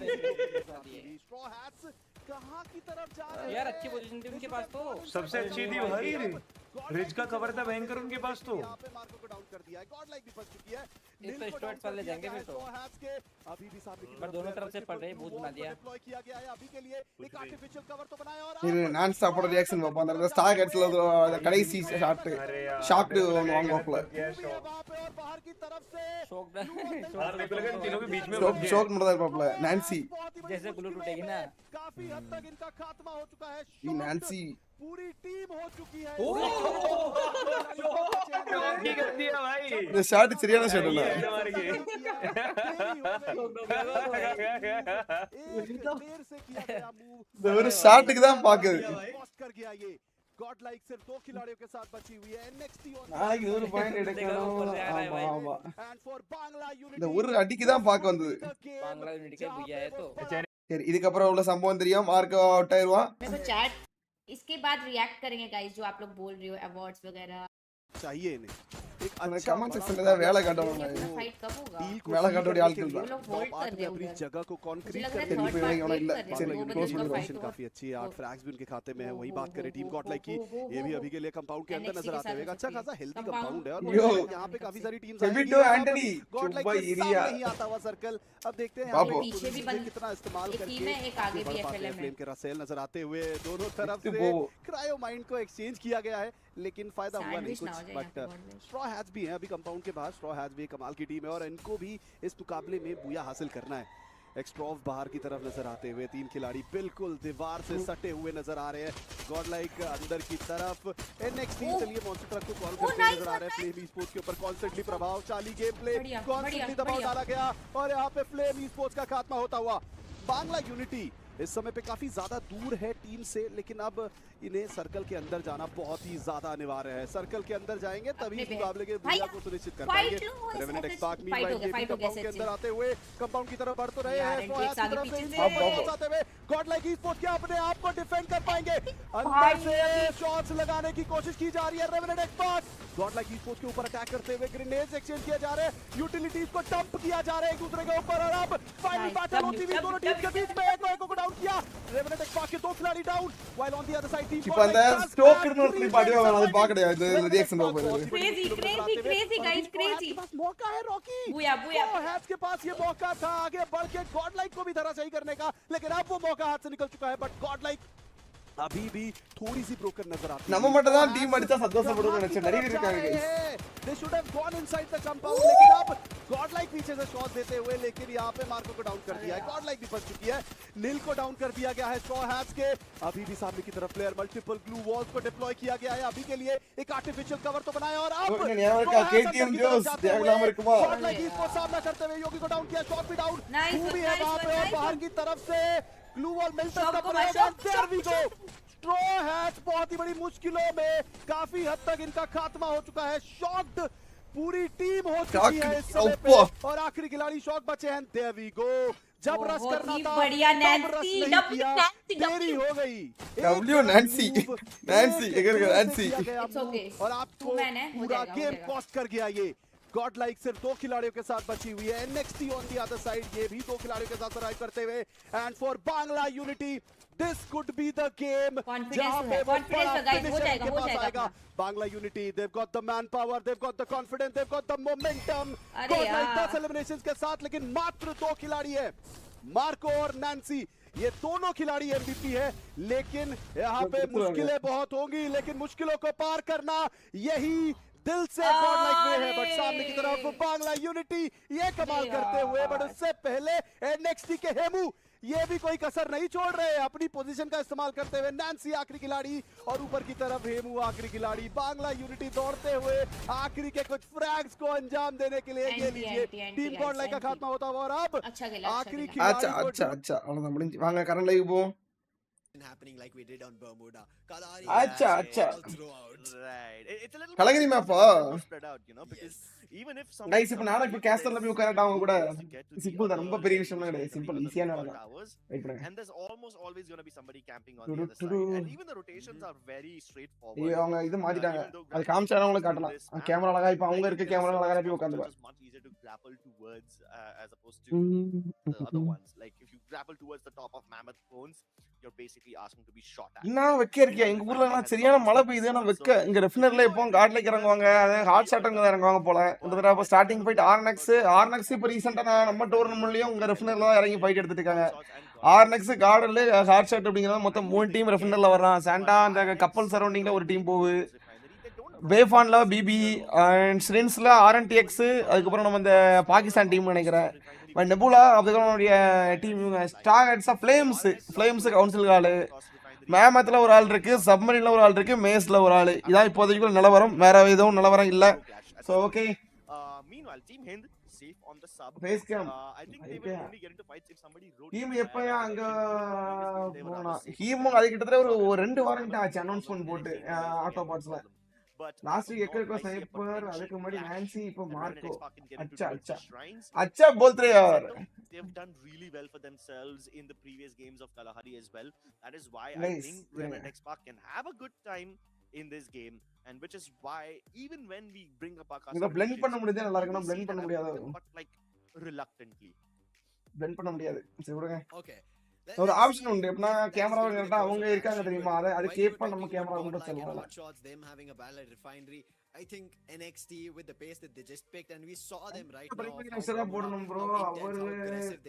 स्ट्रॉ हैट्स कहां की तरफ जा रहे हैं यार, अच्छी पोजीशन थी उनके पास तो। सबसे अच्छी थी भाई, रिज का कवर था भयंकर उनके पास तो। यहां पे मार्को को डाउन कर दिया है, गॉड लाइक भी फंस चुकी है। ये तो स्टोर्स वाले जाएंगे फिर तो। अभी भी सामने की पर दोनों तरफ से पड़ रहे, बहुत बना दिया। डिप्लॉय किया गया है अभी के लिए, एक आर्टिफिशियल कवर तो बनाया और இது நான் ஸ்டாப்போட ரியாக்ஷன் பாப்போம். அந்த ஸ்டார் ஹெட்ஸ்ல கடைசி ஷாட் ஷாக் வாங்குவாப்ல. वहां पे और बाहर की तरफ से शॉक और मेरे को लगा इन तीनों के बीच में ஷாக் நடந்தா பாப்பல. நான்சி जैसे ग्लू टूटेगी ना। काफी हद तक इनका खात्मा हो चुका है। ये नांसी पूरी टीम हो चुकी है। रॉकी कर दिया भाई, இந்த ஷாட் சரியான ஷாட் இல்ல. मार के देर से किया गया मूव இந்த ஒரு ஷாட்டுக்கு தான் பாக்குது. कॉस्ट कर गया ये। गॉड लाइक सिर्फ 2 खिलाड़ियों के साथ बची हुई है। नेक्स्ट நாளைக்கு 100 பாயிண்ட் எடுக்கணும். ஆமா ஆமா. एंड फॉर बांग्ला இந்த यूनिटी ஒரு அடிக்கு தான் பாக்க வந்தது. बांग्ला यूनिट के भैया है तो। சரி இதுக்கு அப்புறம் உள்ள சம்பவம் தெரியும். மார்க் அவுட் ஆயிருவான். मेरे को चैट इसके बाद रिएक्ट करेंगे गाइस, जो आप लोग बोल रहे हो अवार्ड्स वगैरह चाहिए इन्हें एक அந்த अच्छा கமெண்ட் செக்ஷன்ல தான் வேலை காட்டணும். फाइट कब होगा? डील को வேலை सील காட்டோடி करने ஆட்கள் के தான். लिए लोग होल्ड टॉप कर आठ रहे में अपनी होंगे। जगह को कॉन्क्रीट मुझे लग करते रहा है हुए थर्ड नहीं, पार्ट नहीं, वेट कर चलिए, रहे हैं, close वो करो, बंदे पोजीशन का काफी अच्छी है। 8 फ्रैग्स भी उनके खाते में है, वही बात करें टीम हो, गॉड लाइक की, हो, ये भी हो, अभी के लिए कंपाउंड के हो, अंदर NXT नजर के आते साथ हुए। हो अच्छा चुकी है। खासा हेल्दी Compound, कंपाउंड है और यो, यहाँ पे काफी सारी teams Fabito Anthony, Godlike चुप्पा के एरिया। सामने ही आता हुआ सर्कल। अब देखते हैं बाबू। यहाँ पे पीछे भी पोजीशन कितना इस्तेमाल एक करके टीम है, एक आगे भी बढ़ पाते हैं। FLM है। फ्लेम के रसेल नजर आते हुए दोनों तरफ इतने से वो। क्रायो माइंड को एक्सचेंज किया गया है, लेकिन फायदा हुआ नहीं सैंडविच ना हो कुछ। जाए बट यहाँ पे board में। स्ट्रॉ हैट्स भी हैं अभी कंपाउंड के बाहर। स्ट्रॉ हैट्स भी कमाल की टीम है और इनको भी इस मुकाबले में बुया हासिल करना है। एक्सट्रॉव बाहर की तरफ नजर आते हुए, 3 खिलाड़ी बिल्कुल दीवार से सटे हुए नजर आ रहे हैं। गॉड लाइक अंदर की तरफ एनएक्सटी चलिए मॉन्स्टर ट्रक को कॉल करते हुए नजर आ रहे हैं। फ्लेम स्पोर्ट्स के ऊपर कॉन्स्टेंटली प्रभाव, चाली गेम प्ले, बढ़िया, कॉन्स्टेंटली बढ़िया, दबाव बढ़िया। डाला गया और यहाँ पे फ्लेम स्पोर्ट्स का खात्मा होता हुआ। बांग्ला यूनिटी इस समय पे काफी ज्यादा दूर है टीम से, लेकिन अब इन्हें सर्कल के अंदर जाना बहुत ही ज्यादा अनिवार्य है। सर्कल के अंदर जाएंगे तभी इस मुकाबले के बुनियाद को सुनिश्चित कर पाएंगे। रेवेनेंट एक्सपार्क मीनवाइल ये भी कंपाउंड के अंदर आते हुए कंपाउंड की तरफ बढ़ तो रहे हैं। स्ट्रॉ हैट्स की तरफ से पहुंचाते हुए गॉड लाइक स्पोर्ट्स क्या अपने आप को डिफेंड कर पाएंगे? अंदर से शॉट्स लगाने की कोशिश की जा रही है। रेवेनेंट एक्सपार्क गॉड लाइक स्पोर्ट्स के ऊपर अटैक करते हुए ग्रेनेड्स एक्सचेंज किए जा रहे हैं, यूटिलिटीज को डंप किया जा रहा है एक दूसरे के ऊपर। और अब फाइनल बैटल होती हुई दोनों टीम के बीच में एक को डाउन किया। रेवेनेंट एक्सपार्क के 2 खिलाड़ी down, while on the other side team இப்போ அந்த ஸ்டோக் இன்னொரு பாடியா அது பாக்கடையா இந்த ரியாக்ஷன் பாப்போம். Crazy crazy crazy guys, crazy बस मौका है रॉकी। बुया बुया। हैट्स के पास ये मौका था आगे बढ़ के गॉड लाइक को भी धराशायी करने का, लेकिन अब वो मौका हाथ से निकल चुका है। बट गॉड लाइक अभी भी थोड़ी सी ब्रोकन नजर आती है। நம்ம மட்டும் தான் டீம் அடிச்சா சந்தோஷப்படுவோம்னு நினைச்சேன். நிறைய பேர் இருக்காங்க guys. They should have gone inside the compound, लेकिन अब गॉड लाइक पीछे से शॉट देते हुए, लेकिन यहाँ पे मार्को को डाउन कर दिया है। गॉड लाइक भी फंस चुकी है, नील को डाउन कर दिया गया है स्ट्रॉ हैट्स के। अभी भी सामने की तरफ प्लेयर मल्टीपल ग्लू वॉल्स को डिप्लॉय किया गया है अभी के लिए। एक आर्टिफिशियल कवर तो बनाया और अब KTM जोस दियागला मरकुमा गॉड लाइक इसको सामना करते हुए योगी को डाउन किया, शॉट भी डाउन। Nice, भी है वहां पे और nice, बाहर की तरफ से ग्लू वॉल मिलता शॉट है। को मार, shot, There we go. Straw hats बहुत ही बड़ी मुश्किलों में काफी हद तक इनका खात्मा हो चुका है। शॉक्ड पूरी टीम हो चुकी है इस समय पे और आखिरी खिलाड़ी शॉक बचे हैं। There we go. जब रश बहुत करना ही था बढ़िया तब नैन्सी, रश नहीं डब्ल्यू किया, नैन्सी, देरी हो गई। डब्ल्यू नैन्सी नैन्सी अगर नैन्सी It's okay. और आपको Two man है, हो पूरा जाएगा, हो गेम जाएगा। कॉस्ट कर गया ये। गॉड लाइक सिर्फ 2 खिलाड़ियों के साथ बची हुई है। NXT on the other side, ये भी 2 खिलाड़ियों के साथ सर्वाइव करते हुए। And for Bangla unity this could be the game जहां पे वो बड़ा फिनिशर के पास आएगा। Bangla unity they've got the manpower, they've got the confidence, they've got the momentum। अरे गॉड लाइक यार। 10 एलिमिनेशंस के साथ, लेकिन मात्र 2 खिलाड़ी है, मार्को और नैन्सी। ये दोनों खिलाड़ी एमवीपी है, लेकिन यहाँ पे मुश्किलें बहुत होंगी, लेकिन मुश्किलों को पार करना यही दिल से गॉड लाइक वे है। बट सामने की तरफ बांग्ला यूनिटी ये कमाल करते हुए, बट उससे पहले एनएक्सटी के हेमू ये भी कोई कसर नहीं छोड़ रहे हैं अपनी पोजीशन का इस्तेमाल करते हुए। नैन्सी आखिरी खिलाड़ी और ऊपर की तरफ हेमू आखिरी खिलाड़ी। बांग्ला यूनिटी दौड़ते हुए आखिरी के कुछ फ्रैग्स को अंजाम देने के लिए ये लीजिए टीम गॉड लाइक का खात्मा होता हुआ। और अब अच्छा खेला, आखिरी अच्छा खिलाड़ी अच्छा अच्छा அவ்வளவுதான் முடிஞ்சு. வாங்க கரண்ட் லைவ் போ. happening like we did on Bermuda. Kalahari Acha, acha. all throughout. Right. It's a little Kalahari more, map, it's a little more spread out, because even if somebody guys இப்போ நானும் இப்போ கேஸ்டர்ல போய் உட்காரட்டா அவங்க கூட wants to get to the simple தான், other ரொம்ப பெரிய end, விஷயம்லாம் which கிடையாது, is சிம்பிள் the ஈஸியான other வேலை தான். towers, வெயிட் பண்ணுங்க. and there's almost always going to be somebody camping on the Tudu, other tudu. side, and even the rotations are very straightforward. ஐயோ அவங்க இது மாத்திட்டாங்க, Even though அது காமிச்சாலும் உங்களுக்கு grappling காட்டலாம், is this கேமரா map, அழகா இப்போ அவங்க I இருக்க think there are கேமரா அழகா certain போய் spots which உட்காந்துப்பேன். is much easier to grapple towards as opposed to the other ones. Like if you grapple towards the top of Mammoth Bones, you're basically asking to be shot at. நான் வெக்க இருக்கியா எங்க ஊர்ல எல்லாம் சரியான மழை பெய்யுது. நான் வெக்க இங்க ரெஃபினர்ல இப்போ காட்லைக்கு இறங்குவாங்க, அதாவது ஹாட் ஷாட் தான் இறங்குவாங்க போல. இந்த தடவை இப்போ ஸ்டார்டிங் ஃபைட் ஆர்னக்ஸ் இப்போ ரீசெண்டா நம்ம டோர்னமெண்ட்லயும் உங்க ரெஃபினர்ல தான் இறங்கி ஃபைட் எடுத்துட்டு இருக்காங்க. ஆர்னக்ஸ் கார்டன்ல ஹாட் ஷாட் அப்படிங்கிறது மொத்தம் 3 டீம் ரெஃபினர்ல வர்றான். சாண்டா அந்த கப்பல் சரௌண்டிங்ல ஒரு டீம் போகுது. பேஃபான்ல பிபி அண்ட் ஸ்ரின்ஸ்ல ஆர்என்டிஎக்ஸ், அதுக்கப்புறம் நம்ம இந்த பாகிஸ்தான் டீம் நினைக்கிறேன். நெபுலா அதுக்கப்புறம் நம்மளுடைய டீம் ஸ்டார்ஸ் ஃப்ளேம்ஸ் கவுன்சில் ஆளு, மேமத்துல ஒரு ஆள் இருக்கு, சப்மரீன்ல ஒரு ஆள் இருக்கு, மேஸ்ல ஒரு ஆள். இதான் இப்போதைக்கு நிலவரம், வேற எதுவும் நிலவரம் இல்ல. So okay. Meanwhile, Team Hind safe on the sub. Face cam. I think they will only get into fights if somebody rotates. Team எப்பயா அங்க போனா ஹீமும் அது கிட்டத்தட்ட ஒரு 2 வாரம் கிட்ட ஆச்சு அனௌன்ஸ்மென்ட் போட்டு ஆட்டோ பாட்ஸ்ல. லாஸ்ட் வீக் எக்கோ ஸ்னைப்பர், அதுக்கு முன்னாடி நான்சி, இப்போ மார்க்கோ. அச்சா बोलते यार. They've done really well for themselves in the previous games of Kalahari as well. That is why I Nice. think Remnant X-Pac can have a good time in this game, and which is why even when we bring up our இத blend பண்ண முடிஞ்சா நல்லா இருக்குனா blend பண்ண முடியாது, but like reluctantly blend பண்ண முடியாது. சரி விடுங்க. Okay. ஒரு ஆப்ஷன் உண்டு, எப்பனா கேமரா கரெக்ட்டா அவங்க இருக்காங்க தெரியுமா, அது கேப் நம்ம கேமரா கொண்டு செல்லலாம். Them having a battle at Refinery. I think NXT with the pace that they just picked, and we saw them right now. பிரஷரா போடணும் ப்ரோ, அவர்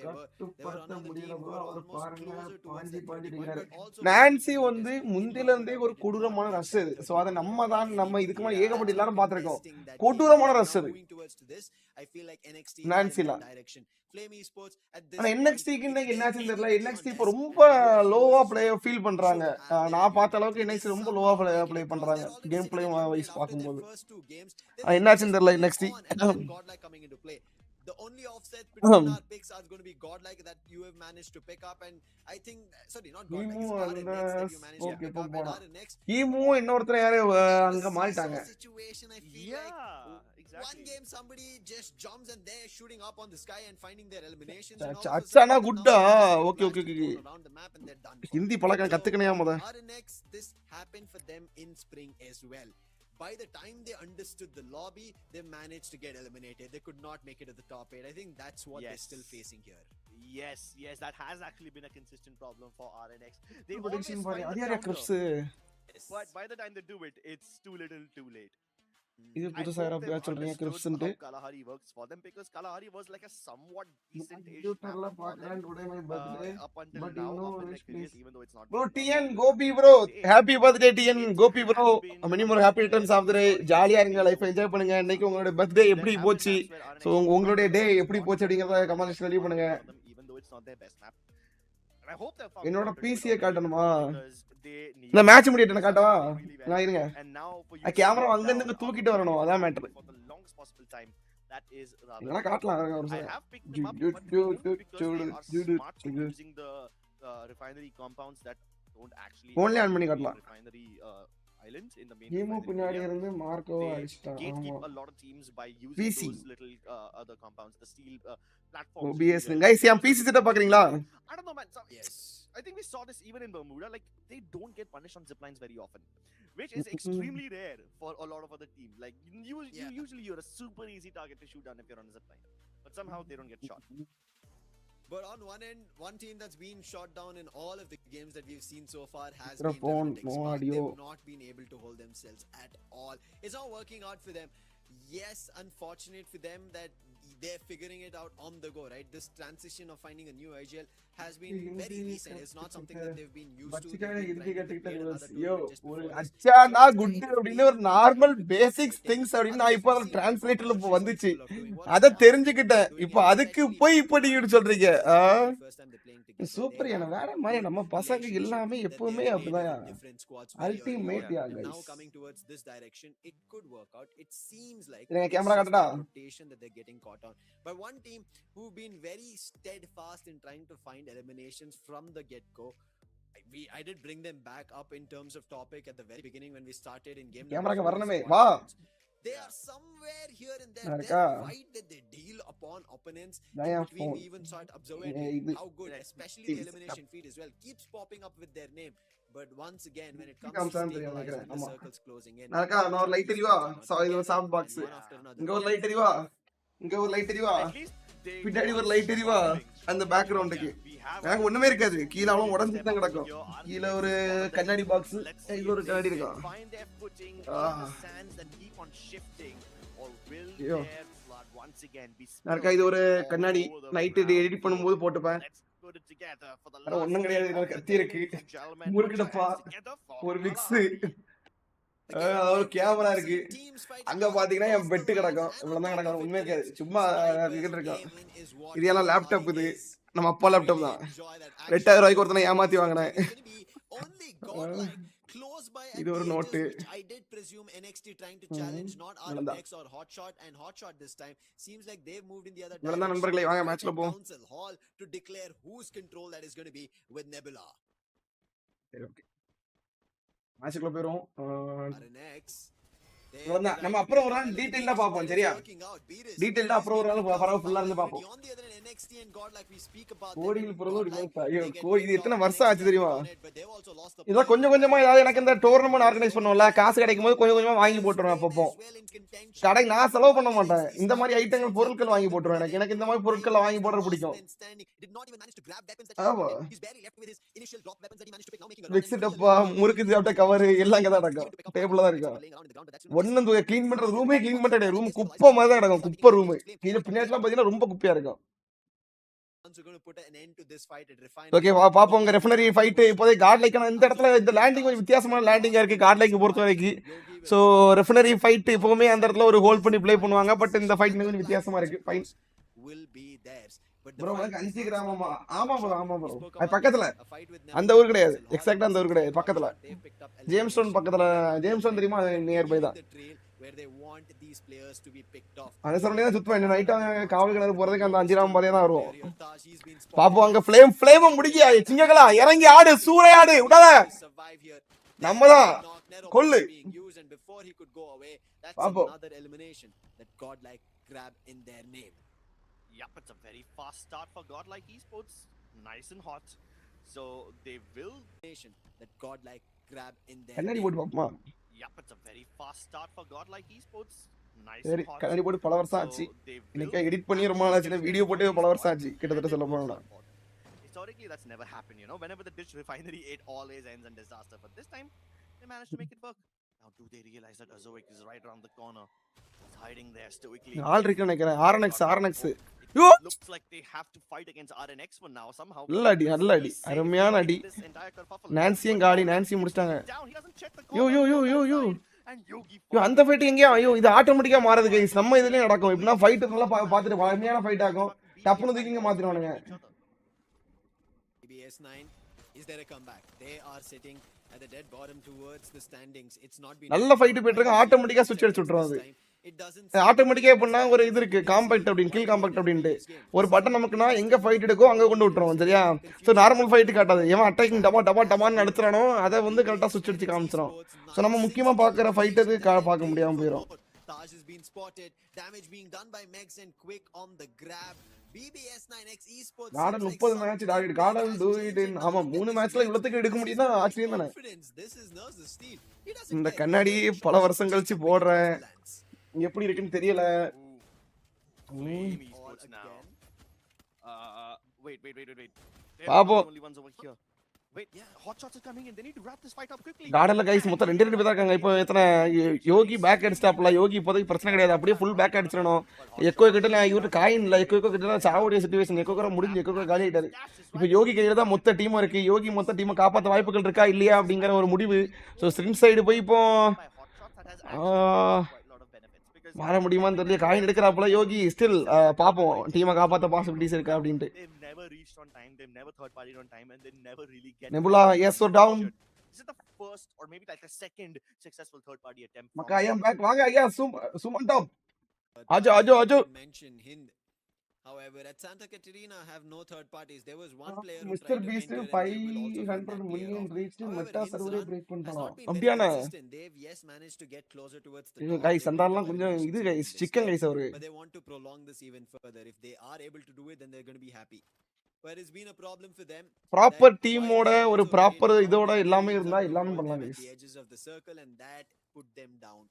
கட்டு பத்த முடியல ப்ரோ. அவர் பாருங்க பாஞ்சி டிக்கிறாரு. நான்சி வந்து முந்தில இருந்தே ஒரு கொடூரமான ரஷ் அது. சோ அத நம்ம இதுக்கு மேல ஏகப்பட்ட எல்லாரும் பாத்துறோம். கொடூரமான ரஷ் அது. I feel like NXT நான்சில direction. Flame Esports at this. ஆனா NXT க்கு இன்னைக்கு என்னாச்சுன்னு தெரியல. NXT இப்போ ரொம்ப லோவா ப்ளே ஃபீல் பண்றாங்க. நான் பார்த்த அளவுக்கு NXT ரொம்ப லோவா ப்ளே பண்றாங்க கேம் ப்ளே வைஸ் பாக்கும்போது. என்னாச்சுன்னு தெரியல NXT. The only offset between our picks are going to be godlike that you have managed to pick up, and I think sorry not godlike it's RNX that you managed to pick up, and RNX இன்னொருத்தர் யாரே அங்க மாறிட்டாங்க. Situation I feel like exactly. One game somebody just jumps and they're shooting up on the sky and finding their eliminations, and அச்சானா குட்டா. Okay around the map and they're done. Hindi பழக்கம் கத்துக்கணையா முத. RNX, this happened for them in spring as well. By the time they understood the lobby, they managed to get eliminated. They could not make it to the top 8. I think that's what they're still facing here. Yes, that has actually been a consistent problem for RNX. They prediction always for find Adiyara the Crips. counter, but by the time they do it, it's too little, too late. இது புதுசா யாரா சொல்றீங்க கிரிப்ஸ்ன்ட்டு. Kalahari works for them because Kalahari was like a somewhat decent-ish யூட்டர்ல பார்க்கறேன் today my birthday, up until but now, you know up in their careers, even though it's not bro. been TN Gopi bro, happy birthday TN Gopi bro. many more happy returns of the day. ஜாலியா இருங்க, life enjoy பண்ணுங்க. இன்னைக்கு உங்களோட birthday எப்படி போச்சு, so உங்களுடைய டே எப்படி போச்சு அப்படிங்கறத கமெண்ட் செக்ஷன்ல லீவ் பண்ணுங்க. even though it's not their best map. And I hope they've என்னோட பிசியை காட்டணுமா, இந்த இந்த மேட்ச் முடியட்டு நான் காட்டவா? நான் இருங்க, and now for you camera அங்க இருந்து தூக்கிட்டு வரணும், அதான் matter. for the longest possible time, that is இதெல்லாம் காட்டலாம் ஒரு I sir. have picked them up, but they won't because they are smart using the refinery compounds that don't actually Only on பண்ணி காட்டலாம். refinery islands in the main haemo refinery பின்னாடி area. இருந்து Marco They அடிச்சிட்டான். gatekeep ஆமா a lot of teams by using PC. those little other compounds, the steel platforms. OBS guys, ஏன் PC setup பாக்குறீங்களா? I don't know, man. Yes. I think we saw this even in Bermuda. Like, they don't get punished on ziplines very often, which is extremely rare for a lot of other teams. Like, usually you're a super easy target to shoot down if you're on a zipline, but somehow they don't get shot. But on one end, one team that's been shot down in all of the games that we've seen so far has Microphone, been no Remnant X-Pac. audio. They've not been able to hold themselves at all. It's not working out for them. Yes, unfortunate for them that they're figuring it out on the go, right? This transition of finding a new IGL has been very recent. It's not something that they've been used to. அச்சானா good அப்படின்னு ஒரு normal basics things அப்படின்னு நான் இப்போ டிரான்ஸ்லேட்டர்ல வந்துச்சு, அத தெரிஞ்சுக்கிட்டேன். இப்போ அதுக்கு போய் இப்போ நீங்க சொல்றீங்க சூப்பர். என்ன வேற மாதிரி நம்ம பசங்க எல்லாமே எப்பவுமே அப்படிதான் ultimate yeah guys. Now coming towards this direction, it could work out. It seems like camera காட்டடா rotation that they're getting caught on. But one team who've been very steadfast in trying to find eliminations from the get-go, I did bring them back up in terms of topic at the very beginning when we started in game Camera number ka 4, varname squad va. shots. They are somewhere here and there. Narka. Their fight that they deal upon opponents. In Daya between, phone. we even saw it observing இது how good, especially the elimination feed as well, keeps popping up with their name. But once again, when it comes to காமிச்சான்னு தெரியும் stabilizing நினைக்கிறேன். the ஆமா. circles closing in, நரக்கா நான் ஒரு light எரிவா. இது ஒரு soft box. one after another. இங்க ஒரு light எரிவா. இங்க ஒரு லைட் எரிவா. பின்னாடி ஒரு லைட் எரிவா. அந்த பேக்ரவுண்டுக்கு எனக்கு ஒண்ணுமே இருக்காது. கீழ அவன் உடைஞ்சிட்டு தான் கிடக்கும். கீழ ஒரு கண்ணாடி பாக்ஸ், இங்க ஒரு கண்ணாடி இருக்கும். ஐயோ. நரக்கா இது ஒரு கண்ணாடி நைட் எடிட் பண்ணும்போது போட்டுப்பேன். வேற ஒண்ணும் கிடையாது. இதுல கத்தி இருக்கு, முறுக்குடப்பா, ஒரு மிக்ஸ், ஒரு கேமரா இருக்கு. அங்க பாத்தீங்கன்னா என் பெட்டு கிடக்கும். இவ்வளவுதான் கிடக்கும், உண்மையே இருக்காது, சும்மா இருக்கும். இது எல்லாம் லேப்டாப். இது நம்ம அப்பா லேப்டாப் தான். 8000 ரூபாய்க்கு ஒருத்தனை ஏமாத்தி வாங்கினேன். இது ஒரு note. I did presume NXT trying to challenge not RNX or Hotshot, and Hotshot this time seems like they've moved in the other direction. நண்பர்களே வாங்க மேட்ச்ல போவோம். Council Hall to declare whose control that is going to be with Nebula. சரி okay, மேட்ச்க்குள்ள போறோம். RNX நம்ம அப்புறம் ஒரு நாள் டீடைலா பாப்போம். சரியா, டீடைலா அப்புறம் ஒரு நாள் பரவ ஃபுல்லா இருந்து பாப்போம். கோடியில் புறதோடி ஐயோ இது எத்தனை வருஷம் ஆச்சு தெரியுமா? இதான் கொஞ்சம் கொஞ்சமா ஏதாவது எனக்கு இந்த டோர்னமெண்ட் ஆர்கனைஸ் பண்ணுவோம்ல, காசு கிடைக்கும் போது கொஞ்சம் கொஞ்சமா வாங்கி போட்டுருவேன். அப்பப்போ கடை நான் செலவு பண்ண மாட்டேன். இந்த மாதிரி ஐட்டங்கள் பொருட்கள் வாங்கி போட்டுருவேன். எனக்கு இந்த மாதிரி பொருட்கள் வாங்கி போடுறது பிடிக்கும். ஆமா, மிக்ஸ் டப்பா, முறுக்கு சாப்பிட்ட கவர் எல்லாம் இங்க தான் இருக்கும். டேபிள்ல தான் இருக்கும். ஒன்னும் கிளீன் பண்ற ரூமே கிளீன் பண்ற ரூம் குப்பை மாதிரி தான் கிடக்கும். குப்பை ரூம். இது பின்னாடி பாத்தீங்கன்னா ரொம்ப குப்பையா இருக்கும். ஓகே பாப்போம். உங்க ரெஃபனரி ஃபைட் இப்போதே காட் லைக். இந்த இடத்துல இந்த லேண்டிங் கொஞ்சம் வித்தியாசமான லேண்டிங்கா இருக்கு காட் லைக் பொறுத்த வரைக்கும். சோ ரெஃபனரி ஃபைட் எப்பவுமே அந்த இடத்துல ஒரு ஹோல்ட் பண்ணி ப்ளே பண்ணுவாங்க. பட் இந்த ஃபைட் கொஞ்சம் வித்தியாசமா இருக்கு. ஃபைன் ப்ரோ, எனக்கு 5 கிராமமா? ஆமா ப்ரோ, ஆமா ப்ரோ. அது பக்கத்துல அந்த ஊர் கிடையாது, எக்ஸாக்ட்டா அந்த ஊர் கிடையாது, பக்கத்துல ஜேம்ஸ்டவுன் பக்கத்துல. ஜேம்ஸ்டவுன் தெரியுமா? நியர் பை தான். அந்த சரௌண்டிங் தான் சுத்துவேன். நைட்டா காவல் கிணறு போறதுக்கு அந்த 5 கிராமம் பாதையா தான் வருவோம். பாப்போம். அங்க ஃப்ளேம் முடிக்க சிங்கங்களா இறங்கி ஆடு, சூறையாடு, விடாத. நம்ம தான் கொல்லு. பாப்போம். Yep, it's a very fast start for Godlike Esports. Nice and hot. So they will nation that Godlike grab in their கண்ணாடி போட்டு பாப்போமா? Yep, it's a very fast start for Godlike Esports. Nice சரி, and hot. கண்ணாடி போட்டு பல வருஷம் ஆச்சு. இன்னைக்கு எடிட் பண்ணி ரொம்ப நாள் ஆச்சு. வீடியோ போட்டு பல வருஷம் ஆச்சு கிட்டத்தட்ட சொல்ல போனா. Historically that's never happened, you know. Whenever the ditch refinery it always ends in disaster, but this time they managed to make it work. Now do they realize that Azoic is right around the corner? It's hiding there stoically. All இருக்கு நினைக்கிறேன். RNX Looks like they have to fight against RNX for now somehow. நல்ல அடி, அருமையான அடி. நான்சியும் காடி, Nancy முடிச்சிட்டாங்க. யோ யோ யோ யோ யோ யோ அந்த fight எங்கயா? ஐயோ இது ஆட்டோமேட்டிக்கா மாறுது கைஸ். நம்ம இதுலயே நடக்கும். இப்படினா ஃபைட் நல்லா பாத்துட்டு அருமையான ஃபைட் ஆகும். டப்புனு தூக்கிங்க மாத்திடுவானுங்க. BS9 is there a comeback? They are sitting at the dead bottom towards the standings. It's not been நல்ல ஃபைட் போயிட்டு இருக்கு. ஆட்டோமேட்டிக்கா சுவிட்ச் அடிச்சு விட்டுறாது. ஆட்டோமேட்டிக்கா எப்படின்னா ஒரு இது இருக்கு, காம்பாக்ட் அப்படின்னு, கில் காம்பாக்ட் அப்படின்ட்டு ஒரு பட்டன் நமக்குன்னா எங்க ஃபைட் எடுக்கோ அங்க கொண்டு விட்டுருவோம். சரியா? ஸோ நார்மல் ஃபைட்டு காட்டாது. ஏன் அட்டாக்கிங் டபா டபா டபான்னு நடத்துறானோ அதை வந்து கரெக்டாக சுவிட்ச் அடிச்சு காமிச்சிடும். ஸோ நம்ம முக்கியமாக பார்க்குற ஃபைட்டுக்கு பார்க்க முடியாமல் போயிடும். Garden 30 match target. Garden do it in. ஆமா 3 மேட்ச்ல இவ்வளவுக்கு எடுக்க முடியும்னா ஆச்சரியம் தானே. இந்த கண்ணாடி பல வருஷம் கழிச்சு போடுறேன், எப்படி இருக்குன்னு தெரியல. பாப்போம். கார்டன்ல கைஸ் மொத்தம் 2 பேர் தான் இருக்காங்க. இப்போ எத்தனை யோகி பேக் அடிச்சிட்டாப்ல. யோகி இப்போதைக்கு பிரச்சனை கிடையாது, அப்படியே ஃபுல் பேக் அடிச்சிடணும். எக்கோ கிட்ட இவரு காயின் இல்லை, எக்கோ கிட்ட சாவுடைய சிச்சுவேஷன். எக்கோ முடிஞ்சு எக்கோ காலி ஆயிட்டாரு. இப்போ யோகி கையில தான் மொத்த டீமும் இருக்கு. யோகி மொத்த டீமை காப்பாற்ற வாய்ப்புகள் இருக்கா இல்லையா அப்படிங்கிற ஒரு முடிவு. ஸோ ஸ்ட்ரிம் சைடு போய் இப்போ மாற முடியுமான்னு தெரியல. காயின் எடுக்கிறாப்புல யோகி. ஸ்டில் பாப்போம் டீமை காப்பாற்ற பாசிபிலிட்டிஸ் இருக்கா அப்படின்ட்டு. Nebula, yes or down? Is it the first or maybe like the second successful third party attempt? Maka, I am back. Vaga, yeah, Suman top. Ajo. Mention Hind. However, at Santa Catarina have no third parties. There was one player who mister tried to Beast enter and they will also win 500 that player million off. Reach However, meta Hind's சர்வரே run break has பண்ணிட்டானா not been very அப்படியானே consistent. They've managed to get closer towards the top. Guys They've அந்த been ஆள்லாம் to கொஞ்சம் elimination இது series guys this chicken year, guys அவரு but they want to prolong this even further. If they are able to do it, then they're going to be happy. But it's been a problem for them. Proper While டீமோட they are ஒரு also proper rotating out, இதோட their எல்லாமே teammates இருந்தா are எல்லாமே over பண்ணலாம் them at guys the edges of the circle, and that put them down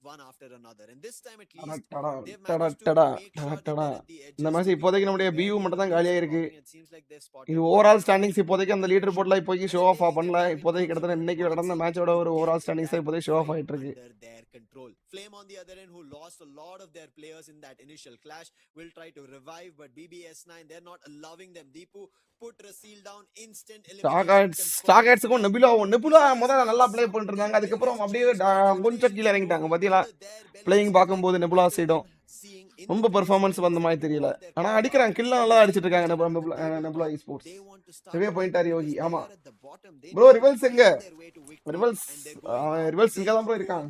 one after another. And this time at டடா least, டடா they've டடா managed to டடா make டடா sure that டடா they're at the இந்த edges, match looking இப்போதைக்கு for நம்முடைய where PU the மட்டும் other தான் players காலியா are இருக்கு dropping. It seems like they're spotted இது one overall or standings two. இப்போதைக்கு அந்த லீடர் போர்ட்ல இப்போதைக்கு ஷோ ஆஃப் பண்ணல இப்போதைக்கு கிட்டத்தட்ட இன்னைக்கு நடந்த மேட்சோட ஒரு ஓவரால் ஸ்டாண்டிங்ஸ் தான் இப்போதைக்கு ஷோ ஆஃப் ஆயிட்டு இருக்கு Under their control. Flame on the other end, who lost a lot of their players in that initial clash, will try to revive, but BBS9, they're not allowing them. Deepu put Rasil down, instant elimination ஸ்டாகேட்ஸுக்கும் Nebula முதல்ல நல்லா play பண்ணிட்டு இருந்தாங்க அதுக்கப்புறம் அப்படியே கொஞ்சம் கீழே இறங்கிட்டாங்க பாத்தீங்களா பிளேயிங் பார்க்கும்போது நெபுலா சைடும் ரொம்ப பெர்ஃபார்மன்ஸ் வந்த மாதிரி தெரியல ஆனா அடிக்கிறாங்க கில்ல நல்லா அடிச்சிட்டு இருக்காங்க நெபுலா ஸ்போர்ட்ஸ் ரிவே பாயிண்டார் யோகி ஆமா ப்ரோ ரிவல்ஸ் எங்க ரிவல்ஸ் இங்க தான் ப்ரோ இருக்காங்க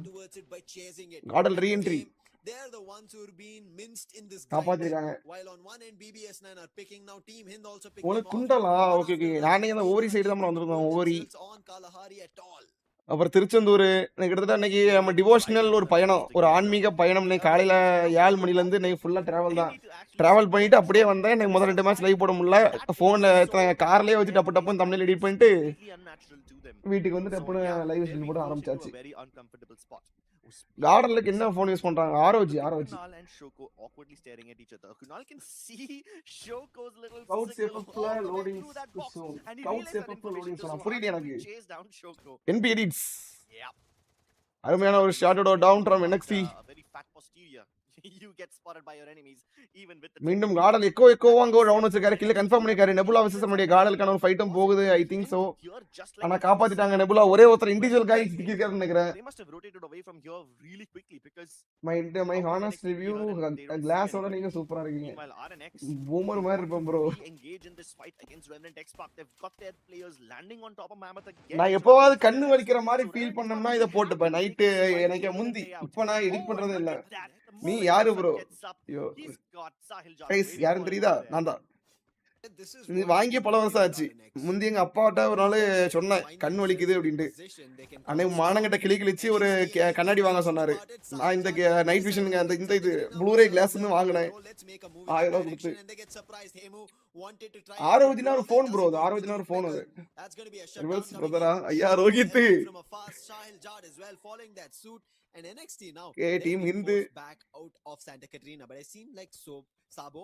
caudal reentry They're the ones who are being minced in this காப்பாத்திருக்காங்க while on one end BBS9 are picking now Team Hind also picking உங்களுக்கு them off. Kundala okay okay நானே அந்த ஓரி side தான் வந்திருக்கோம் ஓரி On Kalahari at all. அப்புறம் திருச்செந்தூர் கிட்டத்தட்ட இன்னைக்கு நம்ம devotional ஒரு பயணம் ஒரு ஆன்மீக பயணம் இன்னைக்கு காலையில 7 மணில இருந்து இன்னைக்கு ஃபுல்லா டிராவல் தான் டிராவல் பண்ணிட்டு அப்படியே வந்தேன் எனக்கு முதல் 2 மேட்ச் லைவ் போட முடியல போன்ல கார்லயே வச்சு டப்பு டப்புன்னு தமிழ் எடிட் பண்ணிட்டு வீட்டுக்கு வந்து டப்புன்னு லைவ் ஸ்ட்ரீம் போட ஆரம்பிச்சாச்சு கார்டனுக்கு என்ன ஃபோன் யூஸ் பண்றாங்க ஆரோஜி Kunal and Shoko awkwardly staring at each other. Kunal can see Shoko's little Cloud signal safe all the way loading through that box, soon. and he Cloud realized safe that information loading just soon. so புரியல happened எனக்கு to chase down Shoko. NB edits Yeah. அருமையான ஒரு ஷாட்டோட down from NXT A very fat posterior. You get spotted by your enemies, even with the மீண்டும் கார்டல் எக்கோவா அங்க ஒரு down வச்சிருக்காரு கில்ல கன்ஃபார்ம் பண்ணிருக்காரு நெபுலா வெர்சஸ் நம்மளுடைய கார்டலுக்கான ஒரு ஃபைட்டும் போகுது ஐ திங்க் சோ ஆனா காப்பாத்திட்டாங்க நெபுலா ஒரே ஒருத்தர் இண்டிவிஜுவல் காய் சிக்கிருக்காருன்னு நினைக்கிறேன் they must have rotated away from here really quickly because my honest review கிளாஸோட நீங்க சூப்பரா இருக்கீங்க meanwhile RNX பூமர் மாதிரி இருப்பேன் bro engage in this fight against Revenant X-Pac. They've got their players landing on top of Mammoth again. நான் எப்பவாவது கண்ணு வலிக்கிற மாதிரி ஃபீல் பண்ணோம்னா இத போட்டுப்பேன் நைட்டு எனக்கு முந்தி இப்ப நான் எடிட் பண்றதே இல்ல நீ யாரு ப்ரோ ஐயோ கைஸ் யாரும் தெரியுதா நான் தான் இது வாங்கி பல வருஷம் ஆச்சு முந்தி எங்க அப்பாட்ட ஒரு நாள் சொன்னேன் கண் வலிக்குது அப்படின்ட்டு அன்னைக்கு மானங்கிட்ட கிளி கிழிச்சு ஒரு கண்ணாடி வாங்க சொன்னாரு நான் இந்த நைட் விஷன் அந்த இந்த இது ப்ளூரே கிளாஸ்ன்னு வாங்கினேன் 1000 ரூபாய் கொடுத்து ஆரோஜினா ஒரு போன் ப்ரோ அது ஆரோஜினா ஒரு போன் அது ரிவர்ஸ் பிரதரா ஐயா Rohit and NXT now team Hind back out of Santa Catarina, but it seemed like Sabo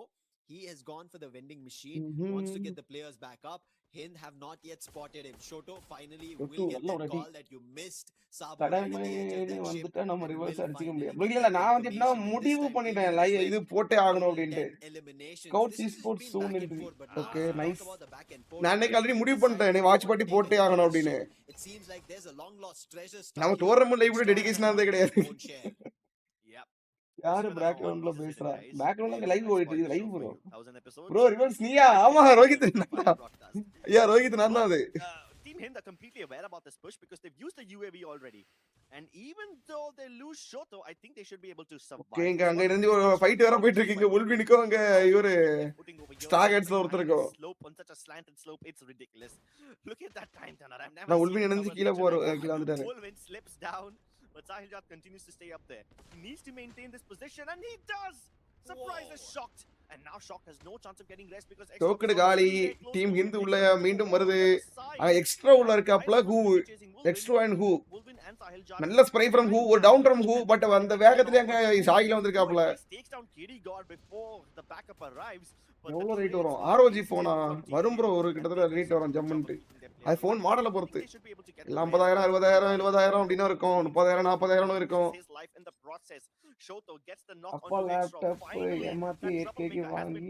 he has gone for the vending machine, wants to get the players back up. Hind have not yet spotted him. Shoto finally will get that call that you missed. Sabo வந்துட்டா நம்ம reverse அடிச்சிக்க முடியாது இல்ல நான் வந்து என்ன முடிவு பண்ணிட்டேன் இது போட்டே ஆகணும் அப்படினு ஸ்கவுட் ஸ்போர்ட்ஸ் சூன் இன்ட்ரி ஓகே நைஸ் நான் இன்னைக்கு ஆல்ரெடி முடிவு பண்ணிட்டேன் நீ வாட்ச் பார்ட்டி போட்டே ஆகணும் அப்படினு it seems like there's a long lost treasure நம்ம டோர்னமென்ட் லைவ் கூட டெடிகேஷனா இருந்தே கிடையாது யாரு பேக்ரவுண்ட்ல பேசுறா பேக்ரவுண்ட்ல லைவ் ஓடிட்டு இருக்கு லைவ் ப்ரோ ரிவர்ஸ் நீயா ஆமா ரோஹித் ஐயா ரோஹித் நான் தான் அது Team Hind are completely aware about this push because they've used the UAV already, and even though they lose Shoto, I think they should be able to survive. Okay, அங்க இருந்து ஒரு fight வேற போயிட்டு இருக்கு இங்க உல்வினுக்கு அங்க இவரு ஸ்டார்கேட்ஸ்ல ஒருத்தர் இருக்கு slope on such a slanted slope, it's ridiculous. Look at that time turner. I've never நான் உல்வின் இருந்து கீழ வந்துட்டாரு. Ulvin slips down, but Sahiljaat continues to stay up there. He needs to maintain this position, and he does. Surprise is shocked, and now Shock has no chance of getting rest because token காலி team Hindu உள்ள மீண்டும் வருது extra உள்ள இருக்காப்ல who extra and who நல்ல spray from who ஒரு down from who but அந்த வேகத்துல அங்க சாகில வந்திருக்காப்ல எவ்வளவு ரேட் வரும் ஆர்ஓஜி போனா வரும் ப்ரோ ஒரு கிட்டத்தட்ட ரேட் வரும் ஜம்முன்ட்டு அது ஃபோன் மாடலை பொறுத்து இல்ல 50000 60000 70000 அப்படின்னு இருக்கும் 30000 40000 இருக்கும் அப்பா லேப்டாப் ஏமாத்தி 8K வாங்கி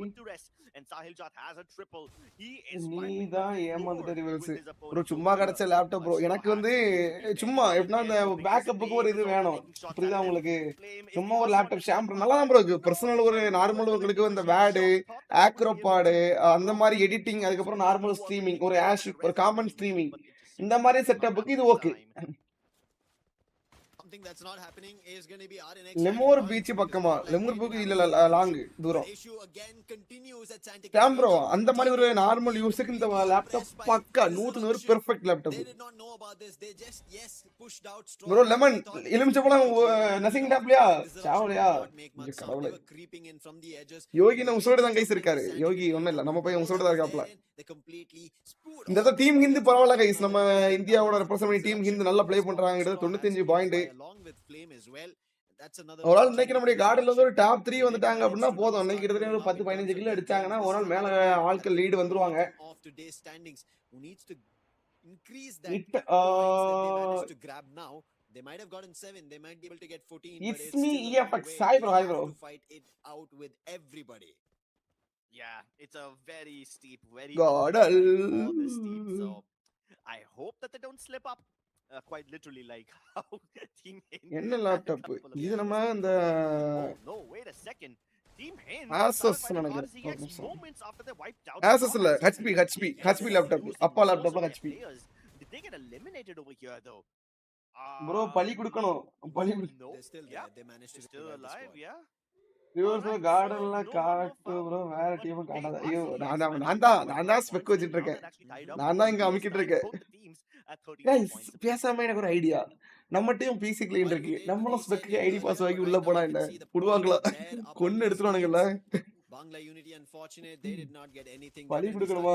நீதான் ஏமாந்துட்ட ரிவல்ஸ் ப்ரோ சும்மா கிடைச்ச லேப்டாப் ப்ரோ எனக்கு வந்து சும்மா எப்படின்னா அந்த பேக்கப்புக்கு ஒரு இது வேணும் புரியுதா உங்களுக்கு சும்மா ஒரு லேப்டாப் ஷாம்பு நல்லா தான் ப்ரோ இருக்கு பர்சனல் ஒரு நார்மல் உங்களுக்கு இந்த வேடு ஆக்ரோபாடு அந்த மாதிரி எடிட்டிங் அதுக்கப்புறம் நார்மல் ஸ்ட்ரீமிங் ஒரு ஆஷ் ஒரு காமன் ஸ்ட்ரீமிங் இந்த மாதிரி செட்டப்புக்கு இது okay something that's not happening is going to be RNX. லெமோர் பீச் பக்கமா லெமோர் பீச் இல்ல லாங் தூரம் Issue again continues at Santa டேம் ப்ரோ அந்த மாதிரி ஒரு நார்மல் யூஸுக்கு இந்த லேப்டாப் பக்கா 100 perfect laptop They did not know about this. They just pushed out strong. Bro lemon எலுமிச்சப்பழம் நசிங் டாப்லையா சாவலையா கடவுளே creeping in from the edges. யோகி நம்ம உசோட தான் கைஸ் இருக்காரு யோகி ஒண்ணும் இல்ல நம்ம போய் உசோட தான் இருக்காப்ல இந்த டீம் ஹிந்த் பரவாயில்ல கைஸ் நம்ம இந்தியாவோட ரெப்ரசன்ட் பண்ணி டீம் ஹிந்த் நல்லா ப்ளே பண்றாங்க 95 பாயிண்ட் ஒரு ஆள் இன்னைக்கு நம்முடைய கார்டுல இருந்து ஒரு டாப் 3 வந்துட்டாங்க அப்படின்னா போதும் இன்னைக்கு கிட்டத்தட்ட ஒரு 10-15 கிலோ அடிச்சாங்கன்னா ஒரு ஆள் மேல ஆட்கள் லீடு வந்துருவாங்க They might have gotten 7. They might be able to get 14. It's me, EFX. Hi bro. to fight it out with everybody. Yeah, it's a very steep, very steep. So I hope that they don't slip up. Quite literally, like how Team Hind. என்ன laptop இது நம்ம அந்த No, wait a second. Team Hind. Asus நினைக்கிறேன். Asus இல்ல HP laptop. அப்பா லேப்டாப்ல HP. Did they get eliminated over here though? Bro, பலி கொடுக்கணும். பலி They're still there. They managed to still alive, yeah. Reverse கார்டன்ல காட்டு ப்ரோ வேற டீம் காட்டாத ஐயோ நான் தான் ஸ்பெக் வச்சிட்டு இருக்கேன் நான் தான் இங்க அமிக்கிட்டு இருக்கேன் गाइस பேசாம எனக்கு ஒரு ஐடியா நம்ம டீம் பிசி க்ளீன் இருக்கு நம்மளும் ஸ்பெக்கு ஐடி பாஸ் வாங்கி உள்ள போனா என்ன புடுவாங்களா கொன்னு எடுத்துறானுங்கல Bangla Unity unfortunate they did not get anything பலி கொடுக்கணுமா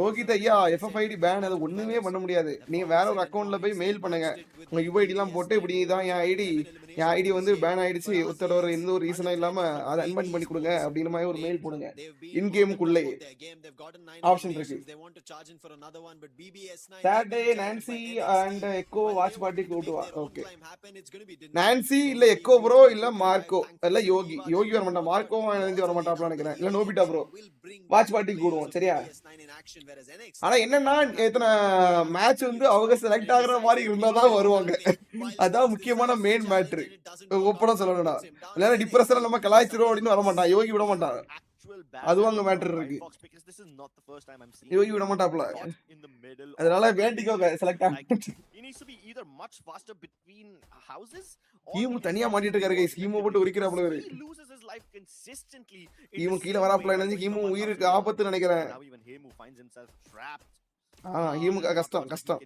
ரோகித் ஐயா FFID பேன் அது ஒண்ணுமே பண்ண முடியாது நீங்க வேற ஒரு அக்கவுண்ட்ல போய் மெயில் பண்ணுங்க உங்க UID எல்லாம் போட்டு இப்படி தான் என் ஐடி வந்து பேன் ஆயிடுச்சு ஒருத்தரோட எந்த ஒரு ரீசனும் இல்லாம அதை அன்பன் பண்ணி கொடுங்க அப்படின மாதிரி ஒரு மெயில் போடுங்க இன் கேமுக்குள்ளே ஆப்ஷன் இருக்கு Saturday Nancy and Echo watch party கூட்டுவா ஓகே நான்சி இல்ல எக்கோ ப்ரோ இல்ல மார்க்கோ இல்ல யோகி வர மாட்டா மார்க்கோ எழுந்து வர மாட்டாப்ல நினைக்கிறேன் இல்ல நோபிட்டா ப்ரோ வாட்ச் பார்ட்டி கூடுவோம் சரியா ஆனா என்னன்னா எத்தனை மேட்ச் வந்து அவங்க செலக்ட் ஆகுற மாதிரி இருந்தாதான் வருவாங்க அதான் முக்கியமான மெயின் மேட்ரு ஓப்பனா சொல்லணும்டா இல்ல டிப்ரெஷன்ல நம்ம கலாய்ச்சிரும் அப்படின்னு வர மாட்டான் யோகி விட மாட்டான் அது அங்க மேட்டர் இருக்கு யோகி விட மாட்டாப்ல அதனால வேண்டிக்கோங்க செலக்ட் ஆகும் கீமு தனியா மாட்டிட்டு இருக்காரு கைஸ் கீமு போட்டு உரிக்கிறாப்ல இவரு கீமு கீழ வராப்ல நினைச்சு கீமு உயிருக்கு ஆபத்து நினைக்கிறேன் கஷ்டம்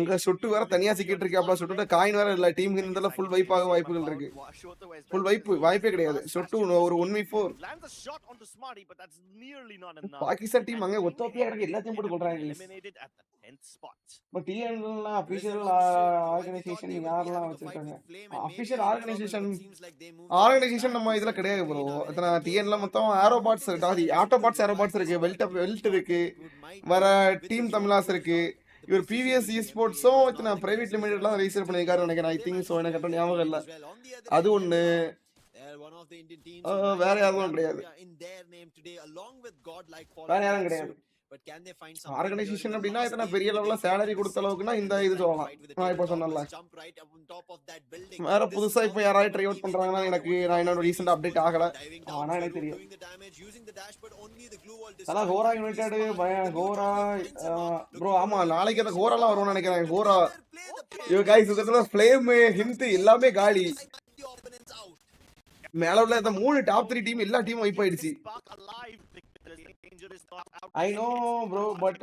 இங்க சொட்டு வேற தனியா சிக்கிட்டு இருக்காப்ல சொட்டு காயின் வேற இல்ல டீம் இருந்தால ஃபுல் வைப் ஆக வாய்ப்புகள் இருக்கு ஃபுல் வாய்ப்பே கிடையாது சொட்டு ஒரு 1v4 பாகிஸ்தான் டீம் அங்க ஒத்தோப்பியா இருக்கு எல்லாத்தையும் போட்டு கொல்றாங்க பட் டிஎன்ல அபிஷியல் ஆர்கனைசேஷன் யாரெல்லாம் வச்சிருக்காங்க அபிஷியல் ஆர்கனைசேஷன் நம்ம இதுல கிடையாது ப்ரோ எத்தனை டிஎன்ல மொத்தம் ஆரோபாட்ஸ் ஆட்டோபாட்ஸ் ஆரோபாட்ஸ் இருக்கு வெல்ட் இருக்கு வர டீம் தமிழாஸ் இருக்கு இவர் பிவிஎஸ் ஸ்போர்ட்ஸும் இத்தனை பிரைவேட் லிமிடெட்லாம் ரெஜிஸ்டர் பண்ணியிருக்காரு நினைக்கிறேன் ஐ திங்க் ஸோ எனக்கு கரெக்டாக ஞாபகம் இல்லை அது ஒன்று வேற யாரும் கிடையாது வேற யாரும் கிடையாது ஆர்கனைசேஷன் அப்படின்னா இத்தனை பெரிய லெவல்ல சேலரி கொடுத்த அளவுக்குன்னா இந்த இது சொல்லலாம் நான் இப்போ சொன்னல வேற புதுசா இப்போ யாராவது ட்ரை அவுட் பண்றாங்கன்னா எனக்கு நான் என்னோட ரீசெண்ட் அப்டேட் ஆகல ஆனா எனக்கு தெரியும் அதான் கோரா யுனைடெட் கோரா ப்ரோ ஆமா நாளைக்கு அந்த கோராலாம் வரும்னு நினைக்கிறேன் கோரா ஐயோ गाइस இதுல ஃப்ளேம் ஹிண்ட் எல்லாமே காலி மேல உள்ள இந்த 3 டாப் 3 டீம் எல்லா டீமும் வைப் ஆயிடுச்சு I know bro but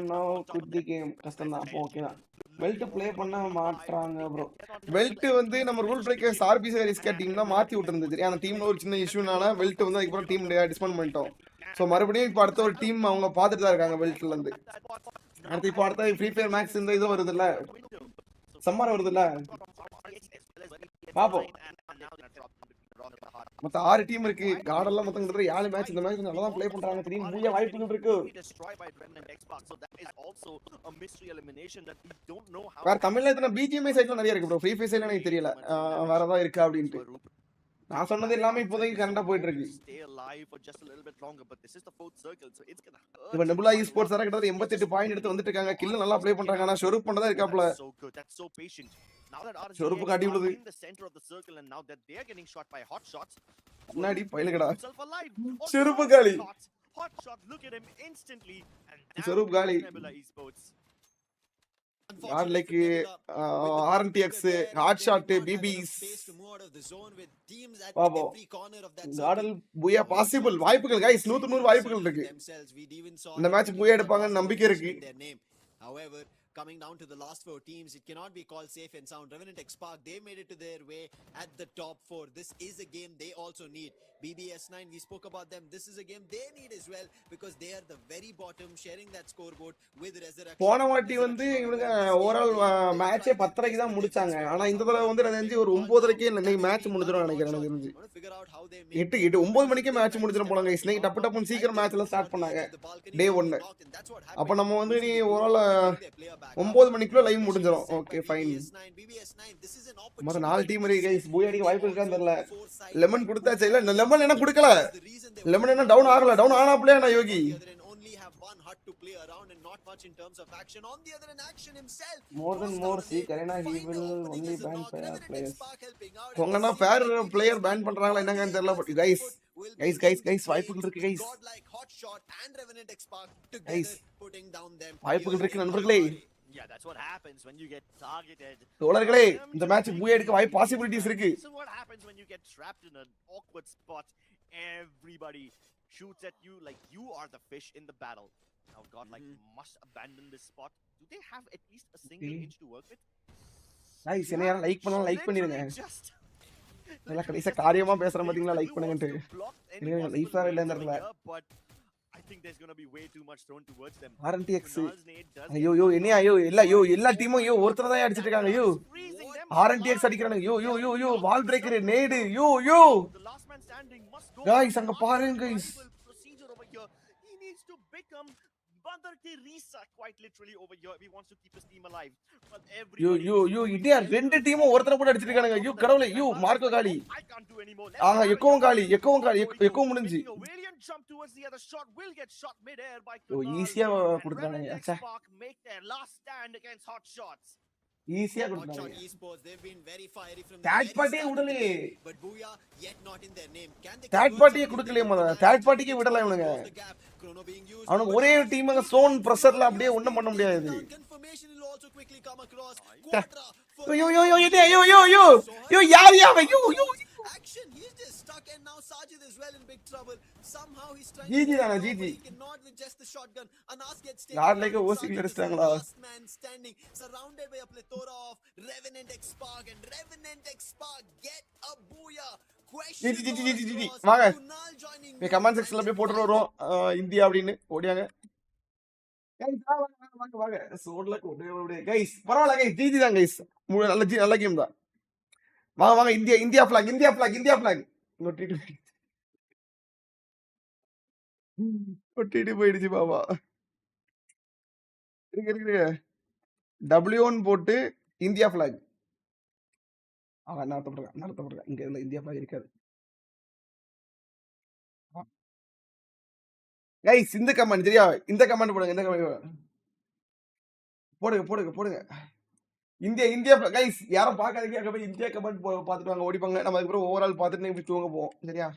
now quit the game கஷ்டம் தான் ஓகே தான் பெல்ட் ப்ளே பண்ண மாட்றாங்க ப்ரோ பெல்ட் வந்து நம்ம rule breakers RBC risk team தான் மாத்தி விட்டுருந்தது அந்த டீம்ல ஒரு சின்ன இஷ்யூனால பெல்ட் வந்து அதுக்கப்புறம் டீம் டிஸ்பேண்ட் பண்ணிட்டோம் ஸோ மறுபடியும் இப்போ அடுத்த ஒரு டீம் அவங்க பார்த்துட்டு தான் இருக்காங்க பெல்ட்ல இருந்து அடுத்து இப்போ அடுத்த FreeFire மேக்ஸ் இந்த இது வருது இல்ல சம்மர் வருது இல்ல பாப்போம் மொத்த 6 டீம் இருக்கு கார்டெல்லாம் மொத்தம் கிட்ட 7 மேட்ச் இந்த மேட்ச் நல்லா தான் ப்ளே பண்றாங்க திடீர்னு மூய வாய்ப்புகள் இருக்கு வேற தமிழ்ல எத்தனை BGMI சைட்ல நிறைய இருக்கு ப்ரோ FreeFire சைட்ல எனக்கு தெரியல வேற ஏதாவது இருக்கா அப்படின்ட்டு நான் சொன்னது எல்லாமே இப்போதைக்கு கரெக்டா போயிட்டு இருக்கு இப்போ நெபுலா ஸ்போர்ட்ஸ் வேற கிட்ட 88 பாயிண்ட் எடுத்து வந்துட்டு இருக்காங்க கில் நல்லா ப்ளே பண்றாங்க ஆனா ஷொரூப் பண்ணதா இருக்காப்ல ஷொரூப் காட்டி விடுது முன்னாடி பைலகடா ஷொரூப் காலி ஷொரூப் காலி like RNTX, hard shot, BBs. Wow. Godal Buya possible. வாய்ப்புகள் guys 100 வாய்ப்புகள் இருக்கு. இந்த மேட்ச் புயா எடுப்பாங்கன்னு நம்பிக்கை இருக்கு. However, coming down to the last 4 teams, it cannot be called safe and sound. Revenant X Park, they made it to their way at the top 4. This is a game they also need. BBS9, we spoke about them. This is a game they need as well because they are the very bottom, sharing that scoreboard with Resurrection. போன வாட்டி வந்து இவங்க overall மேட்சே 10:30க்கு தான் முடிச்சாங்க. ஆனா இந்த தடவை வந்து எனக்கு தெரிஞ்சு ஒரு 9:30க்கே இன்னைக்கு மேட்ச் முடிஞ்சிரும் நினைக்கிறேன். எனக்கு தெரிஞ்சு 9 மணிக்கே மேட்ச் முடிஞ்சிரும் போல गाइस. இன்னைக்கு டப்பு டப்புன்னு சீக்கிரம் மேட்ச்ல ஸ்டார்ட் பண்ணாங்க டே 1. அப்ப நம்ம வந்து நீ ஓவரால் 9 மணிக்குள்ள லைவ் முடிஞ்சிரும். Okay fine. மொத 4 டீம் இருக்கு गाइस. பூயா அடிக்க வாய்ப்பு இருக்கான்னு தெரியல. லெமன் கொடுத்தாச்சே இல்ல லெமன் என்ன கொடுக்கல. லெமன் என்ன டவுன் ஆகல. டவுன் ஆனா பிளே நான் யோகி. More than more see Karena he will only ban fair players. கொங்கனா ஃபேர் பிளேயர் பேன் பண்றாங்களா என்னங்கன்னு தெரியல. பட் guys வாய்ப்புகள் இருக்கு guys. வாய்ப்புகள் இருக்கு நண்பர்களே. Yeah, that's what happens when you get targeted. தோழர்களே இந்த மேட்ச் பூயா எடுக்க வாய்ப்பு பாசிபிலிட்டிஸ் இருக்கு. So what happens when you get trapped in an awkward spot? Everybody shoots at you like you are the fish in the battle. Now God must abandon this spot. Do they have at least a single inch to work with? guys என்ன யாரா like பண்ணா like பண்ணிருங்க. நல்லா கடைசியா காரியமா பேசுற பாத்தீங்களா like பண்ணுங்கன்னு. நீங்க லைஃப் ஆற இல்ல இந்த இடத்துல. I think there's going to be way too much thrown towards them. RNTX ஐயோ என்னையா எல்லா டீமும் ஒருத்தர தான் அடிச்சிட்டு இருக்காங்க. RNTX அடிக்கறானுங்க. வால் பிரேக்கர் நேடு. The last man standing must go. guys அங்க பாருங்க guys. Procedure over here. He needs to become Mother Teresa quite literally over here if he wants to keep his team alive. But everybody இடியா ரெண்டு டீமும் ஒருத்தர போட்டு அடிச்சிட்டு இருக்கானுங்க. கடவுளே மார்க்கோ காலி. I can't do any more. எக்கோவும் காலி. எக்கோ முடிஞ்சு. Valiant jump towards the other shot will get shot mid-air by ஈஸியா கொடுத்தானுங்க. அச்சா make their last stand against hot shots. ஈஸியா கொடுத்தானுங்க. Esports, they've been very fiery from third பார்ட்டியே விடலே. but Booyah yet not in their name. Can they third பார்ட்டியே கொடுக்கலையே மொத. Third பார்ட்டிக்கே விடல இவனுங்க. அவனுக்கு ஒரே டீமுங்க சோன் பிரஷர்ல அப்படியே ஒண்ணும் பண்ண முடியாது. confirmation will also quickly come across. Action, he's just stuck and now Sajid is well in big trouble. Somehow he's trying GG. he cannot with just the shotgun. Anas gets taken. யார் like ஓசில அடிச்சாங்களா? Last man standing surrounded by a plethora of Revenant X Park and Revenant X Park get a booyah. GG வாங்க. நீ comment செக்ஷன்ல போய் போட்டு வரோம் India அப்படினு ஓடியாங்க. வாங்க சோட்ல ஓடியே गाइस பரவாயில்லை गाइस GG தான் गाइस. நல்ல கேம் தான். வாங்க இந்தியா flag ஒட்டிட்டு போயிடுச்சு பாபா. இருக்கு W1 போட்டு இந்தியா flag. நடத்தப்படுறேன் இங்க இல்ல இந்தியா flag இருக்காது. गाइस இந்த கமெண்ட் சரியா இந்த கமெண்ட் போடுங்க. இந்தியா गाइस யாரும் பார்க்காதீங்க. அங்க போய் இந்தியா கமெண்ட் பார்த்துட்டு வாங்க ஓடிப்பாங்க. நம்ம அதுக்கு அப்புறம் ஓவரால் பார்த்துட்டு இப்படி தூங்க போவோம் சரியா.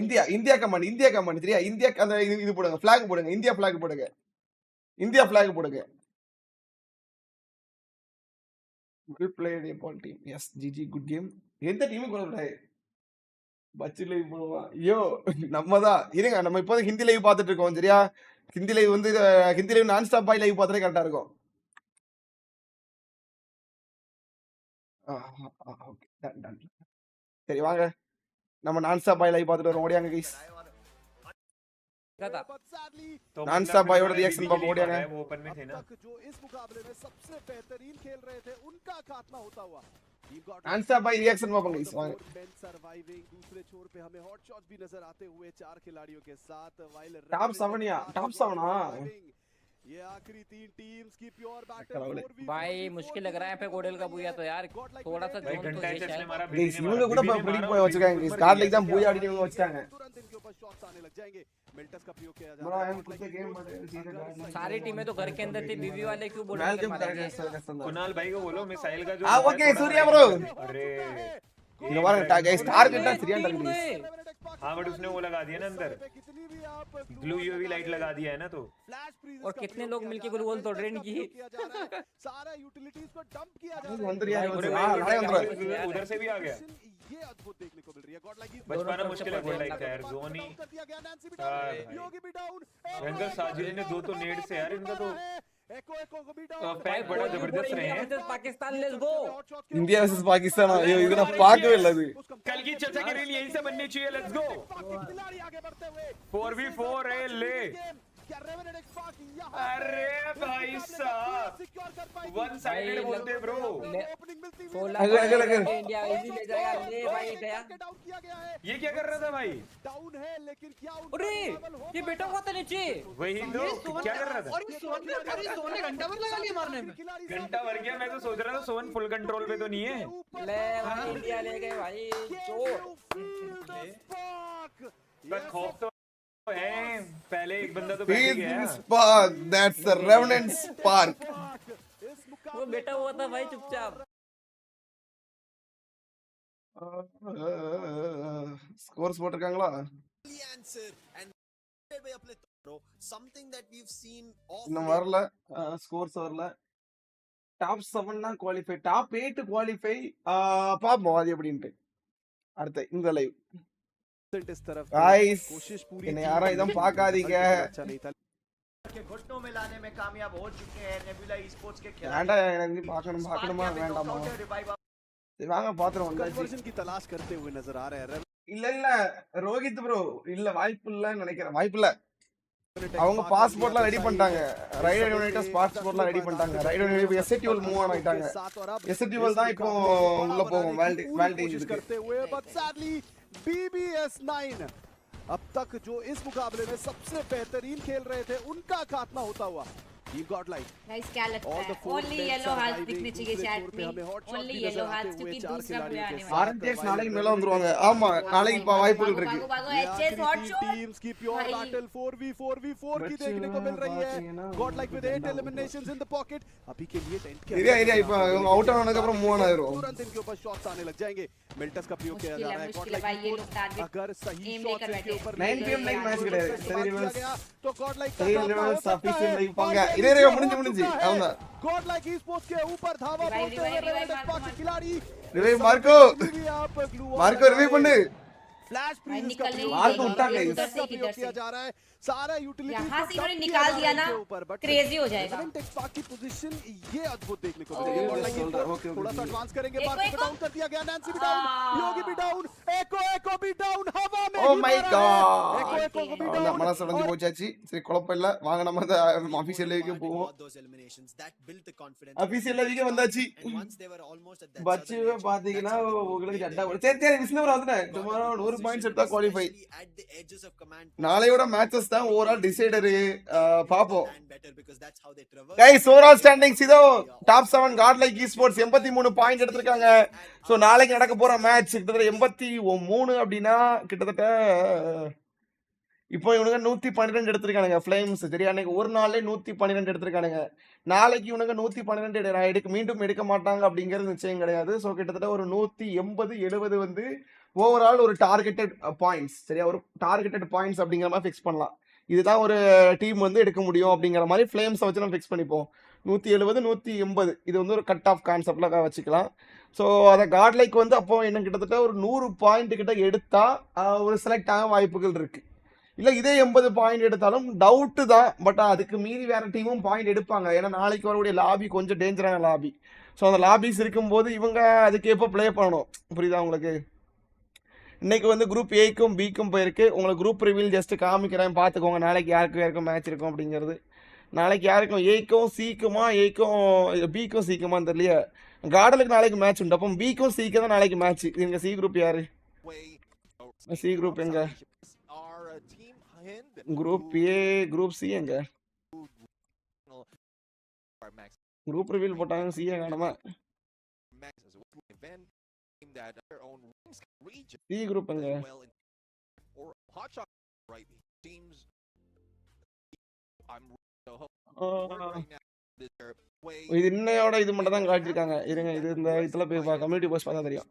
இந்தியா கமெண்ட் சரியா. இந்தியா அந்த இது போடுங்க flag போடுங்க. இந்தியா flag போடுங்க. well played Nepal team. yes GG good game. எந்த டீமும் கொல்லடா பச்சு லைவ் போவா. நம்ம தான் இருங்க. நம்ம இப்போ ஹிந்தி லைவ் பார்த்துட்டு இருக்கோம் சரியா. ஹிந்தி லைவ் நான் ஸ்டாப் பாய் லைவ் பார்த்தாலே கரெக்டா இருக்கும். Okay done. சரி வாங்க நம்ம நான் ஸ்டாப் பாய் லைவ் பார்த்துட்டு வரோம். ஓடியாங்க गाइस. நான் ஸ்டாப் பாயோட ரியாக்ஷன் பாப்போம். ஓடியாங்க. वो ओपन में थे ना जो इस मुकाबले में सबसे बेहतरीन खेल रहे थे उनका खात्मा होता हुआ. நான் ஸ்டாப் பாய் ரியாக்ஷன் பாப்போம் गाइस. वांग सर्वाइविंग दूसरे छोर पे हमें हॉट शॉट्स भी नजर आते हुए 4 खिलाड़ियों के साथ वाइल टॉप 7 ये आखिरी 3 टीम्स की प्योर बैटल भाई मुश्किल लग रहा है पे गोडेल का बुया तो यार थोड़ा सा जोन तो घंटा इसने मारा गाइस இவங்க கூட ப்ரெடிக்ட் பண்ணி வச்சிருக்காங்க गाइस. கார்ड எக்ஸாம் பூயா அடிச்சு இவங்க வச்சிட்டாங்க. तुरंत इनके ऊपर शॉट्स आने लग जाएंगे. मिल्टस का प्रयोग किया बड़ा जाता हम खुद के गेम बड़े सीधे सारी टीमें तो घर के अंदर थी. बीवी वाले क्यों बोल रहे हैं? कुणाल भाई को बोलो मिसाइल का जो ओके सूर्या ब्रो अरे இங்க பாருங்க गाइस டார்கெட் தான் சரியான டார்கெட் हाँ बट उसने वो लगा दिया ना अंदर ब्लू यूवी लाइट लगा दिया है ना तो और कितने लोग मिलके ग्लूवॉल तोड़ रहे हैं इनकी सारा यूटिलिटीज को डंप किया जा रहा है मंदिर यार लड़ाई अंदर उधर से भी आ गया ये अद्भुत देखने को मिल रही है गॉड लाइक बच पाना मुश्किल है गोल्ड लाइक का यार जोन ही कर दिया गया नैंसी भी हाँ डाउन योगी भी डाउन भयंकर साजिद ने 2 तो नेड से यार इनका तो एको को भी डाउन पैक बड़ा जबरदस्त रहे हैं Pakistan let's go India versus Pakistan ஐயோ இதன பார்க்கவே இல்ல இது कल की चर्चा की रील यहीं से बननी चाहिए लेट्स गो खिलाड़ी आगे बढ़ते हुए 4v4 है ले क्या रेवेनेंट एक्सपार्क यहां अरे भाई साहब सिक्योर कर पाएगी वन साइडेड बोलते ब्रो ओपनिंग मिलती हुई इंडिया इजी ले जाएगा ले भाई गया डाउन किया गया है ये क्या कर रहा था भाई डाउन है लेकिन क्या अरे ये बेटा हुआ था नीचे वही तो क्या कर रहा था और सोने घंटा भर लगा लिया मारने में घंटा भर गया मैं तो सोच रहा था सोन फुल कंट्रोल पे तो नहीं है ले भाई इंडिया ले गए भाई चोर बस खौफ तो है पहले एक बंदा तो बैठ गया spark that's the revenant spark वो बेटा हुआ था भाई चुपचाप scores போட்டுருக்காங்களா answer and by apne bro something that we've seen off இன்னும் வரல ஸ்கோர்ஸ் வரல டாப் 7 தான் குவாலிஃபை டாப் 8 குவாலிஃபை பாப்போம் அது எப்படின்னு அடுத்து இந்த லைவ் इस तरफ गाइस कोशिश पूरी என்ன யாரும் இதம் பார்க்காதீங்க अच्छा नहीं था के घुटनों में लाने में कामयाब हो चुके हैं नेबुला ई-स्पोर्ट्स के खिलाड़ी வேண்டா எனக்கு பார்க்கணுமா வேண்டாமா சரி வாங்க பாத்துறோம் कन्वर्जन की तलाश करते हुए नजर आ रहे हैं இல்ல ரோஹித் ப்ரோ இல்ல வாய்ப்பு இல்லன்னு நினைக்கிறேன் வாய்ப்பு இல்ல அவங்க பாஸ்போர்ட்லாம் ரெடி பண்ணிட்டாங்க ரைடர் யுனைட்டட் பாஸ்போர்ட்லாம் ரெடி பண்ணிட்டாங்க ரைடர் யுனைட்டட் எஸ்டிவல் மூவ் ஆன் ஆயிட்டாங்க எஸ்டிவல் தான் இப்போ உள்ள போகும் வேல்ட் कोशिश करते हुए बट सैडली BBS9 अब तक जो इस मुकाबले में सबसे बेहतरीन खेल रहे थे उनका खात्मा होता हुआ टीम गॉड लाइक गाइस क्या लगता है ओनली येलो हार्ट्स दिखने चाहिए चैट में ओनली येलो हार्ट्स क्योंकि दूसरा प्लेयर आने वाला है आरएनटीएक्स நாளைக்கு மேல வந்துருவாங்க ஆமா நாளைக்கு வாய்ப்புகள் இருக்கு भागो एचएस हॉट शॉट टीम्स की प्योर बैटल 4v4 की देखने को मिल रही है God like with 8 eliminations in the pocket अभी के लिए टेंट के एरिया இப்போ அவுட் ஆனதுக்கு அப்புறம் மூவ் ஆயிரும் तुरंत इनके ऊपर शॉट्स आने लग जाएंगे मिल्टस का प्रयोग किया जा रहा है गॉड भाई ये लोग टारगेट अगर सही शॉट्स इनके ऊपर 9 pm लाइक मैच கிடையாது சரி ரிவர்स तो गॉड लाइक சரி ரிவர்ஸ் சஃபிஷியன்ட் லைக் போங்க இதே முடிஞ்சு அவனா गॉड लाइक ई-स्पोर्ट्स के ऊपर धावा बोलते हुए रेवेनेंट एक्सपार्क के खिलाड़ी रिवाइव मार्को रिवाइव பண்ணு फ्लैश फ्रीज का मार्को उठा गई उधर से किया जा रहा है सारा यूटिलिटी यहां से इन्होंने निकाल दिया ना क्रेजी हो जाएगा रेवेनेंट एक्सपार्क की पोजीशन ये अद्भुत देखने को मिलेगी गॉड लाइक थोड़ा सा एडवांस करेंगे मार्को को डाउन कर दिया गया नैंसी भी डाउन योगी भी डाउन एको भी डाउन हवा में ओ माय गॉड एको को भी डाउन மனசு உடைஞ்சு போச்சாச்சு சரி குழப்பம் இல்ல வாங்க நம்ம ஆபீஷியல் லைவ்க்கு போவோம் those eliminations that built the confidence official லைவ்க்கு வந்தாச்சு and once they were almost at that பச்சுவே பாத்தீங்கன்னா உங்களுக்கு ஜட்டா சரி சரி விஸ்னவர் வந்துட்டேன் டுமாரோ 100 பாயிண்ட்ஸ் எடுத்தா qualify at the edges of command நாளையோட மேட்சஸ் தான் ஓவரால் டிசைடர் பாப்போம் and better because that's how they traverse guys overall standings இதோ top 7 Godlike esports 83 point எடுத்திருக்காங்க சோ நாளைக்கு நடக்க போற மேட்ச் கிட்டத்தட்ட 83 அப்படினா கிட்டத்தட்ட இப்போ இவனுங்க 112 எடுத்திருக்கானுங்க ஃப்ளேம்ஸ் சரியா அன்னைக்கு ஒரு நாள்ல 112 எடுத்திருக்கானுங்க நாளைக்கு இவனுங்க 112 மீண்டும் எடுக்க மாட்டாங்க அப்படிங்கிறது நிச்சயம் கிடையாது சோ கிட்டத்தட்ட ஒரு 180 70 வந்து ஓவரால் ஒரு டார்கெட்டட் பாயிண்ட்ஸ் சரியா ஒரு டார்கெட்டட் பாயிண்ட்ஸ் அப்படிங்கிற மாதிரி ஃபிக்ஸ் பண்ணலாம் இதுதான் ஒரு டீம் வந்து எடுக்க முடியும் அப்படிங்கிற மாதிரி ஃப்ளேம்ஸை வச்சு நம்ம ஃபிக்ஸ் பண்ணிப்போம் 170 180 இது வந்து ஒரு கட் ஆஃப் கான்செப்டில் வச்சுக்கலாம் ஸோ அதை காட் லைக் வந்து அப்போ என்ன கிட்டத்தட்ட ஒரு 100 பாயிண்ட் கிட்ட எடுத்தா ஒரு செலக்ட் ஆக வாய்ப்புகள் இருக்கு இல்லை இதே 80 பாயிண்ட் எடுத்தாலும் டவுட்டு தான் பட் அதுக்கு மீறி வேற டீமும் பாயிண்ட் எடுப்பாங்க ஏன்னா நாளைக்கு வரக்கூடிய லாபி கொஞ்சம் டேஞ்சரான லாபி ஸோ அந்த லாபிஸ் இருக்கும்போது இவங்க அதுக்கு எப்போ ப்ளே பண்ணணும் புரியுதா உங்களுக்கு இன்னைக்கு வந்து குரூப் ஏக்கும் பிக்கும் போயிருக்கு உங்களுக்கு குரூப் ரிவீல் ஜஸ்ட் காமிக்கிறேன் பார்த்துக்கோங்க நாளைக்கு யாருக்கும் மேட்ச் இருக்கும் அப்படிங்கிறது நாளைக்கு யாருக்கும் ஏக்கும் சிக்குமா ஏக்கும் பிக்கும் சிக்குமான்னு தெரியலையே கார்டலுக்கு நாளைக்கு மேட்ச் உண்டு அப்போ பிக்கும் சிக்கு தான் நாளைக்கு மேட்ச் எங்க சி குரூப் யாரு சி குரூப் எங்க குரூப் ஏ குரூப் சி எங்க குரூப் ரிவீல் போட்டாங்க சிஏ காணுமா சி குரூப் எங்க இது இன்னையோட இது மட்டும் தான் காட்டியிருக்காங்க. இருங்க, இது இந்த இதுல போய் கம்யூனிட்டி போஸ்ட் பார்த்தா தெரியும்.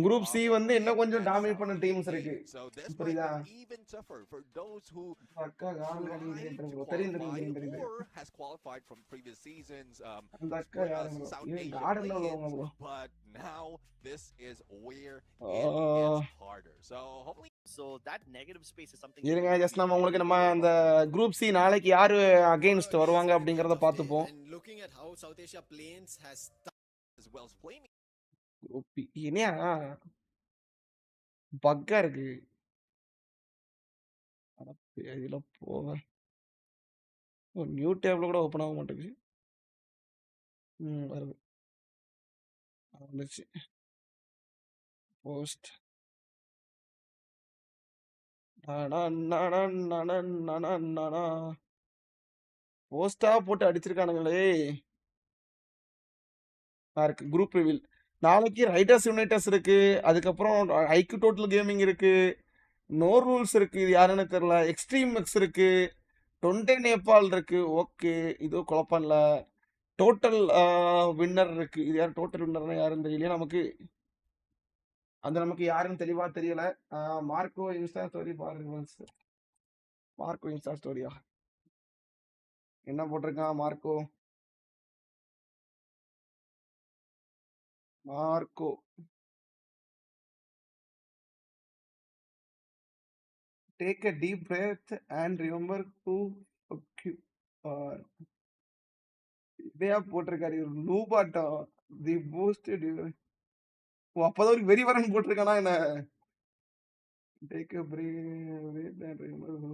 குரூப் சி வந்து இன்னும் கொஞ்சம் டாமினேட் பண்ண டீம்ஸ் இருக்கு. புரியுதா? அக்கா கால் கடிக்குது தெரியும். அந்த அக்கா யாரு bro? இது கார்டன்ல உள்ளவங்க bro. This is where it is harder. So hopefully that negative space is something. இருங்க, ஜஸ்ட் நம்ம அந்த குரூப் சி நாளைக்கு யாரு அகைன்ஸ்ட் வருவாங்க அப்படிங்கறத பாத்துப்போம். Looking at how South Asia Plains has as well as playing group என்னையா பக்கா இருக்கு. இதுல போக நியூ டேப்ல கூட ஓபன் ஆக மாட்டேங்குது. வருது வந்துச்சு போஸ்ட். போஸ்டா போட்டு அடிச்சிருக்கானுங்களே. இருக்கு குரூப் ரிவீல் நாளைக்கு. ரைட்டர்ஸ் யுனைட்டர்ஸ் இருக்கு, அதுக்கப்புறம் ஐக்யூ டோட்டல் கேமிங் இருக்கு, நோ ரூல்ஸ் இருக்கு, இது யாருன்னு தெரியல, எக்ஸ்ட்ரீம் எக்ஸ் இருக்கு, 20 நேபாள் இருக்கு. ஓகே, இது குழப்பம் இல்ல. டோட்டல் வின்னர் இருக்கு. இது யார் டோட்டல் வின்னர்னா யாருன்னு தெரியல நமக்கு. நமக்கு யாருன்னு தெளிவா தெரியல. மார்க்கோ இன்ஸ்டா ஸ்டோரி பாருங்க. மார்க்கோ இன்ஸ்டா ஸ்டோரியா என்ன போட்டிருக்கான் Marco? Take a deep breath and remember who you are. இதையா போட்டிருக்காரு லூபாட்டா தி பூஸ்ட். அப்பதான் ஒரு வெரி வரன் போட்டிருக்கானா என்ன? Take a breath and remember who.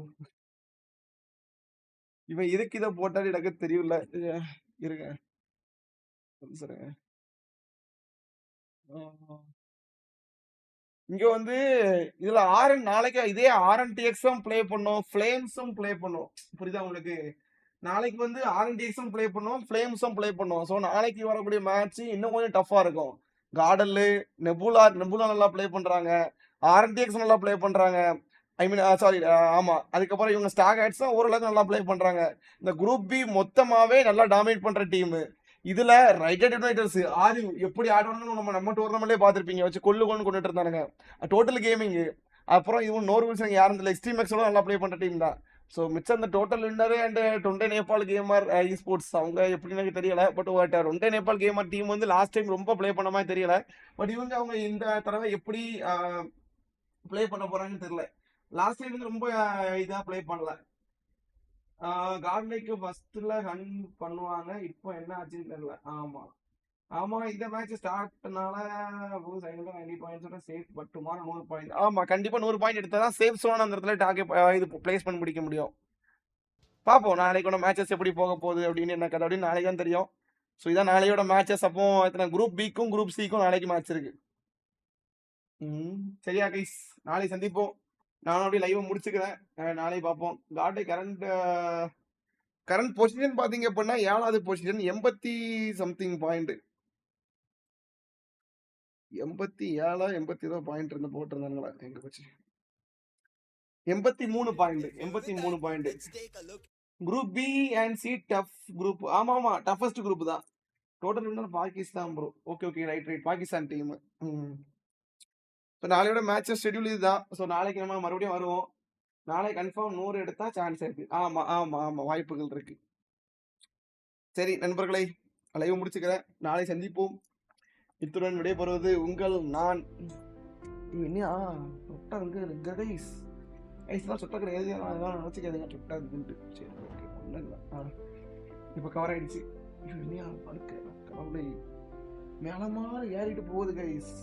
இவன் எதுக்கு இதை போட்டாரு எனக்கு தெரியல. இருங்க சொல்லுங்க. இங்க வந்து இதுல ஆர்என் நாளைக்கு இதே RNTXம் ப்ளே பண்ணும், ஃப்ளேம்ஸும் ப்ளே பண்ணும். புரியுதா உங்களுக்கு? நாளைக்கு வந்து RNTXம் ப்ளே பண்ணும், ஃப்ளேம்ஸும் ப்ளே பண்ணும். ஸோ நாளைக்கு வரக்கூடிய மேட்ச் இன்னும் கொஞ்சம் டஃபா இருக்கும். கார்டன்ல நெபுலா நல்லா ப்ளே பண்றாங்க, RNTX நல்லா ப்ளே பண்றாங்க. ஐ மீன் சாரி, ஆமா. அதுக்கப்புறம் இவங்க ஸ்டாக் ஹேட்ஸ் தான் ஓரளவுக்கு நல்லா ப்ளே பண்றாங்க. இந்த குரூப் பி மொத்தமாவே நல்லா டாமினேட் பண்ற டீம். இதுல ரைட்டர் யுனைட்டர்ஸ் ஆறு எப்படி ஆடுவாங்கன்னு நம்ம டோர்னமெண்ட்லேயே பார்த்துருப்பீங்க. வச்சு கொண்டுட்டு இருந்தானுங்க டோட்டல் கேமிங். அப்புறம் இவங்க நோ ரூல்ஸ் யாரும் இல்லை, எக்ஸ்ட்ரீம் எக்ஸோட நல்லா ப்ளே பண்ற டீம் தான். ஸோ மிச்சம் இந்த total winner and 20 Nepal gamer e sports அவங்க எப்படின்னு எனக்கு தெரியல. பட் 20 நேபாள் கேமர் டீம் வந்து லாஸ்ட் டைம் ரொம்ப ப்ளே பண்ண மாதிரி தெரியல. பட் அவங்க இந்த தடவை எப்படி ப்ளே பண்ண போறாங்கன்னு தெரியல. லாஸ்ட் டைம் வந்து ரொம்ப இதா ப்ளே பண்ணல. கார்ட்லைக்கு ஃபர்ஸ்ட்ல ரன் பண்ணுவாங்க, இப்போ என்ன ஆச்சுன்னு தெரியல. ஆமா இந்த மேட்ச் ஸ்டார்ட்னால 90 பாயிண்ட்ஸோட சேஃப். But tomorrow 100 point. ஆமா கண்டிப்பா 100 பாயிண்ட் எடுத்தாதான் சேஃப் சோன் அந்த இடத்துல இது பிளேஸ் பண்ணி பிடிக்க முடியும். பார்ப்போம் நாளைக்கு மேட்சஸ் எப்படி போக போகுது அப்படின்னு, என்ன கதை அப்படின்னு நாளைக்கு தான் தெரியும். ஸோ இதான் நாளையோட மேட்சஸ். அப்போ எத்தனை குரூப் பிக்கும் குரூப் சிக்கும் நாளைக்கு மேட்ச் இருக்கு. சரியா கைஸ், நாளை சந்திப்போம். நானும் அப்படியே லைவ் முடிச்சுக்கிறேன், நாளை பார்ப்போம். கார்டை கரண்ட் பொசிஷன் பாத்தீங்க அப்படின்னா 7வது பொசிஷன் 80 சம்திங் பாயிண்ட். 87 பாயிண்ட் இருந்து போட்டிருந்தாங்களா? எங்க போச்சு? 83 point. Group B and C tough group. ஆமா டஃபஸ்ட் குரூப் தான். Total winner Pakistan bro. Okay right Pakistan team. So நாளையோட மேட்சஸ் ஷெட்யூல் இதுதான். ஸோ நாளைக்கு நம்ம மறுபடியும் வருவோம். நாளை கன்ஃபார்ம் 100 எடுத்தா சான்ஸ் இருக்கு. ஆமா வாய்ப்புகள் இருக்கு. சரி நண்பர்களை, லைவ் முடிச்சுக்கிறேன், நாளை சந்திப்போம். இத்துடன் விடைபெறுவது உங்கள் நான். என்னையா சொட்டா சொட்டா நினைச்சுக்காதுங்க சொட்டா இருக்குன்ட்டு. சரி ஓகே ஒன்றும் இல்லை. இப்போ கவர் ஆயிடுச்சு. என்னையா படுக்க மேலமாக ஏறிட்டு போகுது கைஸ்.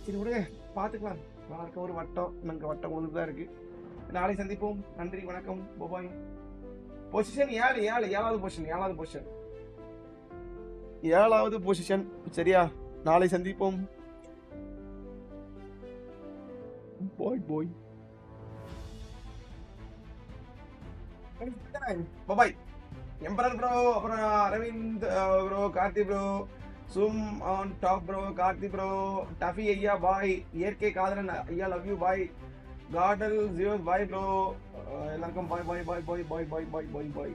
சரி விடுங்க பார்த்துக்கலாம். வாழ்க்கை ஒரு வட்டம், நமக்கு வட்டம் ஒன்று தான் இருக்கு. நாளை சந்திப்போம். நன்றி, வணக்கம், பாய். பொசிஷன் 7வது பொசிஷன். சரியா, நாளை சந்திப்போம். பாய் பாய். எம்பரர் ப்ரோ, அப்புறம் அரவிந்த் ப்ரோ, கார்த்தி ப்ரோ, சும் on top bro, Karthi bro, டஃபி ஐயா பாய், இயற்கை காதலன் ஐயா லவ் யூ பாய், கார்டல் ஜியோஸ் பாய் ப்ரோ, எல்லாருக்கும் பாய்.